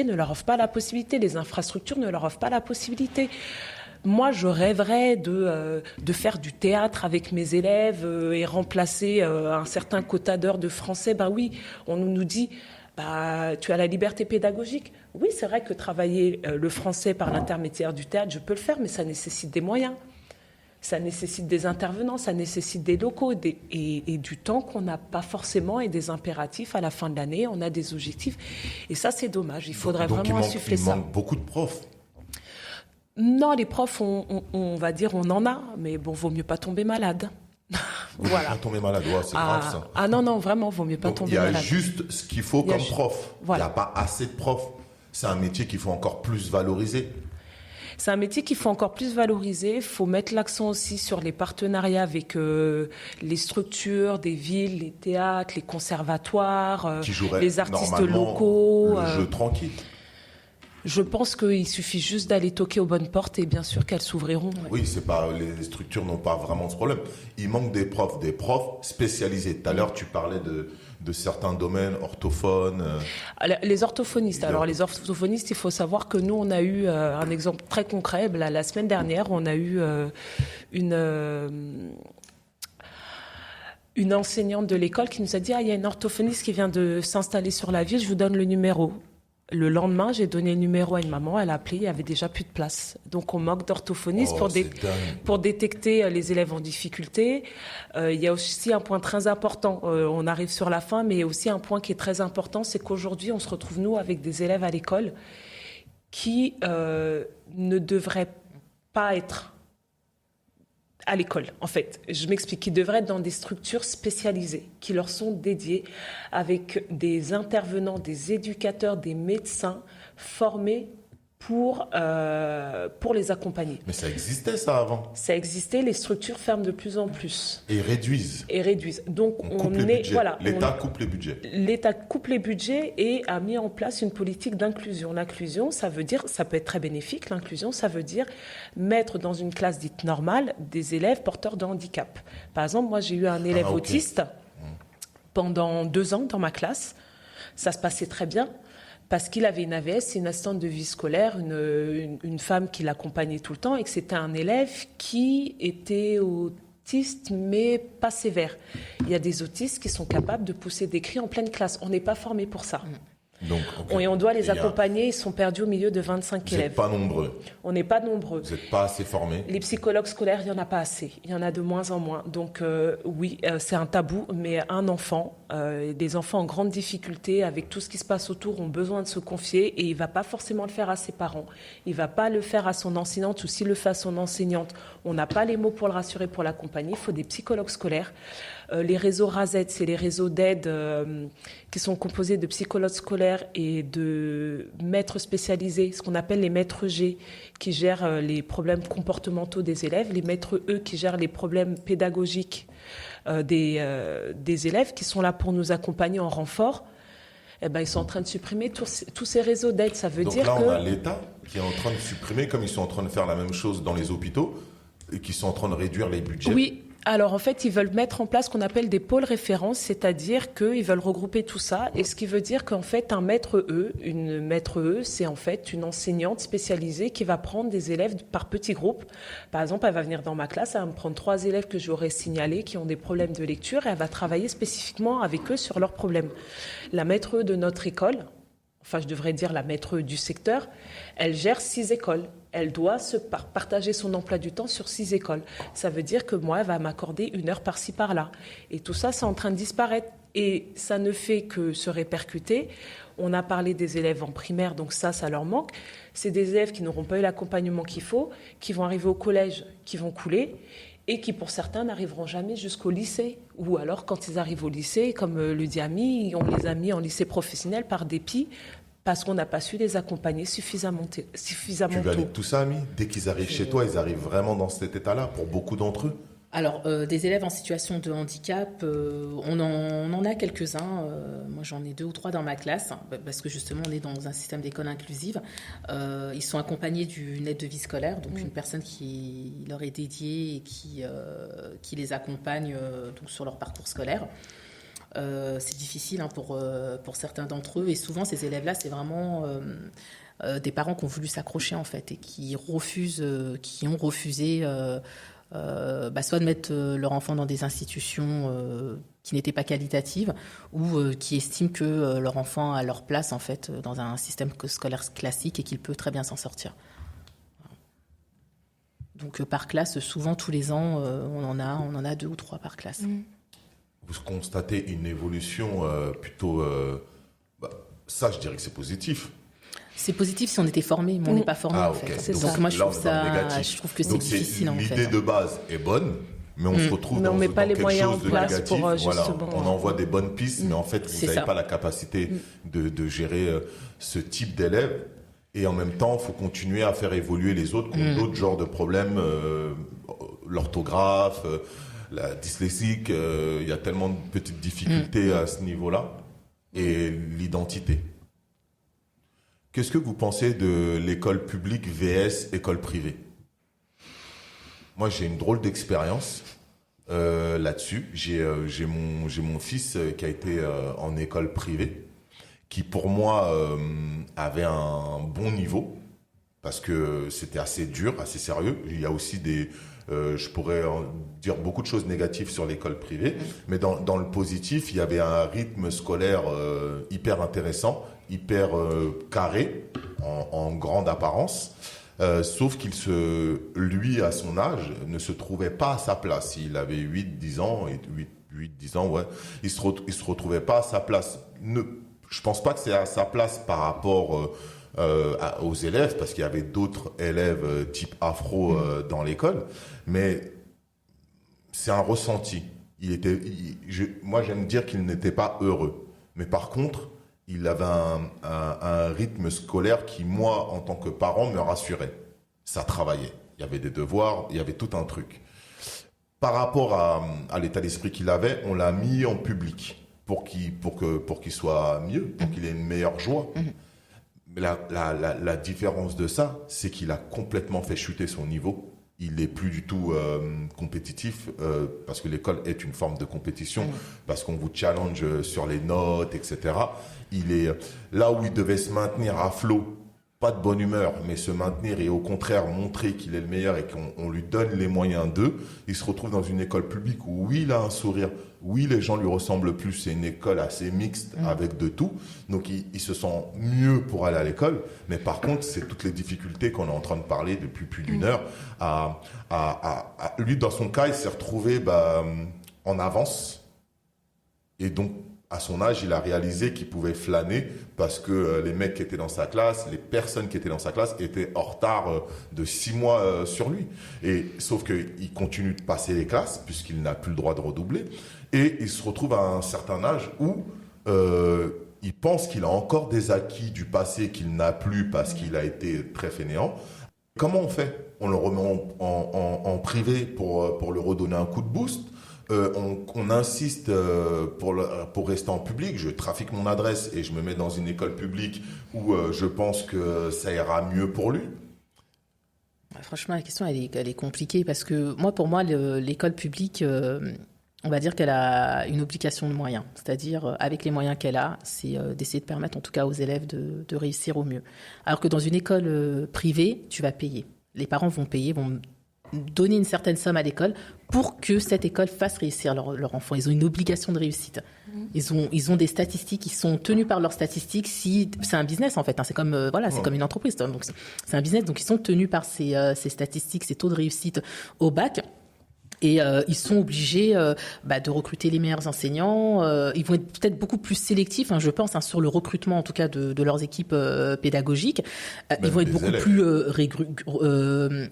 ne leur offre pas la possibilité, les infrastructures ne leur offrent pas la possibilité. Moi, je rêverais de faire du théâtre avec mes élèves et remplacer un certain quota d'heures de français. Oui, on nous dit... tu as la liberté pédagogique. Oui, c'est vrai que travailler le français par l'intermédiaire du théâtre, je peux le faire, mais ça nécessite des moyens. Ça nécessite des intervenants, ça nécessite des locaux et du temps qu'on n'a pas forcément et des impératifs à la fin de l'année. On a des objectifs. Et ça, c'est dommage. Il faudrait vraiment insuffler ça. Il manque beaucoup de profs. Non, les profs, on va dire, on en a. Mais bon, vaut mieux pas tomber malade. Voilà. Pas tomber malade, c'est grave ça. Ah non, vraiment, vaut mieux pas tomber malade. Il y a juste ce qu'il faut comme prof. Voilà. Il n'y a pas assez de profs. C'est un métier qu'il faut encore plus valoriser. C'est un métier qu'il faut encore plus valoriser. Il faut mettre l'accent aussi sur les partenariats avec les structures des villes, les théâtres, les conservatoires, les artistes locaux. Le jeu tranquille. Je pense qu'il suffit juste d'aller toquer aux bonnes portes et bien sûr qu'elles s'ouvriront. Oui, les structures n'ont pas vraiment ce problème. Il manque des profs spécialisés. Tout à l'heure, tu parlais de certains domaines, orthophones. Les orthophonistes. Alors les orthophonistes, il faut savoir que nous, on a eu un exemple très concret. La semaine dernière, on a eu une enseignante de l'école qui nous a dit « il y a une orthophoniste qui vient de s'installer sur la ville, je vous donne le numéro ». Le lendemain, j'ai donné le numéro à une maman, elle a appelé, il n'y avait déjà plus de place. Donc on manque d'orthophonistes pour détecter les élèves en difficulté. Il y a aussi un point très important, on arrive sur la fin, mais il y a aussi un point qui est très important, c'est qu'aujourd'hui on se retrouve nous avec des élèves à l'école qui ne devraient pas être à l'école, en fait. Je m'explique, qui devraient être dans des structures spécialisées, qui leur sont dédiées, avec des intervenants, des éducateurs, des médecins formés pour les accompagner. Mais ça existait ça avant. Ça existait, les structures ferment de plus en plus. Et réduisent. Donc L'État coupe les budgets. L'État coupe les budgets et a mis en place une politique d'inclusion. L'inclusion, ça veut dire, ça peut être très bénéfique, l'inclusion, ça veut dire mettre dans une classe dite normale des élèves porteurs de handicap. Par exemple, moi j'ai eu un élève autiste pendant 2 ans dans ma classe. Ça se passait très bien. parce qu'il avait une AVS, c'est une assistante de vie scolaire, une femme qui l'accompagnait tout le temps, et que c'était un élève qui était autiste, mais pas sévère. Il y a des autistes qui sont capables de pousser des cris en pleine classe. On n'est pas formé pour ça. Donc, okay. Et on doit les accompagner. Ils sont perdus au milieu de 25 élèves. Vous n'êtes pas nombreux. On n'est pas nombreux. Vous n'êtes pas assez formés. Les psychologues scolaires, il n'y en a pas assez. Il y en a de moins en moins. Donc oui, c'est un tabou, mais un enfant, des enfants en grande difficulté, avec tout ce qui se passe autour, ont besoin de se confier et il ne va pas forcément le faire à ses parents. Il ne va pas le faire à son enseignante ou s'il le fait à son enseignante, on n'a pas les mots pour le rassurer, pour l'accompagner. Il faut des psychologues scolaires. Les réseaux RASET, c'est les réseaux d'aide qui sont composés de psychologues scolaires et de maîtres spécialisés, ce qu'on appelle les maîtres G, qui gèrent les problèmes comportementaux des élèves, les maîtres E qui gèrent les problèmes pédagogiques des élèves, qui sont là pour nous accompagner en renfort. Eh ben, ils sont en train de supprimer tous ces réseaux d'aide. Ça veut dire que... Donc là, on a l'État qui est en train de supprimer, comme ils sont en train de faire la même chose dans les hôpitaux, et qui sont en train de réduire les budgets. Oui. Alors en fait, ils veulent mettre en place ce qu'on appelle des pôles références, c'est-à-dire qu'ils veulent regrouper tout ça, et ce qui veut dire qu'en fait, une maître E, c'est en fait une enseignante spécialisée qui va prendre des élèves par petits groupes. Par exemple, elle va venir dans ma classe, elle va me prendre 3 élèves que j'aurais signalés qui ont des problèmes de lecture, et elle va travailler spécifiquement avec eux sur leurs problèmes. La maître E de notre école, enfin je devrais dire la maître E du secteur, elle gère 6 écoles. Elle doit se partager son emploi du temps sur 6 écoles. Ça veut dire que moi, elle va m'accorder 1 heure par-ci, par-là. Et tout ça, c'est en train de disparaître. Et ça ne fait que se répercuter. On a parlé des élèves en primaire, donc ça leur manque. C'est des élèves qui n'auront pas eu l'accompagnement qu'il faut, qui vont arriver au collège, qui vont couler, et qui, pour certains, n'arriveront jamais jusqu'au lycée. Ou alors, quand ils arrivent au lycée, comme le dit Ami, on les a mis en lycée professionnel par dépit, parce qu'on n'a pas su les accompagner suffisamment tôt. Tu valides tout ça, Ami ? Dès qu'ils arrivent chez toi, ils arrivent vraiment dans cet état-là, pour beaucoup d'entre eux ? Alors, des élèves en situation de handicap, on en a quelques-uns. Moi, j'en ai 2 ou 3 dans ma classe, parce que justement, on est dans un système d'école inclusive. Ils sont accompagnés d'une aide de vie scolaire, donc une personne qui leur est dédiée et qui les accompagne donc sur leur parcours scolaire. C'est difficile pour certains d'entre eux, et souvent ces élèves-là, c'est vraiment des parents qui ont voulu s'accrocher en fait et qui ont refusé soit de mettre leur enfant dans des institutions qui n'étaient pas qualitatives, ou qui estiment que leur enfant a leur place en fait dans un système scolaire classique et qu'il peut très bien s'en sortir. Donc par classe, souvent tous les ans, on en a 2 ou 3 par classe. Vous constatez une évolution plutôt... ça, je dirais que c'est positif. C'est positif si on était formé, mais on n'est pas formé en fait. C'est donc ça. moi, je je trouve que c'est difficile en fait. L'idée de base est bonne, mais on se retrouve dans quelque chose de négatif. On envoie des bonnes pistes, mais en fait, vous n'avez pas la capacité de gérer ce type d'élèves. Et en même temps, il faut continuer à faire évoluer les autres qui ont d'autres genres de problèmes, l'orthographe... la dyslexique, il y a tellement de petites difficultés à ce niveau-là, et l'identité. Qu'est-ce que vous pensez de l'école publique vs école privée ? Moi, j'ai une drôle d'expérience là-dessus. J'ai mon fils qui a été en école privée, qui pour moi avait un bon niveau, parce que c'était assez dur, assez sérieux. Il y a aussi je pourrais dire beaucoup de choses négatives sur l'école privée, mais dans le positif, il y avait un rythme scolaire hyper intéressant, hyper carré, en grande apparence, sauf lui, à son âge, ne se trouvait pas à sa place. Il avait 8-10 ans, ouais. Il se retrouvait pas à sa place. Je pense pas que c'est à sa place par rapport... aux élèves, parce qu'il y avait d'autres élèves type afro dans l'école, mais c'est un ressenti. Moi, j'aime dire qu'il n'était pas heureux, mais par contre, il avait un rythme scolaire qui, moi, en tant que parent, me rassurait. Ça travaillait. Il y avait des devoirs, il y avait tout un truc. Par rapport à l'état d'esprit qu'il avait, on l'a mis en public pour qu'il soit mieux, pour qu'il ait une meilleure joie. La différence de ça, c'est qu'il a complètement fait chuter son niveau. il est plus du tout compétitif parce que l'école est une forme de compétition, parce qu'on vous challenge sur les notes, etc. Il est là où il devait se maintenir à flot, pas de bonne humeur, mais se maintenir et au contraire montrer qu'il est le meilleur et qu'on lui donne les moyens d'eux. Il se retrouve dans une école publique où oui, il a un sourire, oui, les gens lui ressemblent plus, c'est une école assez mixte avec de tout, donc il se sent mieux pour aller à l'école, mais par contre, c'est toutes les difficultés qu'on est en train de parler depuis plus d'une heure. Lui, dans son cas, il s'est retrouvé en avance, et donc, à son âge, il a réalisé qu'il pouvait flâner parce que les mecs qui étaient dans sa classe, les personnes qui étaient dans sa classe étaient en retard de 6 mois sur lui. Et sauf qu'il continue de passer les classes puisqu'il n'a plus le droit de redoubler. Et il se retrouve à un certain âge où il pense qu'il a encore des acquis du passé qu'il n'a plus parce qu'il a été très fainéant. Comment on fait? On le remet en privé pour le redonner un coup de boost. On insiste pour rester en public. Je trafique mon adresse et je me mets dans une école publique où je pense que ça ira mieux pour lui. Franchement, la question, elle est compliquée parce que pour moi, l'école publique, on va dire qu'elle a une obligation de moyens. C'est-à-dire, avec les moyens qu'elle a, c'est d'essayer de permettre en tout cas aux élèves de réussir au mieux. Alors que dans une école privée, tu vas payer. Les parents vont payer, vont donner une certaine somme à l'école pour que cette école fasse réussir leur enfant. Ils ont une obligation de réussite. Ils ont des statistiques, ils sont tenus par leurs statistiques. Si c'est un business en fait, c'est comme c'est comme une entreprise. Donc c'est un business, donc ils sont tenus par ces statistiques, ces taux de réussite au bac. Et ils sont obligés de recruter les meilleurs enseignants. Ils vont être peut-être beaucoup plus sélectifs, je pense, sur le recrutement en tout cas de leurs équipes pédagogiques. Ils vont être beaucoup plus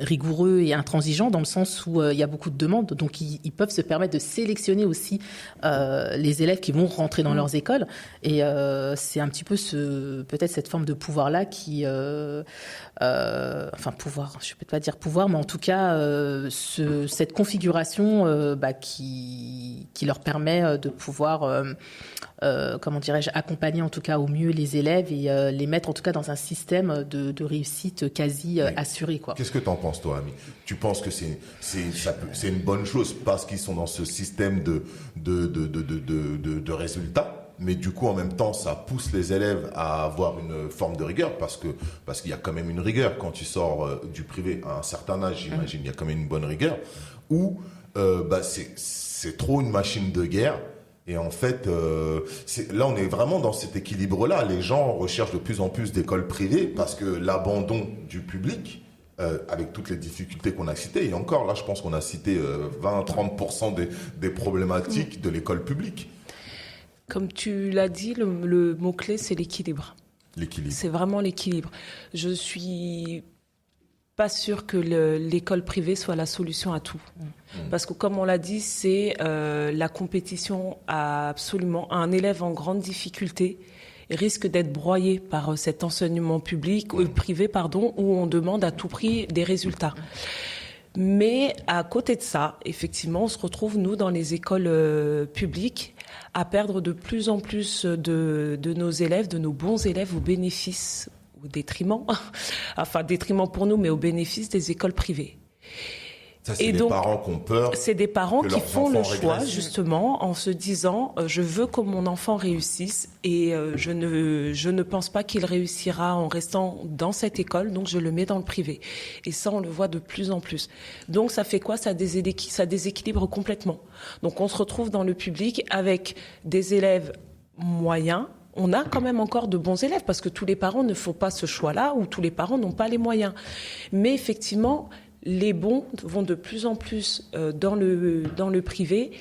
rigoureux et intransigeants dans le sens où il y a beaucoup de demandes. Donc ils peuvent se permettre de sélectionner aussi les élèves qui vont rentrer dans leurs écoles. Et c'est un petit peu peut-être cette forme de pouvoir-là qui... pouvoir, je ne peux pas dire pouvoir, mais en tout cas, cette configuration qui leur permet de pouvoir, accompagner en tout cas au mieux les élèves et les mettre en tout cas dans un système de réussite quasi assuré, quoi. Qu'est-ce que tu en penses, toi, Ami? Tu penses que c'est une bonne chose parce qu'ils sont dans ce système de résultats? Mais du coup, en même temps, ça pousse les élèves à avoir une forme de rigueur parce qu'il y a quand même une rigueur quand tu sors du privé à un certain âge, j'imagine, il y a quand même une bonne rigueur. Ou c'est trop une machine de guerre. Et en fait, là, on est vraiment dans cet équilibre-là. Les gens recherchent de plus en plus d'écoles privées parce que l'abandon du public, avec toutes les difficultés qu'on a citées, et encore, là, je pense qu'on a cité 20-30% des problématiques de l'école publique. Comme tu l'as dit, le mot-clé, c'est l'équilibre. L'équilibre. C'est vraiment l'équilibre. Je suis pas sûre que l'école privée soit la solution à tout. Parce que comme on l'a dit, c'est la compétition absolument. Un élève en grande difficulté risque d'être broyé par cet enseignement privé, où on demande à tout prix des résultats. Mais à côté de ça, effectivement, on se retrouve, nous, dans les écoles publiques, à perdre de plus en plus de nos élèves, de nos bons élèves, au bénéfice, au détriment, détriment pour nous, mais au bénéfice des écoles privées. Ça, c'est des parents qui ont peur. C'est des parents qui font le choix, régressent. Justement, en se disant je veux que mon enfant réussisse et je ne pense pas qu'il réussira en restant dans cette école, donc je le mets dans le privé. Et ça, on le voit de plus en plus. Donc, ça fait quoi? Ça déséquilibre complètement. Donc, on se retrouve dans le public avec des élèves moyens. On a quand même encore de bons élèves parce que tous les parents ne font pas ce choix-là ou tous les parents n'ont pas les moyens. Mais effectivement, les bons vont de plus en plus dans le privé.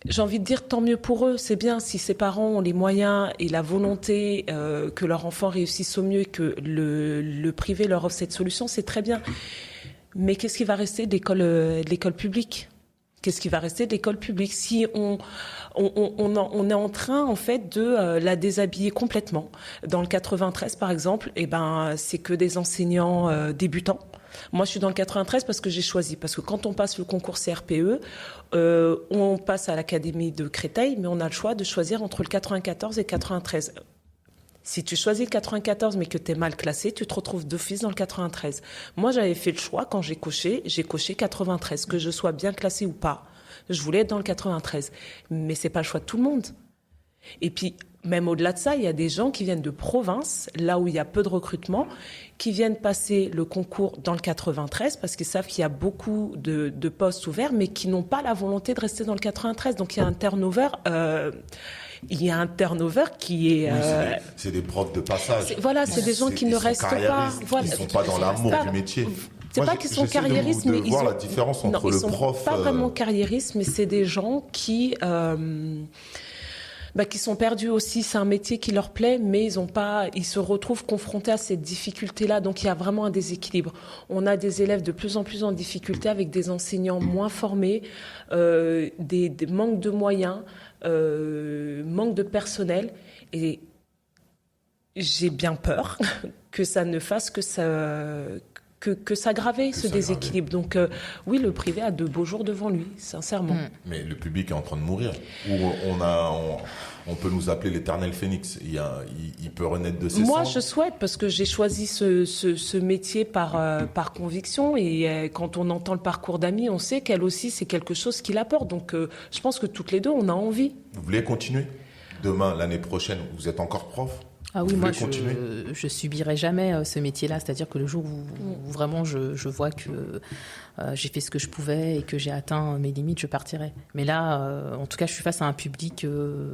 J'ai envie de dire tant mieux pour eux. C'est bien si ces parents ont les moyens et la volonté que leur enfant réussisse au mieux et que le privé leur offre cette solution, c'est très bien. Mais qu'est-ce qui va rester de l'école publique ? Qu'est-ce qui va rester de l'école publique si on est en train en fait de la déshabiller complètement. Dans le 93 par exemple, c'est que des enseignants débutants. Moi, je suis dans le 93 parce que j'ai choisi. Parce que quand on passe le concours CRPE, on passe à l'académie de Créteil, mais on a le choix de choisir entre le 94 et 93. Si tu choisis le 94 mais que tu es mal classé, tu te retrouves d'office dans le 93. Moi, j'avais fait le choix quand j'ai coché 93. Que je sois bien classé ou pas, je voulais être dans le 93. Mais c'est pas le choix de tout le monde. Et puis, même au-delà de ça, il y a des gens qui viennent de province, là où il y a peu de recrutement, qui viennent passer le concours dans le 93 parce qu'ils savent qu'il y a beaucoup de postes ouverts, mais qui n'ont pas la volonté de rester dans le 93. Donc, il y a un turnover... qui est... c'est des profs de passage. C'est des gens qui ne restent pas... Voilà, ils ne sont pas dans l'amour du métier. C'est pas qu'ils sont carriéristes, mais ils voir la différence entre le prof... Ils sont pas vraiment carriéristes, mais c'est des gens qui sont perdus aussi. C'est un métier qui leur plaît, mais ils se retrouvent confrontés à cette difficulté-là. Donc, il y a vraiment un déséquilibre. On a des élèves de plus en plus en difficulté avec des enseignants moins formés, des manques de moyens, manque de personnel. Et j'ai bien peur que ça ne fasse que s'aggraver, ce déséquilibre. Donc oui, le privé a de beaux jours devant lui, sincèrement. Mais le public est en train de mourir. On peut nous appeler l'éternel phénix. Il peut renaître de ses cendres. Moi, je souhaite, parce que j'ai choisi ce métier par conviction. Et quand on entend le parcours d'Amy, on sait qu'elle aussi, c'est quelque chose qui l'apporte. Donc je pense que toutes les deux, on a envie. Vous voulez continuer ? Demain, l'année prochaine, vous êtes encore prof ? Ah oui, moi, je subirai jamais ce métier-là. C'est-à-dire que le jour où vraiment je vois que j'ai fait ce que je pouvais et que j'ai atteint mes limites, je partirai. Mais là, en tout cas, je suis face à un public,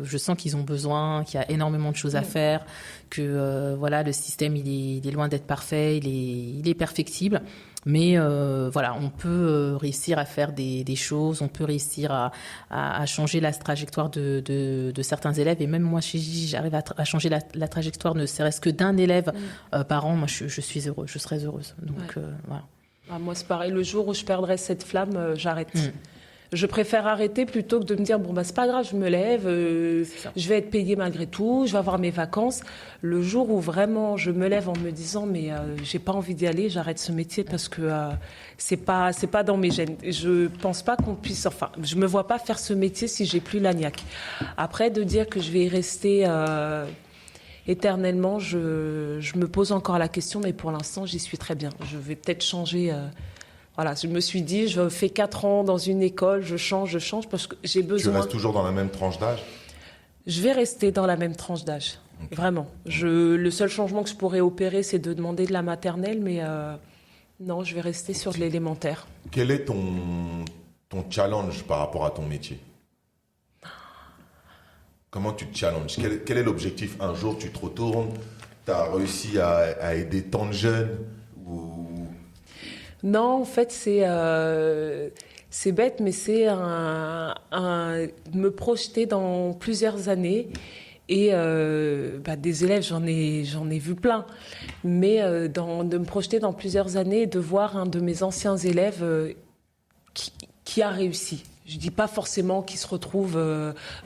je sens qu'ils ont besoin, qu'il y a énormément de choses à faire, que le système, il est loin d'être parfait, il est perfectible. Mais on peut réussir à faire des choses, on peut réussir à changer la trajectoire de certains élèves. Et même moi, chez Gigi, j'arrive à changer la trajectoire, ne serait-ce que d'un élève par an. Moi, je suis heureuse, je serais heureuse. Donc, voilà. Ah, moi, c'est pareil. Le jour où je perdrai cette flamme, j'arrête. Je préfère arrêter plutôt que de me dire c'est pas grave, je me lève, je vais être payée malgré tout, je vais avoir mes vacances. Le jour où vraiment je me lève en me disant j'ai pas envie d'y aller, j'arrête ce métier parce que c'est pas dans mes gènes. Je pense pas qu'on puisse, je me vois pas faire ce métier si j'ai plus la niaque. Après, de dire que je vais y rester éternellement, je me pose encore la question, mais pour l'instant j'y suis très bien. Je vais peut-être changer. Je me suis dit, je fais 4 ans dans une école, je change parce que j'ai besoin... Tu restes toujours dans la même tranche d'âge ? Je vais rester dans la même tranche d'âge, vraiment. Le seul changement que je pourrais opérer, c'est de demander de la maternelle, mais non, je vais rester sur de l'élémentaire. Quel est ton challenge par rapport à ton métier ? Comment tu te challenges ? Quel est l'objectif ? Un jour, tu te retournes, tu as réussi à aider tant de jeunes ou... Non, en fait, c'est bête, mais c'est me projeter dans plusieurs années. Et des élèves, j'en ai vu plein. Mais de me projeter dans plusieurs années et de voir un de mes anciens élèves qui a réussi. Je dis pas forcément qu'il se retrouve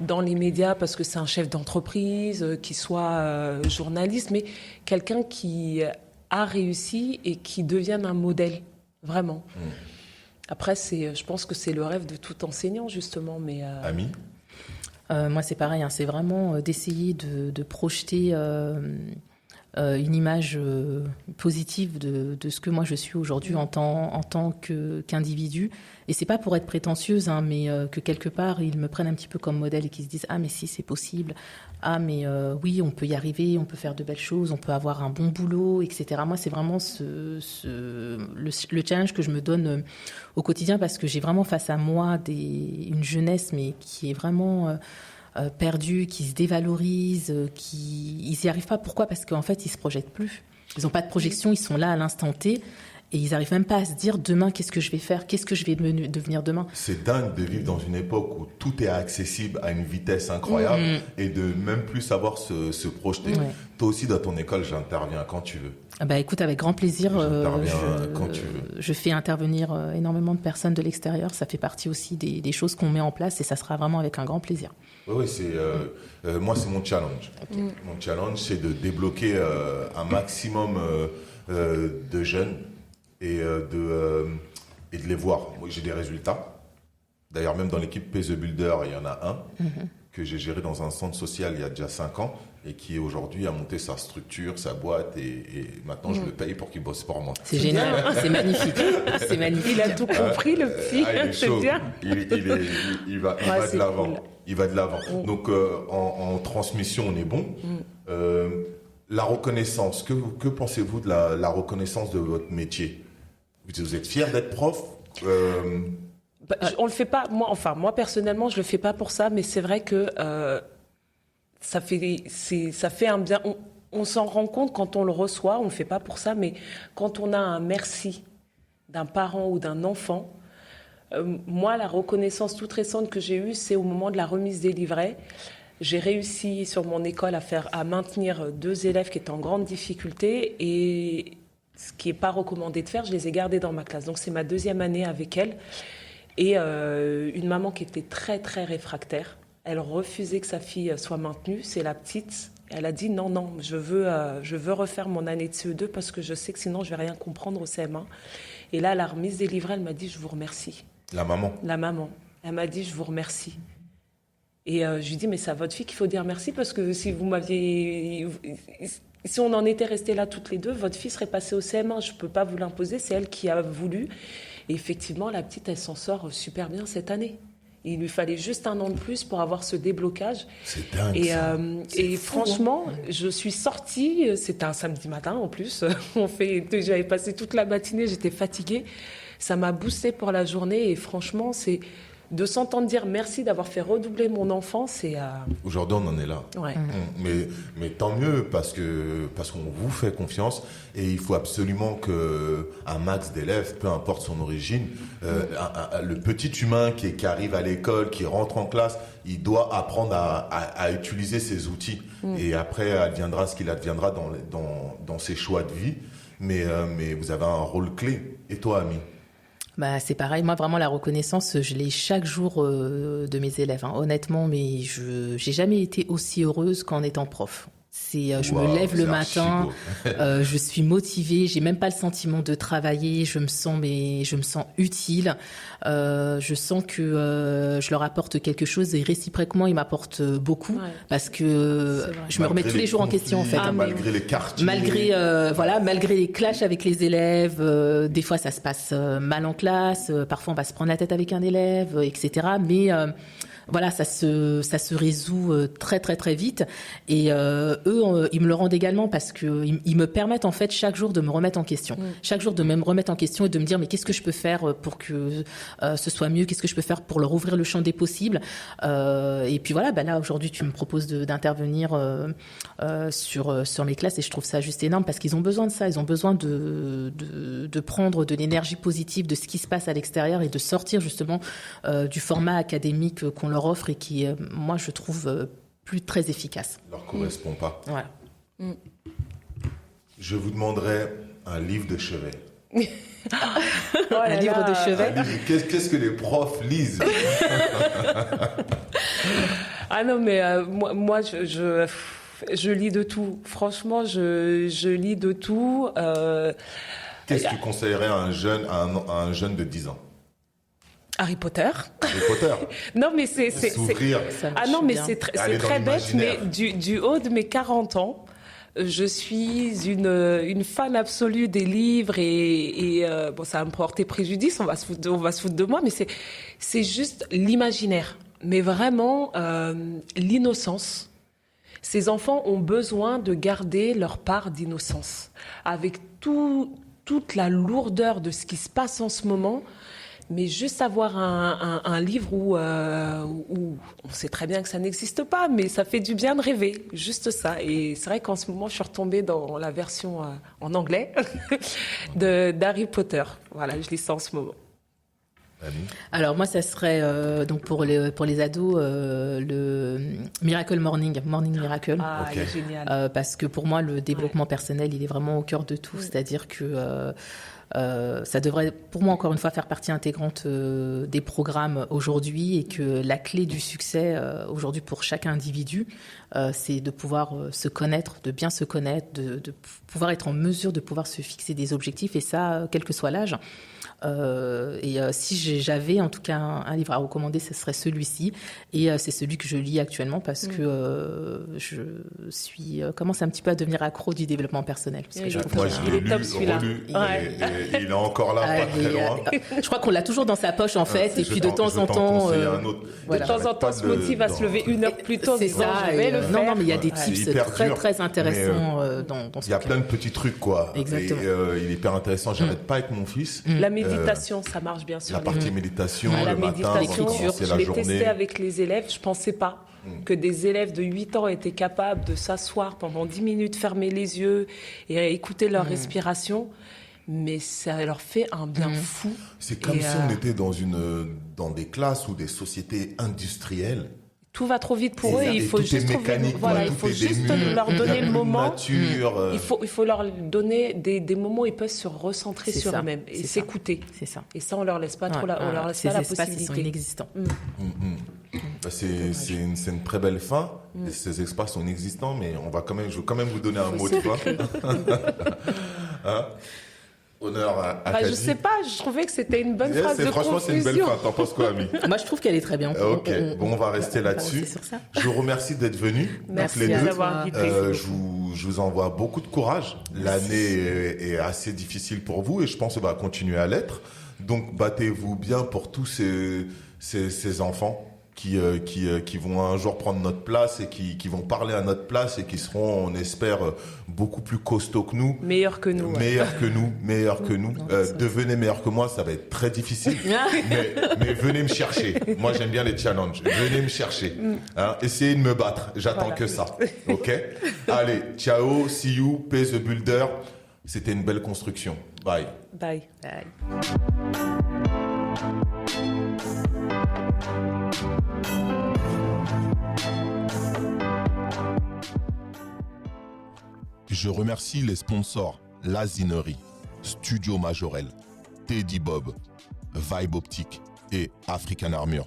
dans les médias parce que c'est un chef d'entreprise, qu'il soit journaliste, mais quelqu'un qui a réussi et qui devienne un modèle. Vraiment. Après, je pense que c'est le rêve de tout enseignant, justement. Mais Amy ? Moi, c'est pareil. C'est vraiment d'essayer de projeter une image positive de ce que moi je suis aujourd'hui en tant qu'individu. Et c'est pas pour être prétentieuse, mais que quelque part ils me prennent un petit peu comme modèle et qu'ils se disent mais si c'est possible, mais oui on peut y arriver, on peut faire de belles choses, on peut avoir un bon boulot, etc. Moi c'est vraiment le challenge que je me donne au quotidien parce que j'ai vraiment face à moi une jeunesse mais qui est vraiment perdus, qui se dévalorisent, ils n'y arrivent pas. Pourquoi ? Parce qu'en fait, ils ne se projettent plus. Ils n'ont pas de projection, ils sont là à l'instant T et ils n'arrivent même pas à se dire demain, qu'est-ce que je vais faire ? Qu'est-ce que je vais devenir demain ? C'est dingue de vivre dans une époque où tout est accessible à une vitesse incroyable et de même plus savoir se projeter. Ouais. Toi aussi, dans ton école, j'interviens quand tu veux. Écoute, avec grand plaisir. Quand tu veux. Je fais intervenir énormément de personnes de l'extérieur. Ça fait partie aussi des choses qu'on met en place et ça sera vraiment avec un grand plaisir. Oui, moi, c'est mon challenge. Okay. Mon challenge, c'est de débloquer un maximum de jeunes et de les voir. Moi, j'ai des résultats. D'ailleurs, même dans l'équipe Pay the Builder, il y en a un que j'ai géré dans un centre social il y a déjà 5 ans et qui aujourd'hui a monté sa structure, sa boîte et maintenant je le paye pour qu'il bosse pour moi. C'est génial, c'est magnifique. C'est magnifique. Il a tout compris, le petit. Il est C'est chaud. bien. Il va de c'est l'avant. cool. Il va de l'avant. Donc en transmission, on est bon. La reconnaissance, que pensez-vous de la reconnaissance de votre métier? Vous êtes fier d'être prof? On le fait pas. Moi personnellement, je le fais pas pour ça, mais c'est vrai que ça fait un bien. On s'en rend compte quand on le reçoit. On le fait pas pour ça, mais quand on a un merci d'un parent ou d'un enfant, moi, la reconnaissance toute récente que j'ai eue, c'est au moment de la remise des livrets. J'ai réussi sur mon école à maintenir 2 élèves qui étaient en grande difficulté et ce qui n'est pas recommandé de faire, je les ai gardés dans ma classe. Donc c'est ma 2e année avec elle. Et une maman qui était très, très réfractaire. Elle refusait que sa fille soit maintenue. C'est la petite. Elle a dit non, je veux refaire mon année de CE2 parce que je sais que sinon je ne vais rien comprendre au CM1. Et là, à la remise des livrets, elle m'a dit je vous remercie. La maman? La maman. Elle m'a dit je vous remercie. Et je lui dis mais c'est à votre fille qu'il faut dire merci parce que si on en était restés là toutes les deux, votre fille serait passée au CM1. Je ne peux pas vous l'imposer, c'est elle qui a voulu. Et effectivement, la petite, elle s'en sort super bien cette année. Il lui fallait juste 1 an de plus pour avoir ce déblocage. C'est dingue. Et franchement, je suis sortie, c'était un samedi matin en plus. J'avais passé toute la matinée, j'étais fatiguée. Ça m'a boostée pour la journée et franchement, c'est de s'entendre dire merci d'avoir fait redoubler mon enfant, c'est... Aujourd'hui, on en est là. Ouais. Mais tant mieux parce qu'on vous fait confiance et il faut absolument qu'un max d'élèves, peu importe son origine, le petit humain qui arrive à l'école, qui rentre en classe, il doit apprendre à utiliser ces outils. Et après, adviendra ce qu'il adviendra dans ses choix de vie. Mais vous avez un rôle clé. Et toi, Ami? C'est pareil. Moi, vraiment, la reconnaissance, je l'ai chaque jour de mes élèves. Honnêtement, mais j'ai jamais été aussi heureuse qu'en étant prof. Je me lève le matin, je suis motivée, j'ai même pas le sentiment de travailler, je me sens utile, je sens que je leur apporte quelque chose et réciproquement ils m'apportent beaucoup parce que je me remets tous les jours en question en fait. Malgré les quartiers, malgré les clashs avec les élèves, des fois ça se passe mal en classe, parfois on va se prendre la tête avec un élève, etc. Mais voilà, ça se résout très très très vite et eux ils me le rendent également parce que ils me permettent en fait chaque jour de me remettre en question. Chaque jour de me remettre en question et de me dire mais qu'est-ce que je peux faire pour que ce soit mieux, qu'est-ce que je peux faire pour leur ouvrir le champ des possibles et puis voilà, là aujourd'hui tu me proposes d'intervenir sur mes classes et je trouve ça juste énorme parce qu'ils ont besoin de ça, ils ont besoin de prendre de l'énergie positive de ce qui se passe à l'extérieur et de sortir justement du format académique qu'on leur offre et qui, moi, je trouve plus très efficace. Ne leur correspond pas. Voilà. Je vous demanderai un livre de chevet. Un livre de chevet. Qu'est-ce que les profs lisent? Ah non, mais moi, je lis de tout. Franchement, je lis de tout. Qu'est-ce que tu conseillerais à un jeune de 10 ans? Harry Potter. Harry Potter. Non, mais c'est s'ouvrir. Ah non, mais c'est très bête, mais l'imaginaire. du haut de mes 40 ans, je suis une fan absolue des livres et bon, ça va me porter préjudice, on va se foutre de moi, mais c'est juste l'imaginaire. Mais vraiment, l'innocence. Ces enfants ont besoin de garder leur part d'innocence. Avec toute la lourdeur de ce qui se passe en ce moment, mais juste avoir un livre où on sait très bien que ça n'existe pas, mais ça fait du bien de rêver, juste ça. Et c'est vrai qu'en ce moment, je suis retombée dans la version en anglais d'Harry Potter. Voilà, je lis ça en ce moment. Alors moi, ça serait donc pour les ados le Miracle Morning Miracle. Ah, il est génial. Parce que pour moi, le développement personnel, il est vraiment au cœur de tout. C'est-à-dire que Ça devrait, pour moi, encore une fois, faire partie intégrante des programmes aujourd'hui, et que la clé du succès aujourd'hui pour chaque individu, c'est de pouvoir se connaître, de bien se connaître, de pouvoir être en mesure de pouvoir se fixer des objectifs, et ça, quel que soit l'âge. Si j'avais en tout cas un livre à recommander, ce serait celui-ci, et c'est celui que je lis actuellement parce que je commence un petit peu à devenir accro du développement personnel, parce que je trouve moi que je l'ai lu, relu, et il est encore là, pas très loin. Je crois qu'on l'a toujours dans sa poche en fait, et puis de temps en temps de temps en temps se motive à se lever 1 heure plus tôt, c'est ça, je vais le faire. Non mais il y a des tips très très intéressants dans ce il y a plein de petits trucs quoi. Exactement. Et il est hyper intéressant. J'arrête pas avec mon fils. La méditation, ça marche bien sûr. La partie méditation, la le matin, méditation, c'est je la l'ai journée. testé avec les élèves. Je pensais pas que des élèves de 8 ans étaient capables de s'asseoir pendant 10 minutes, fermer les yeux et écouter leur respiration. Mais ça leur fait un bien fou. C'est comme si on était dans des classes ou des sociétés industrielles. Tout va trop vite pour eux. Il faut juste leur donner le moment. Il faut leur donner des moments où ils peuvent se recentrer sur eux-mêmes et s'écouter. C'est ça. Et ça, on leur laisse pas trop on leur laisse pas la possibilité. Ils sont inexistants. C'est une très belle fin. Ces espaces sont inexistants, mais je veux quand même vous donner un mot de fin. Hein? Honneur à Kadi. Je sais pas, je trouvais que c'était une bonne phrase de franchement, conclusion. c'est une belle phrase. T'en penses quoi, Ami? Moi, je trouve qu'elle est très bien. Ok, on va rester là-dessus. Je vous remercie d'être venus. Merci d'avoir invité. Je vous envoie beaucoup de courage. L'année est assez difficile pour vous et je pense qu'elle va continuer à l'être. Donc, battez-vous bien pour tous ces enfants qui vont un jour prendre notre place et qui vont parler à notre place et qui seront, on espère, beaucoup plus costauds que nous. Meilleurs que nous. Meilleurs que nous. Devenez meilleurs que moi, ça va être très difficile. mais venez me chercher. Moi, j'aime bien les challenges. Venez me chercher. Hein, essayez de me battre. J'attends que ça. OK? Allez, ciao, see you, Pay the Builder. C'était une belle construction. Bye. Bye. Je remercie les sponsors Lazinerie, Studio Majorel, Teddy Bob, Vibe Optique et African Armure,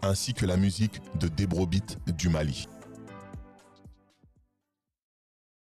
ainsi que la musique de Debrobit du Mali.